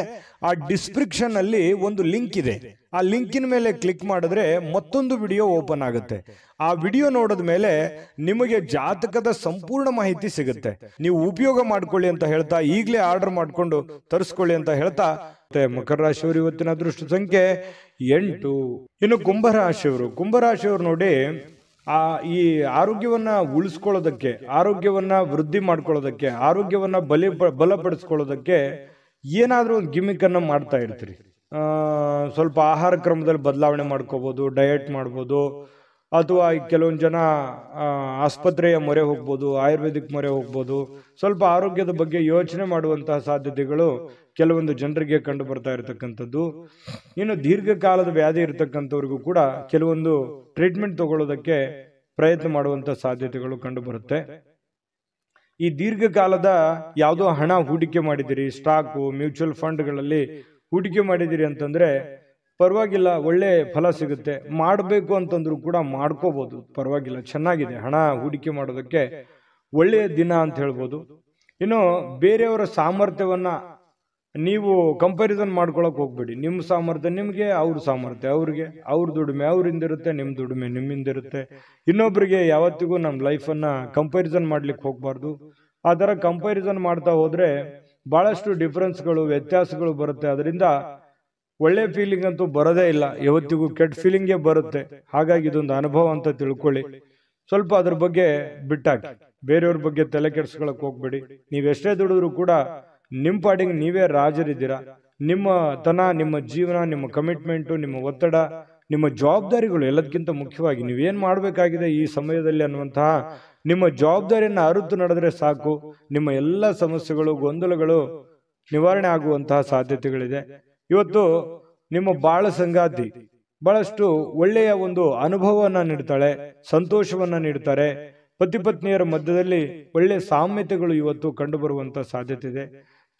ಆ ಡಿಸ್ಕ್ರಿಪ್ಷನ್ ಅಲ್ಲಿ ಒಂದು ಲಿಂಕ್ ಇದೆ. ಆ ಲಿಂಕಿನ ಮೇಲೆ ಕ್ಲಿಕ್ ಮಾಡಿದ್ರೆ ಮತ್ತೊಂದು ವಿಡಿಯೋ ಓಪನ್ ಆಗುತ್ತೆ. ಆ ವಿಡಿಯೋ ನೋಡಿದ ಮೇಲೆ ನಿಮಗೆ ಜಾತಕದ ಸಂಪೂರ್ಣ ಮಾಹಿತಿ ಸಿಗುತ್ತೆ. ನೀವು ಉಪಯೋಗ ಮಾಡ್ಕೊಳ್ಳಿ ಅಂತ ಹೇಳ್ತಾ, ಈಗಲೇ ಆರ್ಡರ್ ಮಾಡ್ಕೊಂಡು ತರಿಸ್ಕೊಳ್ಳಿ ಅಂತ ಹೇಳ್ತಾ, ಮಕರ ರಾಶಿಯವರು ಇವತ್ತಿನ ಅದೃಷ್ಟ ಸಂಖ್ಯೆ 8. ಇನ್ನು ಕುಂಭರಾಶಿಯವರು ನೋಡಿ, ಈ ಆರೋಗ್ಯವನ್ನ ಉಳಿಸ್ಕೊಳ್ಳೋದಕ್ಕೆ, ಆರೋಗ್ಯವನ್ನ ವೃದ್ಧಿ ಮಾಡ್ಕೊಳ್ಳೋದಕ್ಕೆ, ಆರೋಗ್ಯವನ್ನ ಬಲಪಡಿಸ್ಕೊಳ್ಳೋದಕ್ಕೆ ಏನಾದ್ರೂ ಒಂದು ಗಿಮಿಕ್ ಅನ್ನ ಮಾಡ್ತಾ ಇರ್ತೀರಿ. ಸ್ವಲ್ಪ ಆಹಾರ ಕ್ರಮದಲ್ಲಿ ಬದಲಾವಣೆ ಮಾಡ್ಕೋಬಹುದು, ಡಯಟ್ ಮಾಡ್ಬೋದು, ಅಥವಾ ಕೆಲವೊಂದು ಜನ ಆಸ್ಪತ್ರೆಯ ಮೊರೆ ಹೋಗ್ಬೋದು, ಆಯುರ್ವೇದಿಕ್ ಮೊರೆ ಹೋಗ್ಬೋದು. ಸ್ವಲ್ಪ ಆರೋಗ್ಯದ ಬಗ್ಗೆ ಯೋಚನೆ ಮಾಡುವಂತಹ ಸಾಧ್ಯತೆಗಳು ಕೆಲವೊಂದು ಜನರಿಗೆ ಕಂಡು ಬರ್ತಾ ಇರತಕ್ಕಂಥದ್ದು. ಇನ್ನು ದೀರ್ಘಕಾಲದ ವ್ಯಾಧಿ ಇರತಕ್ಕಂಥವ್ರಿಗೂ ಕೂಡ ಕೆಲವೊಂದು ಟ್ರೀಟ್ಮೆಂಟ್ ತಗೊಳ್ಳೋದಕ್ಕೆ ಪ್ರಯತ್ನ ಮಾಡುವಂತ ಸಾಧ್ಯತೆಗಳು ಕಂಡು ಬರುತ್ತೆ. ಈ ದೀರ್ಘಕಾಲದ ಯಾವುದೋ ಹಣ ಹೂಡಿಕೆ ಮಾಡಿದಿರಿ, ಸ್ಟಾಕು, ಮ್ಯೂಚುವಲ್ ಫಂಡ್ಗಳಲ್ಲಿ ಹೂಡಿಕೆ ಮಾಡಿದಿರಿ ಅಂತಂದ್ರೆ ಪರವಾಗಿಲ್ಲ, ಒಳ್ಳೆ ಫಲ ಸಿಗುತ್ತೆ. ಮಾಡಬೇಕು ಅಂತಂದ್ರೂ ಕೂಡ ಮಾಡ್ಕೋಬಹುದು, ಪರವಾಗಿಲ್ಲ, ಚೆನ್ನಾಗಿದೆ. ಹಣ ಹೂಡಿಕೆ ಮಾಡೋದಕ್ಕೆ ಒಳ್ಳೆಯ ದಿನ ಅಂತ ಹೇಳ್ಬೋದು. ಇನ್ನು ಬೇರೆಯವರ ಸಾಮರ್ಥ್ಯವನ್ನ ನೀವು ಕಂಪ್ಯಾರಿಸನ್ ಮಾಡ್ಕೊಳಕ್ ಹೋಗ್ಬೇಡಿ. ನಿಮ್ಮ ಸಾಮರ್ಥ್ಯ ನಿಮ್ಗೆ, ಅವ್ರ ಸಾಮರ್ಥ್ಯ ಅವ್ರಿಗೆ, ಅವ್ರ ದುಡಿಮೆ ಅವ್ರಿಂದಿರುತ್ತೆ, ನಿಮ್ ದುಡಿಮೆ ನಿಮ್ಮಿಂದಿರುತ್ತೆ. ಇನ್ನೊಬ್ಬರಿಗೆ ಯಾವತ್ತಿಗೂ ನಮ್ಮ ಲೈಫನ್ನ ಕಂಪ್ಯಾರಿಸನ್ ಮಾಡ್ಲಿಕ್ಕೆ ಹೋಗ್ಬಾರ್ದು. ಆ ತರ ಕಂಪ್ಯಾರಿಸನ್ ಮಾಡ್ತಾ ಹೋದ್ರೆ ಬಹಳಷ್ಟು ಡಿಫರೆನ್ಸ್ಗಳು, ವ್ಯತ್ಯಾಸಗಳು ಬರುತ್ತೆ. ಅದರಿಂದ ಒಳ್ಳೆ ಫೀಲಿಂಗ್ ಅಂತೂ ಬರೋದೇ ಇಲ್ಲ, ಯಾವತ್ತಿಗೂ ಕೆಟ್ಟ ಫೀಲಿಂಗೇ ಬರುತ್ತೆ. ಹಾಗಾಗಿ ಇದೊಂದು ಅನುಭವ ಅಂತ ತಿಳ್ಕೊಳ್ಳಿ. ಸ್ವಲ್ಪ ಅದ್ರ ಬಗ್ಗೆ ಬಿಟ್ಟಾಕಿ, ಬೇರೆಯವ್ರ ಬಗ್ಗೆ ತಲೆ ಕೆಡ್ಸ್ಕೊಳಕ್ ಹೋಗ್ಬೇಡಿ. ನೀವೆಷ್ಟೇ ದುಡಿದ್ರು ಕೂಡ ನಿಮ್ಮ ಪಾಡಿಗೆ ನೀವೇ ರಾಜರಿದ್ದೀರಾ. ನಿಮ್ಮ ಜೀವನ, ನಿಮ್ಮ ಕಮಿಟ್ಮೆಂಟು, ನಿಮ್ಮ ಒತ್ತಡ, ನಿಮ್ಮ ಜವಾಬ್ದಾರಿಗಳು ಎಲ್ಲದಕ್ಕಿಂತ ಮುಖ್ಯವಾಗಿ ನೀವೇನ್ ಮಾಡಬೇಕಾಗಿದೆ ಈ ಸಮಯದಲ್ಲಿ ಅನ್ನುವಂತಹ ನಿಮ್ಮ ಜವಾಬ್ದಾರಿಯನ್ನ ಅರಿತು ನಡೆದ್ರೆ ಸಾಕು. ನಿಮ್ಮ ಎಲ್ಲ ಸಮಸ್ಯೆಗಳು, ಗೊಂದಲಗಳು ನಿವಾರಣೆ ಆಗುವಂತಹ ಸಾಧ್ಯತೆಗಳಿದೆ. ಇವತ್ತು ನಿಮ್ಮ ಬಾಳ ಸಂಗಾತಿ ಬಹಳಷ್ಟು ಒಳ್ಳೆಯ ಒಂದು ಅನುಭವವನ್ನ ನೀಡ್ತಾಳೆ, ಸಂತೋಷವನ್ನ ನೀಡ್ತಾರೆ. ಪತಿ ಪತ್ನಿಯರ ಮಧ್ಯದಲ್ಲಿ ಒಳ್ಳೆಯ ಸಾಮ್ಯತೆಗಳು ಇವತ್ತು ಕಂಡು ಬರುವಂತ ಸಾಧ್ಯತೆ ಇದೆ.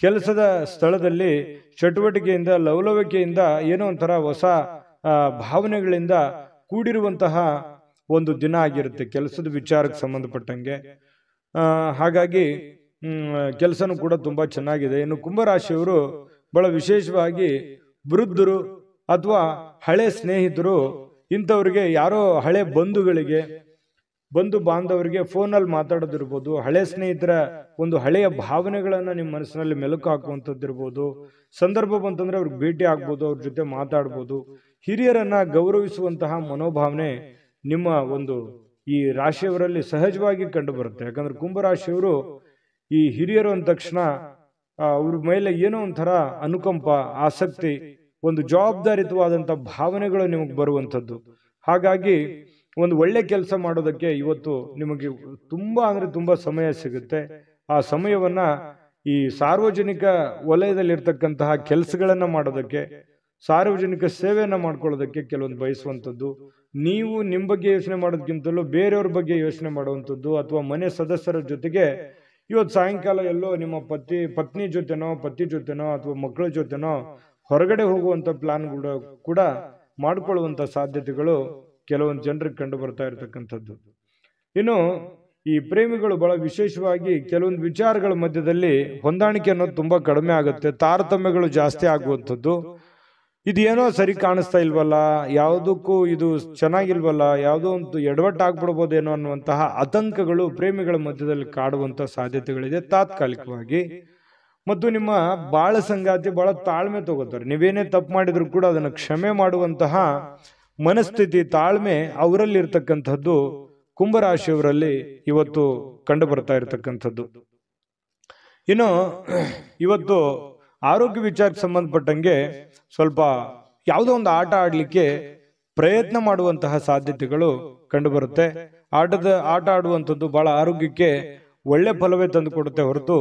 ಕೆಲಸದ ಸ್ಥಳದಲ್ಲಿ ಚಟುವಟಿಕೆಯಿಂದ, ಲವಲವಿಕೆಯಿಂದ, ಏನೋ ಒಂಥರ ಹೊಸ ಭಾವನೆಗಳಿಂದ ಕೂಡಿರುವಂತಹ ಒಂದು ದಿನ ಆಗಿರುತ್ತೆ ಕೆಲಸದ ವಿಚಾರಕ್ಕೆ ಸಂಬಂಧಪಟ್ಟಂಗೆ. ಹಾಗಾಗಿ ಕೆಲಸನೂ ಕೂಡ ತುಂಬಾ ಚೆನ್ನಾಗಿದೆ. ಇನ್ನು ಕುಂಭರಾಶಿಯವರು ಬಹಳ ವಿಶೇಷವಾಗಿ ವೃದ್ಧರು ಅಥವಾ ಹಳೆ ಸ್ನೇಹಿತರು, ಇಂಥವ್ರಿಗೆ, ಯಾರೋ ಹಳೆ ಬಂಧು ಬಾಂಧವರಿಗೆ ಫೋನಲ್ಲಿ ಮಾತಾಡೋದಿರ್ಬೋದು, ಹಳೆ ಸ್ನೇಹಿತರ ಒಂದು ಹಳೆಯ ಭಾವನೆಗಳನ್ನ ನಿಮ್ಮ ಮನಸ್ಸಿನಲ್ಲಿ ಮೆಲುಕು ಹಾಕುವಂಥದ್ದಿರ್ಬೋದು. ಸಂದರ್ಭ ಬಂತಂದ್ರೆ ಅವ್ರಿಗೆ ಭೇಟಿ ಆಗ್ಬೋದು, ಅವ್ರ ಜೊತೆ ಮಾತಾಡ್ಬೋದು. ಹಿರಿಯರನ್ನ ಗೌರವಿಸುವಂತಹ ಮನೋಭಾವನೆ ನಿಮ್ಮ ಒಂದು ಈ ರಾಶಿಯವರಲ್ಲಿ ಸಹಜವಾಗಿ ಕಂಡು ಬರುತ್ತೆ. ಯಾಕಂದ್ರೆ ಕುಂಭರಾಶಿಯವರು ಈ ಹಿರಿಯರು ಅಂದ ತಕ್ಷಣ ಅವ್ರ ಮೇಲೆ ಏನೋ ಒಂಥರ ಅನುಕಂಪ, ಆಸಕ್ತಿ, ಒಂದು ಜವಾಬ್ದಾರಿತವಾದಂಥ ಭಾವನೆಗಳು ನಿಮಗೆ ಬರುವಂಥದ್ದು. ಹಾಗಾಗಿ ಒಂದು ಒಳ್ಳೆ ಕೆಲಸ ಮಾಡೋದಕ್ಕೆ ಇವತ್ತು ನಿಮಗೆ ತುಂಬಾ ಸಮಯ ಸಿಗುತ್ತೆ. ಆ ಸಮಯವನ್ನ ಈ ಸಾರ್ವಜನಿಕ ವಲಯದಲ್ಲಿರ್ತಕ್ಕಂತಹ ಕೆಲಸಗಳನ್ನ ಮಾಡೋದಕ್ಕೆ, ಸಾರ್ವಜನಿಕ ಸೇವೆಯನ್ನ ಮಾಡ್ಕೊಳ್ಳೋದಕ್ಕೆ ಕೆಲವೊಂದು ಬಯಸುವಂಥದ್ದು, ನೀವು ನಿಮ್ಮ ಬಗ್ಗೆ ಯೋಚನೆ ಮಾಡೋದಕ್ಕಿಂತಲೂ ಬೇರೆಯವ್ರ ಬಗ್ಗೆ ಯೋಚನೆ ಮಾಡುವಂಥದ್ದು, ಅಥವಾ ಮನೆ ಸದಸ್ಯರ ಜೊತೆಗೆ ಇವತ್ತು ಸಾಯಂಕಾಲ ಎಲ್ಲೋ ನಿಮ್ಮ ಪತ್ನಿ ಜೊತೆನೋ ಪತಿ ಜೊತೆನೋ ಅಥವಾ ಮಕ್ಕಳ ಜೊತೆನೋ ಹೊರಗಡೆ ಹೋಗುವಂತ ಪ್ಲಾನ್ ಕೂಡ ಮಾಡ್ಕೊಳ್ಳುವಂತ ಸಾಧ್ಯತೆಗಳು ಕೆಲವೊಂದು ಜನರಿಗೆ ಕಂಡು ಬರ್ತಾ ಇರತಕ್ಕಂಥದ್ದು. ಇನ್ನು ಈ ಪ್ರೇಮಿಗಳು ಬಹಳ ವಿಶೇಷವಾಗಿ ಕೆಲವೊಂದು ವಿಚಾರಗಳ ಮಧ್ಯದಲ್ಲಿ ಹೊಂದಾಣಿಕೆ ಅನ್ನೋದು ತುಂಬಾ ಕಡಿಮೆ ಆಗುತ್ತೆ, ತಾರತಮ್ಯಗಳು ಜಾಸ್ತಿ ಆಗುವಂಥದ್ದು. ಇದೇನೋ ಸರಿ ಕಾಣಿಸ್ತಾ ಇಲ್ವಲ್ಲ, ಯಾವುದಕ್ಕೂ ಇದು ಚೆನ್ನಾಗಿಲ್ವಲ್ಲ, ಯಾವುದೋ ಒಂದು ಎಡವಟ್ಟಾಗ್ಬಿಡ್ಬೋದೇನೋ ಅನ್ನುವಂತಹ ಆತಂಕಗಳು ಪ್ರೇಮಿಗಳ ಮಧ್ಯದಲ್ಲಿ ಕಾಡುವಂತಹ ಸಾಧ್ಯತೆಗಳಿದೆ ತಾತ್ಕಾಲಿಕವಾಗಿ. ಮತ್ತು ನಿಮ್ಮ ಬಾಳ ಸಂಗಾತಿ ಬಹಳ ತಾಳ್ಮೆ ತಗೋತಾರೆ. ನೀವೇನೇ ತಪ್ಪು ಮಾಡಿದ್ರು ಕೂಡ ಅದನ್ನು ಕ್ಷಮೆ ಮಾಡುವಂತಹ ಮನಸ್ಥಿತಿ, ತಾಳ್ಮೆ ಅವರಲ್ಲಿ ಇರ್ತಕ್ಕಂಥದ್ದು ಕುಂಭರಾಶಿಯವರಲ್ಲಿ ಇವತ್ತು ಕಂಡು ಬರ್ತಾ ಇರತಕ್ಕಂಥದ್ದು. ಇನ್ನು ಇವತ್ತು ಆರೋಗ್ಯ ವಿಚಾರಕ್ಕೆ ಸಂಬಂಧಪಟ್ಟಂಗೆ ಸ್ವಲ್ಪ ಯಾವುದೋ ಒಂದು ಆಟ ಆಡ್ಲಿಕ್ಕೆ ಪ್ರಯತ್ನ ಮಾಡುವಂತಹ ಸಾಧ್ಯತೆಗಳು ಕಂಡು ಬರುತ್ತೆ. ಆಟ ಆಡುವಂಥದ್ದು ಬಹಳ ಆರೋಗ್ಯಕ್ಕೆ ಒಳ್ಳೆ ಫಲವೇ ತಂದು ಕೊಡುತ್ತೆ ಹೊರತು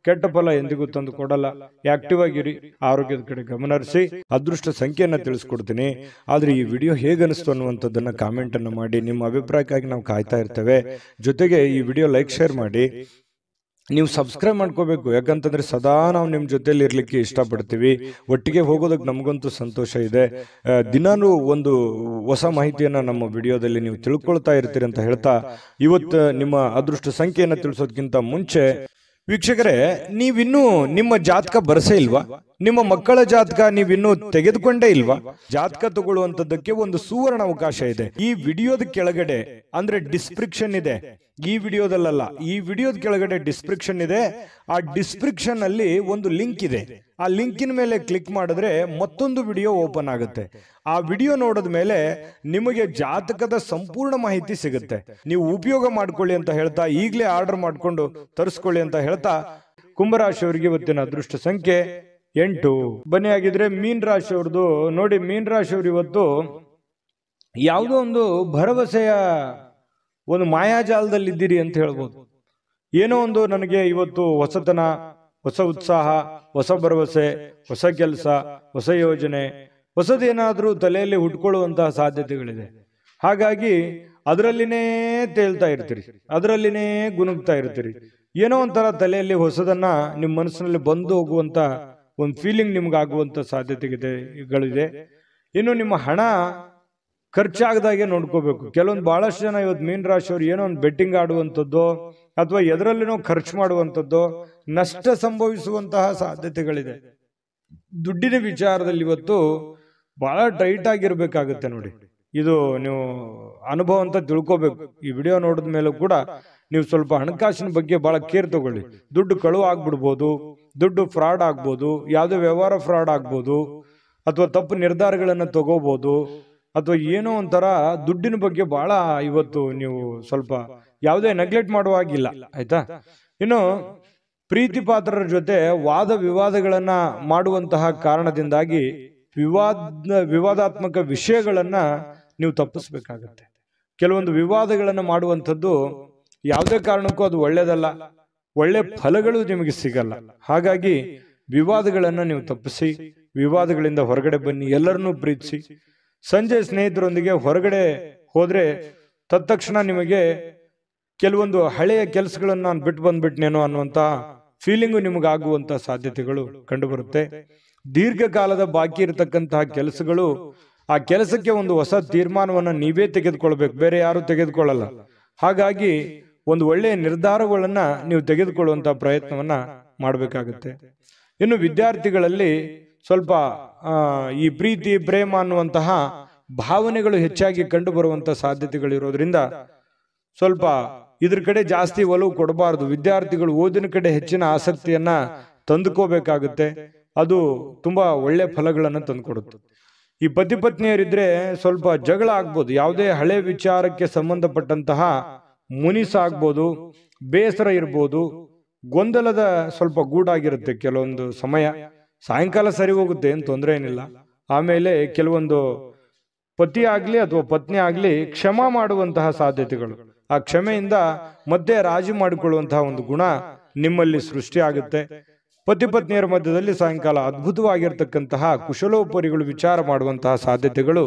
ಕೆಟ್ಟ ಫಲ ಎಂದಿಗೂ ತಂದು ಕೊಡಲ್ಲ. ಆಕ್ಟಿವ್ ಆಗಿರಿ, ಆರೋಗ್ಯದ ಕಡೆ ಗಮನ ಹರಿಸಿ. ಅದೃಷ್ಟ ಸಂಖ್ಯೆಯನ್ನ ತಿಳಿಸ್ಕೊಡ್ತೀನಿ. ಆದ್ರೆ ಈ ವಿಡಿಯೋ ಹೇಗನಿಸ್ತು ಅನ್ನುವಂಥದ್ದನ್ನ ಕಾಮೆಂಟ್ ಅನ್ನು ಮಾಡಿ. ನಿಮ್ಮ ಅಭಿಪ್ರಾಯಕ್ಕಾಗಿ ನಾವು ಕಾಯ್ತಾ ಇರ್ತೇವೆ. ಜೊತೆಗೆ ಈ ವಿಡಿಯೋ ಲೈಕ್, ಶೇರ್ ಮಾಡಿ. ನೀವು ಸಬ್ಸ್ಕ್ರೈಬ್ ಮಾಡ್ಕೋಬೇಕು, ಯಾಕಂತಂದ್ರೆ ಸದಾ ನಾವು ನಿಮ್ಮ ಜೊತೆಲಿ ಇರ್ಲಿಕ್ಕೆ ಇಷ್ಟಪಡ್ತೀವಿ. ಒಟ್ಟಿಗೆ ಹೋಗೋದಕ್ಕೆ ನಮಗಂತೂ ಸಂತೋಷ ಇದೆ. ದಿನಾನು ಒಂದು ಹೊಸ ಮಾಹಿತಿಯನ್ನ ನಮ್ಮ ವಿಡಿಯೋದಲ್ಲಿ ನೀವು ತಿಳ್ಕೊಳ್ತಾ ಇರ್ತೀರಿ ಅಂತ ಹೇಳ್ತಾ, ಇವತ್ತು ನಿಮ್ಮ ಅದೃಷ್ಟ ಸಂಖ್ಯೆಯನ್ನ ತಿಳಿಸೋದಕ್ಕಿಂತ ಮುಂಚೆ ವೀಕ್ಷಕರೇ, ನೀವಿನ್ನೂ ನಿಮ್ಮ ಜಾತಕ ಬರಸೇ ಇಲ್ವಾ? ನಿಮ್ಮ ಮಕ್ಕಳ ಜಾತಕ ನೀವಿನ್ನೂ ತೆಗೆದುಕೊಂಡೇ ಇಲ್ವಾ? ಜಾತಕ ತಗೊಳ್ಳುವಂತದ್ದಕ್ಕೆ ಒಂದು ಸುವರ್ಣ ಅವಕಾಶ ಇದೆ. ಈ ವಿಡಿಯೋದ ಕೆಳಗಡೆ ಅಂದ್ರೆ ಡಿಸ್ಕ್ರಿಪ್ಷನ್ ಇದೆ, ಈ ವಿಡಿಯೋದಲ್ಲ, ಈ ವಿಡಿಯೋದ ಕೆಳಗಡೆ ಡಿಸ್ಕ್ರಿಪ್ಷನ್ ಇದೆ. ಆ ಡಿಸ್ಕ್ರಿಪ್ಷನ್ ಅಲ್ಲಿ ಒಂದು ಲಿಂಕ್ ಇದೆ. ಆ ಲಿಂಕಿನ ಮೇಲೆ ಕ್ಲಿಕ್ ಮಾಡಿದ್ರೆ ಮತ್ತೊಂದು ವಿಡಿಯೋ ಓಪನ್ ಆಗುತ್ತೆ. ಆ ವಿಡಿಯೋ ನೋಡಿದ ಮೇಲೆ ನಿಮಗೆ ಜಾತಕದ ಸಂಪೂರ್ಣ ಮಾಹಿತಿ ಸಿಗುತ್ತೆ. ನೀವು ಉಪಯೋಗ ಮಾಡ್ಕೊಳ್ಳಿ ಅಂತ ಹೇಳ್ತಾ, ಈಗಲೇ ಆರ್ಡರ್ ಮಾಡ್ಕೊಂಡು ತರಿಸ್ಕೊಳ್ಳಿ ಅಂತ ಹೇಳ್ತಾ, ಕುಂಭರಾಶಿಯವರಿಗೆ ಇವತ್ತಿನ ಅದೃಷ್ಟ ಸಂಖ್ಯೆ 8. ಬನ್ನಿ ಆಗಿದ್ರೆ ಮೀನ್ ರಾಶಿಯವ್ರದ್ದು ನೋಡಿ. ಮೀನ್ ರಾಶಿಯವರು ಇವತ್ತು ಯಾವುದೋ ಒಂದು ಭರವಸೆಯ ಒಂದು ಮಾಯಾಜಾಲದಲ್ಲಿ ಇದ್ದೀರಿ ಅಂತ ಹೇಳ್ಬೋದು. ಏನೋ ಒಂದು ನನಗೆ ಇವತ್ತು ಹೊಸತನ, ಹೊಸ ಉತ್ಸಾಹ, ಹೊಸ ಭರವಸೆ, ಹೊಸ ಕೆಲಸ, ಹೊಸ ಯೋಜನೆ, ಹೊಸದೇನಾದ್ರೂ ತಲೆಯಲ್ಲಿ ಹುಟ್ಕೊಳ್ಳುವಂತಹ ಸಾಧ್ಯತೆಗಳಿದೆ. ಹಾಗಾಗಿ ಅದರಲ್ಲಿನೇ ತೇಲ್ತಾ ಇರ್ತೀರಿ, ಅದರಲ್ಲಿನೇ ಗುನುಗ್ತಾ ಇರ್ತೀರಿ. ಏನೋ ಒಂಥರ ತಲೆಯಲ್ಲಿ ಹೊಸದನ್ನ ನಿಮ್ಮ ಮನಸ್ಸಿನಲ್ಲಿ ಬಂದು ಹೋಗುವಂತ ಒಂದು ಫೀಲಿಂಗ್ ನಿಮ್ಗೆ ಆಗುವಂತ ಸಾಧ್ಯತೆಗಳಿದೆ. ಇನ್ನು ನಿಮ್ಮ ಹಣ ಖರ್ಚಾಗದಾಗೆ ನೋಡ್ಕೋಬೇಕು. ಕೆಲವೊಂದು ಬಹಳಷ್ಟು ಜನ ಇವತ್ತು ಮೀನ್ ರಾಶಿಯವರು ಏನೋ ಒಂದು ಬೆಟ್ಟಿಂಗ್ ಆಡುವಂಥದ್ದು ಅಥವಾ ಎದರಲ್ಲಿನೋ ಖರ್ಚು ಮಾಡುವಂಥದ್ದು, ನಷ್ಟ ಸಂಭವಿಸುವಂತಹ ಸಾಧ್ಯತೆಗಳಿದೆ. ದುಡ್ಡಿನ ವಿಚಾರದಲ್ಲಿ ಇವತ್ತು ಬಹಳ ಟೈಟ್ ಆಗಿರ್ಬೇಕಾಗುತ್ತೆ ನೋಡಿ. ಇದು ನೀವು ಅನುಭವ ಅಂತ ತಿಳ್ಕೋಬೇಕು. ಈ ವಿಡಿಯೋ ನೋಡಿದ ಮೇಲೂ ಕೂಡ ನೀವು ಸ್ವಲ್ಪ ಹಣಕಾಸಿನ ಬಗ್ಗೆ ಬಹಳ ಕೇರ್ ತಗೊಳ್ಳಿ. ದುಡ್ಡು ಕಳುವು ಆಗ್ಬಿಡ್ಬೋದು, ದುಡ್ಡು ಫ್ರಾಡ್ ಆಗ್ಬೋದು, ಯಾವುದೇ ವ್ಯವಹಾರ ಫ್ರಾಡ್ ಆಗ್ಬೋದು, ಅಥವಾ ತಪ್ಪು ನಿರ್ಧಾರಗಳನ್ನು ತಗೋಬಹುದು, ಅಥವಾ ಏನೋ ಒಂಥರ ದುಡ್ಡಿನ ಬಗ್ಗೆ ಬಹಳ ಇವತ್ತು ನೀವು ಸ್ವಲ್ಪ ಯಾವುದೇ ನೆಗ್ಲೆಕ್ಟ್ ಮಾಡುವಾಗಿಲ್ಲ, ಆಯ್ತಾ? ಇನ್ನು ಪ್ರೀತಿ ಪಾತ್ರರ ಜೊತೆ ವಾದ ವಿವಾದಗಳನ್ನ ಮಾಡುವಂತಹ ಕಾರಣದಿಂದಾಗಿ ವಿವಾದಾತ್ಮಕ ವಿಷಯಗಳನ್ನ ನೀವು ತಪ್ಪಿಸ್ಬೇಕಾಗತ್ತೆ. ಕೆಲವೊಂದು ವಿವಾದಗಳನ್ನ ಮಾಡುವಂಥದ್ದು ಯಾವುದೇ ಕಾರಣಕ್ಕೂ ಅದು ಒಳ್ಳೇದಲ್ಲ, ಒಳ್ಳೆ ಫಲಗಳು ನಿಮಗೆ ಸಿಗಲ್ಲ. ಹಾಗಾಗಿ ವಿವಾದಗಳನ್ನ ನೀವು ತಪ್ಪಿಸಿ, ವಿವಾದಗಳಿಂದ ಹೊರಗಡೆ ಬನ್ನಿ, ಎಲ್ಲರನ್ನೂ ಪ್ರೀತಿಸಿ. ಸಂಜೆ ಸ್ನೇಹಿತರೊಂದಿಗೆ ಹೊರಗಡೆ ಹೋದ್ರೆ ತತ್ಕ್ಷಣ ನಿಮಗೆ ಕೆಲವೊಂದು ಹಳೆಯ ಕೆಲಸಗಳನ್ನ ನಾನು ಬಿಟ್ಟು ಬಂದ್ಬಿಟ್ನೇನೋ ಅನ್ನುವಂತ ಫೀಲಿಂಗು ನಿಮಗಾಗುವಂತ ಸಾಧ್ಯತೆಗಳು ಕಂಡು ಬರುತ್ತೆ. ದೀರ್ಘಕಾಲದ ಬಾಕಿ ಇರತಕ್ಕಂತಹ ಕೆಲಸಗಳು, ಆ ಕೆಲಸಕ್ಕೆ ಒಂದು ಹೊಸ ತೀರ್ಮಾನವನ್ನ ನೀವೇ ತೆಗೆದುಕೊಳ್ಬೇಕು, ಬೇರೆ ಯಾರು ತೆಗೆದುಕೊಳ್ಳಲ್ಲ. ಹಾಗಾಗಿ ಒಂದು ಒಳ್ಳೆಯ ನಿರ್ಧಾರಗಳನ್ನ ನೀವು ತೆಗೆದುಕೊಳ್ಳುವಂತ ಪ್ರಯತ್ನವನ್ನ ಮಾಡಬೇಕಾಗುತ್ತೆ. ಇನ್ನು ವಿದ್ಯಾರ್ಥಿಗಳಲ್ಲಿ ಸ್ವಲ್ಪ ಈ ಪ್ರೀತಿ ಪ್ರೇಮ ಅನ್ನುವಂತಹ ಭಾವನೆಗಳು ಹೆಚ್ಚಾಗಿ ಕಂಡು ಬರುವಂತಹ ಸಾಧ್ಯತೆಗಳಿರೋದ್ರಿಂದ ಸ್ವಲ್ಪ ಇದ್ರ ಕಡೆ ಜಾಸ್ತಿ ಒಲವು ಕೊಡಬಾರದು. ವಿದ್ಯಾರ್ಥಿಗಳು ಓದಿನ ಕಡೆ ಹೆಚ್ಚಿನ ಆಸಕ್ತಿಯನ್ನ ತಂದುಕೋಬೇಕಾಗುತ್ತೆ. ಅದು ತುಂಬಾ ಒಳ್ಳೆ ಫಲಗಳನ್ನು ತಂದುಕೊಡುತ್ತೆ. ಈ ಪತಿ ಪತ್ನಿಯರಿದ್ರೆ ಸ್ವಲ್ಪ ಜಗಳ ಆಗ್ಬೋದು, ಯಾವುದೇ ಹಳೆ ವಿಚಾರಕ್ಕೆ ಸಂಬಂಧಪಟ್ಟಂತಹ ಮುನಿಸಾಗ್ಬೋದು, ಬೇಸರ ಇರ್ಬೋದು, ಗೊಂದಲದ ಸ್ವಲ್ಪ ಗೂಡಾಗಿರುತ್ತೆ ಕೆಲವೊಂದು ಸಮಯ. ಸಾಯಂಕಾಲ ಸರಿ ಹೋಗುತ್ತೆ, ಏನು ತೊಂದರೆ ಏನಿಲ್ಲ. ಆಮೇಲೆ ಕೆಲವೊಂದು ಪತಿ ಆಗ್ಲಿ ಅಥವಾ ಪತ್ನಿ ಆಗ್ಲಿ ಕ್ಷಮಾ ಮಾಡುವಂತಹ ಸಾಧ್ಯತೆಗಳು, ಆ ಕ್ಷಮೆಯಿಂದ ಮತ್ತೆ ರಾಜಿ ಮಾಡಿಕೊಳ್ಳುವಂತಹ ಒಂದು ಗುಣ ನಿಮ್ಮಲ್ಲಿ ಸೃಷ್ಟಿ ಆಗುತ್ತೆ. ಪತಿ ಪತ್ನಿಯರ ಮಧ್ಯದಲ್ಲಿ ಸಾಯಂಕಾಲ ಅದ್ಭುತವಾಗಿರ್ತಕ್ಕಂತಹ ಕುಶಲೋಪರಿಗಳು ವಿಚಾರ ಮಾಡುವಂತಹ ಸಾಧ್ಯತೆಗಳು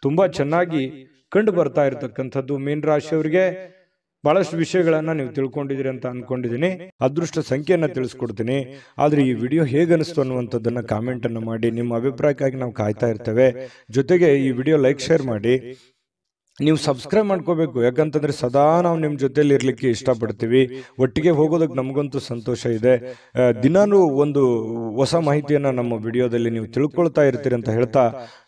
ತುಂಬಾ ಚೆನ್ನಾಗಿ ಕಂಡು ಬರ್ತಾ ಇರತಕ್ಕಂಥದ್ದು. ಮೀನ ರಾಶಿಯವರಿಗೆ ಬಹಳಷ್ಟು ವಿಷಯಗಳನ್ನ ನೀವು ತಿಳ್ಕೊಂಡಿದ್ದೀರಿ ಅಂತ ಅನ್ಕೊಂಡಿದ್ದೀನಿ. ಅದೃಷ್ಟ ಸಂಖ್ಯೆಯನ್ನ ತಿಳಿಸ್ಕೊಡ್ತೀನಿ. ಆದ್ರೆ ಈ ವಿಡಿಯೋ ಹೇಗನಿಸ್ತು ಅನ್ನುವಂಥದ್ದನ್ನ ಕಾಮೆಂಟ್ ಅನ್ನು ಮಾಡಿ. ನಿಮ್ಮ ಅಭಿಪ್ರಾಯಕ್ಕಾಗಿ ನಾವು ಕಾಯ್ತಾ ಇರ್ತೇವೆ. ಜೊತೆಗೆ ಈ ವಿಡಿಯೋ ಲೈಕ್ ಶೇರ್ ಮಾಡಿ. ನೀವು ಸಬ್ಸ್ಕ್ರೈಬ್ ಮಾಡ್ಕೋಬೇಕು, ಯಾಕಂತಂದ್ರೆ ಸದಾ ನಾವು ನಿಮ್ಮ ಜೊತೆಲಿ ಇರ್ಲಿಕ್ಕೆ ಇಷ್ಟಪಡ್ತೀವಿ. ಒಟ್ಟಿಗೆ ಹೋಗೋದಕ್ಕೆ ನಮಗಂತೂ ಸಂತೋಷ ಇದೆ. ದಿನಾನು ಒಂದು ಹೊಸ ಮಾಹಿತಿಯನ್ನ ನಮ್ಮ ವಿಡಿಯೋದಲ್ಲಿ ನೀವು ತಿಳ್ಕೊಳ್ತಾ ಇರ್ತೀರಿ ಅಂತ ಹೇಳ್ತಾ,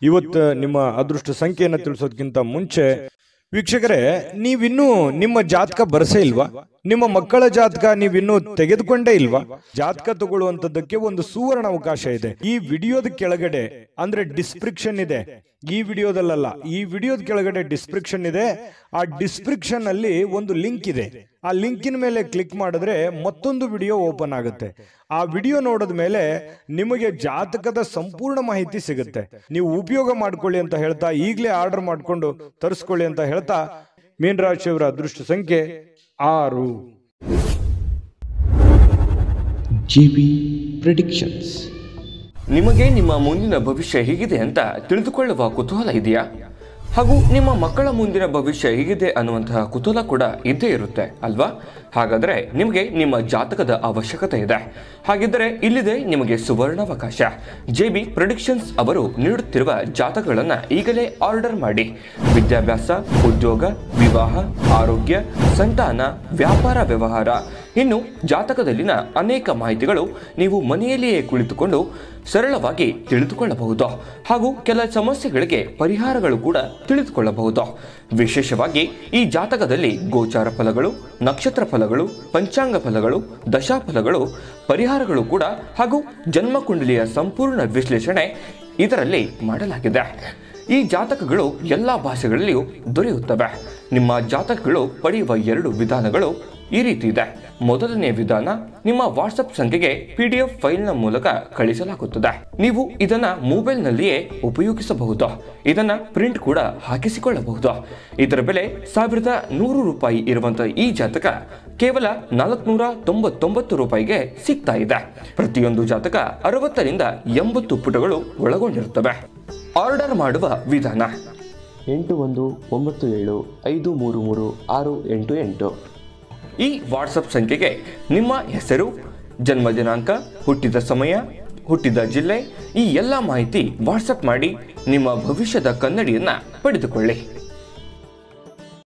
ಇವತ್ತು ನಿಮ್ಮ ಅದೃಷ್ಟ ಸಂಖ್ಯೆಯನ್ನ ತಿಳಿಸೋದಕ್ಕಿಂತ ಮುಂಚೆ ವೀಕ್ಷಕರೇ, ನೀವಿನ್ನೂ ನಿಮ್ಮ ಜಾತಕ ಬರಸೇ ಇಲ್ವಾ? ನಿಮ್ಮ ಮಕ್ಕಳ ಜಾತಕ ನೀವಿನ್ನೂ ತೆಗೆದುಕೊಂಡೇ ಇಲ್ವಾ? ಜಾತಕ ತಗೊಳ್ಳುವಂತದ್ದಕ್ಕೆ ಒಂದು ಸುವರ್ಣ ಅವಕಾಶ ಇದೆ. ಈ ವಿಡಿಯೋದ ಕೆಳಗಡೆ ಅಂದ್ರೆ ಡಿಸ್ಕ್ರಿಪ್ಷನ್ ಇದೆ. ಈ ವಿಡಿಯೋದಲ್ಲ, ಈ ವಿಡಿಯೋದ ಕೆಳಗಡೆ ಡಿಸ್ಕ್ರಿಪ್ಷನ್ ಇದೆ. ಆ ಡಿಸ್ಕ್ರಿಪ್ಷನ್ ಅಲ್ಲಿ ಒಂದು ಲಿಂಕ್ ಇದೆ. ಆ ಲಿಂಕಿನ ಮೇಲೆ ಕ್ಲಿಕ್ ಮಾಡಿದ್ರೆ ಮತ್ತೊಂದು ವಿಡಿಯೋ ಓಪನ್ ಆಗುತ್ತೆ. ಆ ವಿಡಿಯೋ ನೋಡಿದ ಮೇಲೆ ನಿಮಗೆ ಜಾತಕದ ಸಂಪೂರ್ಣ ಮಾಹಿತಿ ಸಿಗುತ್ತೆ. ನೀವು ಉಪಯೋಗ ಮಾಡ್ಕೊಳ್ಳಿ ಅಂತ ಹೇಳ್ತಾ, ಈಗಲೇ ಆರ್ಡರ್ ಮಾಡಿಕೊಂಡು ತರಿಸ್ಕೊಳ್ಳಿ ಅಂತ ಹೇಳ್ತಾ, ಮೀನ ರಾಶಿಯವರ ಅದೃಷ್ಟ ಸಂಖ್ಯೆ 6. GB predictions. ನಿಮಗೆ ನಿಮ್ಮ ಮುಂದಿನ ಭವಿಷ್ಯ ಹೇಗಿದೆ ಅಂತ ತಿಳಿದುಕೊಳ್ಳುವ ಕುತೂಹಲ ಇದೆಯಾ? ಹಾಗೂ ನಿಮ್ಮ ಮಕ್ಕಳ ಮುಂದಿನ ಭವಿಷ್ಯ ಹೇಗಿದೆ ಅನ್ನುವಂತಹ ಕುತೂಹಲ ಕೂಡ ಇದ್ದೇ ಇರುತ್ತೆ ಅಲ್ವಾ? ಹಾಗಾದರೆ ನಿಮಗೆ ನಿಮ್ಮ ಜಾತಕದ ಅವಶ್ಯಕತೆ ಇದೆ. ಹಾಗಿದ್ದರೆ ಇಲ್ಲಿದೆ ನಿಮಗೆ ಸುವರ್ಣಾವಕಾಶ. JB ಪ್ರೆಡಿಕ್ಷನ್ಸ್ ಅವರು ನೀಡುತ್ತಿರುವ ಜಾತಕಗಳನ್ನು ಈಗಲೇ ಆರ್ಡರ್ ಮಾಡಿ. ವಿದ್ಯಾಭ್ಯಾಸ, ಉದ್ಯೋಗ, ವಿವಾಹ, ಆರೋಗ್ಯ, ಸಂತಾನ, ವ್ಯಾಪಾರ ವ್ಯವಹಾರ, ಇನ್ನು ಜಾತಕದಲ್ಲಿನ ಅನೇಕ ಮಾಹಿತಿಗಳು ನೀವು ಮನೆಯಲ್ಲಿಯೇ ಕುಳಿತುಕೊಂಡು ಸರಳವಾಗಿ ತಿಳಿದುಕೊಳ್ಳಬಹುದು. ಹಾಗೂ ಕೆಲ ಸಮಸ್ಯೆಗಳಿಗೆ ಪರಿಹಾರಗಳು ಕೂಡ ತಿಳಿದುಕೊಳ್ಳಬಹುದು. ವಿಶೇಷವಾಗಿ ಈ ಜಾತಕದಲ್ಲಿ ಗೋಚಾರ ಫಲಗಳು, ನಕ್ಷತ್ರ ಫಲಗಳು, ಪಂಚಾಂಗ ಫಲಗಳು, ದಶಾಫಲಗಳು, ಪರಿಹಾರಗಳು ಕೂಡ ಹಾಗೂ ಜನ್ಮಕುಂಡಲಿಯ ಸಂಪೂರ್ಣ ವಿಶ್ಲೇಷಣೆ ಇದರಲ್ಲಿ ಮಾಡಲಾಗಿದೆ. ಈ ಜಾತಕಗಳು ಎಲ್ಲ ಭಾಷೆಗಳಲ್ಲಿಯೂ ದೊರೆಯುತ್ತವೆ. ನಿಮ್ಮ ಜಾತಕಗಳು ಪಡೆಯುವ 2 ವಿಧಾನಗಳು ಈ ರೀತಿ ಇದೆ. ಮೊದಲನೇ ವಿಧಾನ, ನಿಮ್ಮ ವಾಟ್ಸಪ್ ಸಂಖ್ಯೆಗೆ PDF ಫೈಲ್ನ ಮೂಲಕ ಕಳಿಸಲಾಗುತ್ತದೆ. ನೀವು ಇದನ್ನ ಮೊಬೈಲ್ನಲ್ಲಿಯೇ ಉಪಯೋಗಿಸಬಹುದು. ಇದನ್ನ ಪ್ರಿಂಟ್ ಕೂಡ ಹಾಕಿಸಿಕೊಳ್ಳಬಹುದು. ಇದರ ಬೆಲೆ 1100 ರೂಪಾಯಿ ಇರುವಂತಹ ಈ ಜಾತಕ ಕೇವಲ 499 ರೂಪಾಯಿಗೆ ಸಿಗ್ತಾ ಇದೆ. ಪ್ರತಿಯೊಂದು ಜಾತಕ 60 ರಿಂದ 80 ಪುಟಗಳು ಒಳಗೊಂಡಿರುತ್ತವೆ. ಆರ್ಡರ್ ಮಾಡುವ ವಿಧಾನ: 8197533688. ಈ ವಾಟ್ಸಪ್ ಸಂಖ್ಯೆಗೆ ನಿಮ್ಮ ಹೆಸರು, ಜನ್ಮ ದಿನಾಂಕ, ಹುಟ್ಟಿದ ಸಮಯ, ಹುಟ್ಟಿದ ಜಿಲ್ಲೆ, ಈ ಎಲ್ಲ ಮಾಹಿತಿ ವಾಟ್ಸಪ್ ಮಾಡಿ ನಿಮ್ಮ ಭವಿಷ್ಯದ ಕನ್ನಡಿಯನ್ನ ಪಡೆದುಕೊಳ್ಳಿ.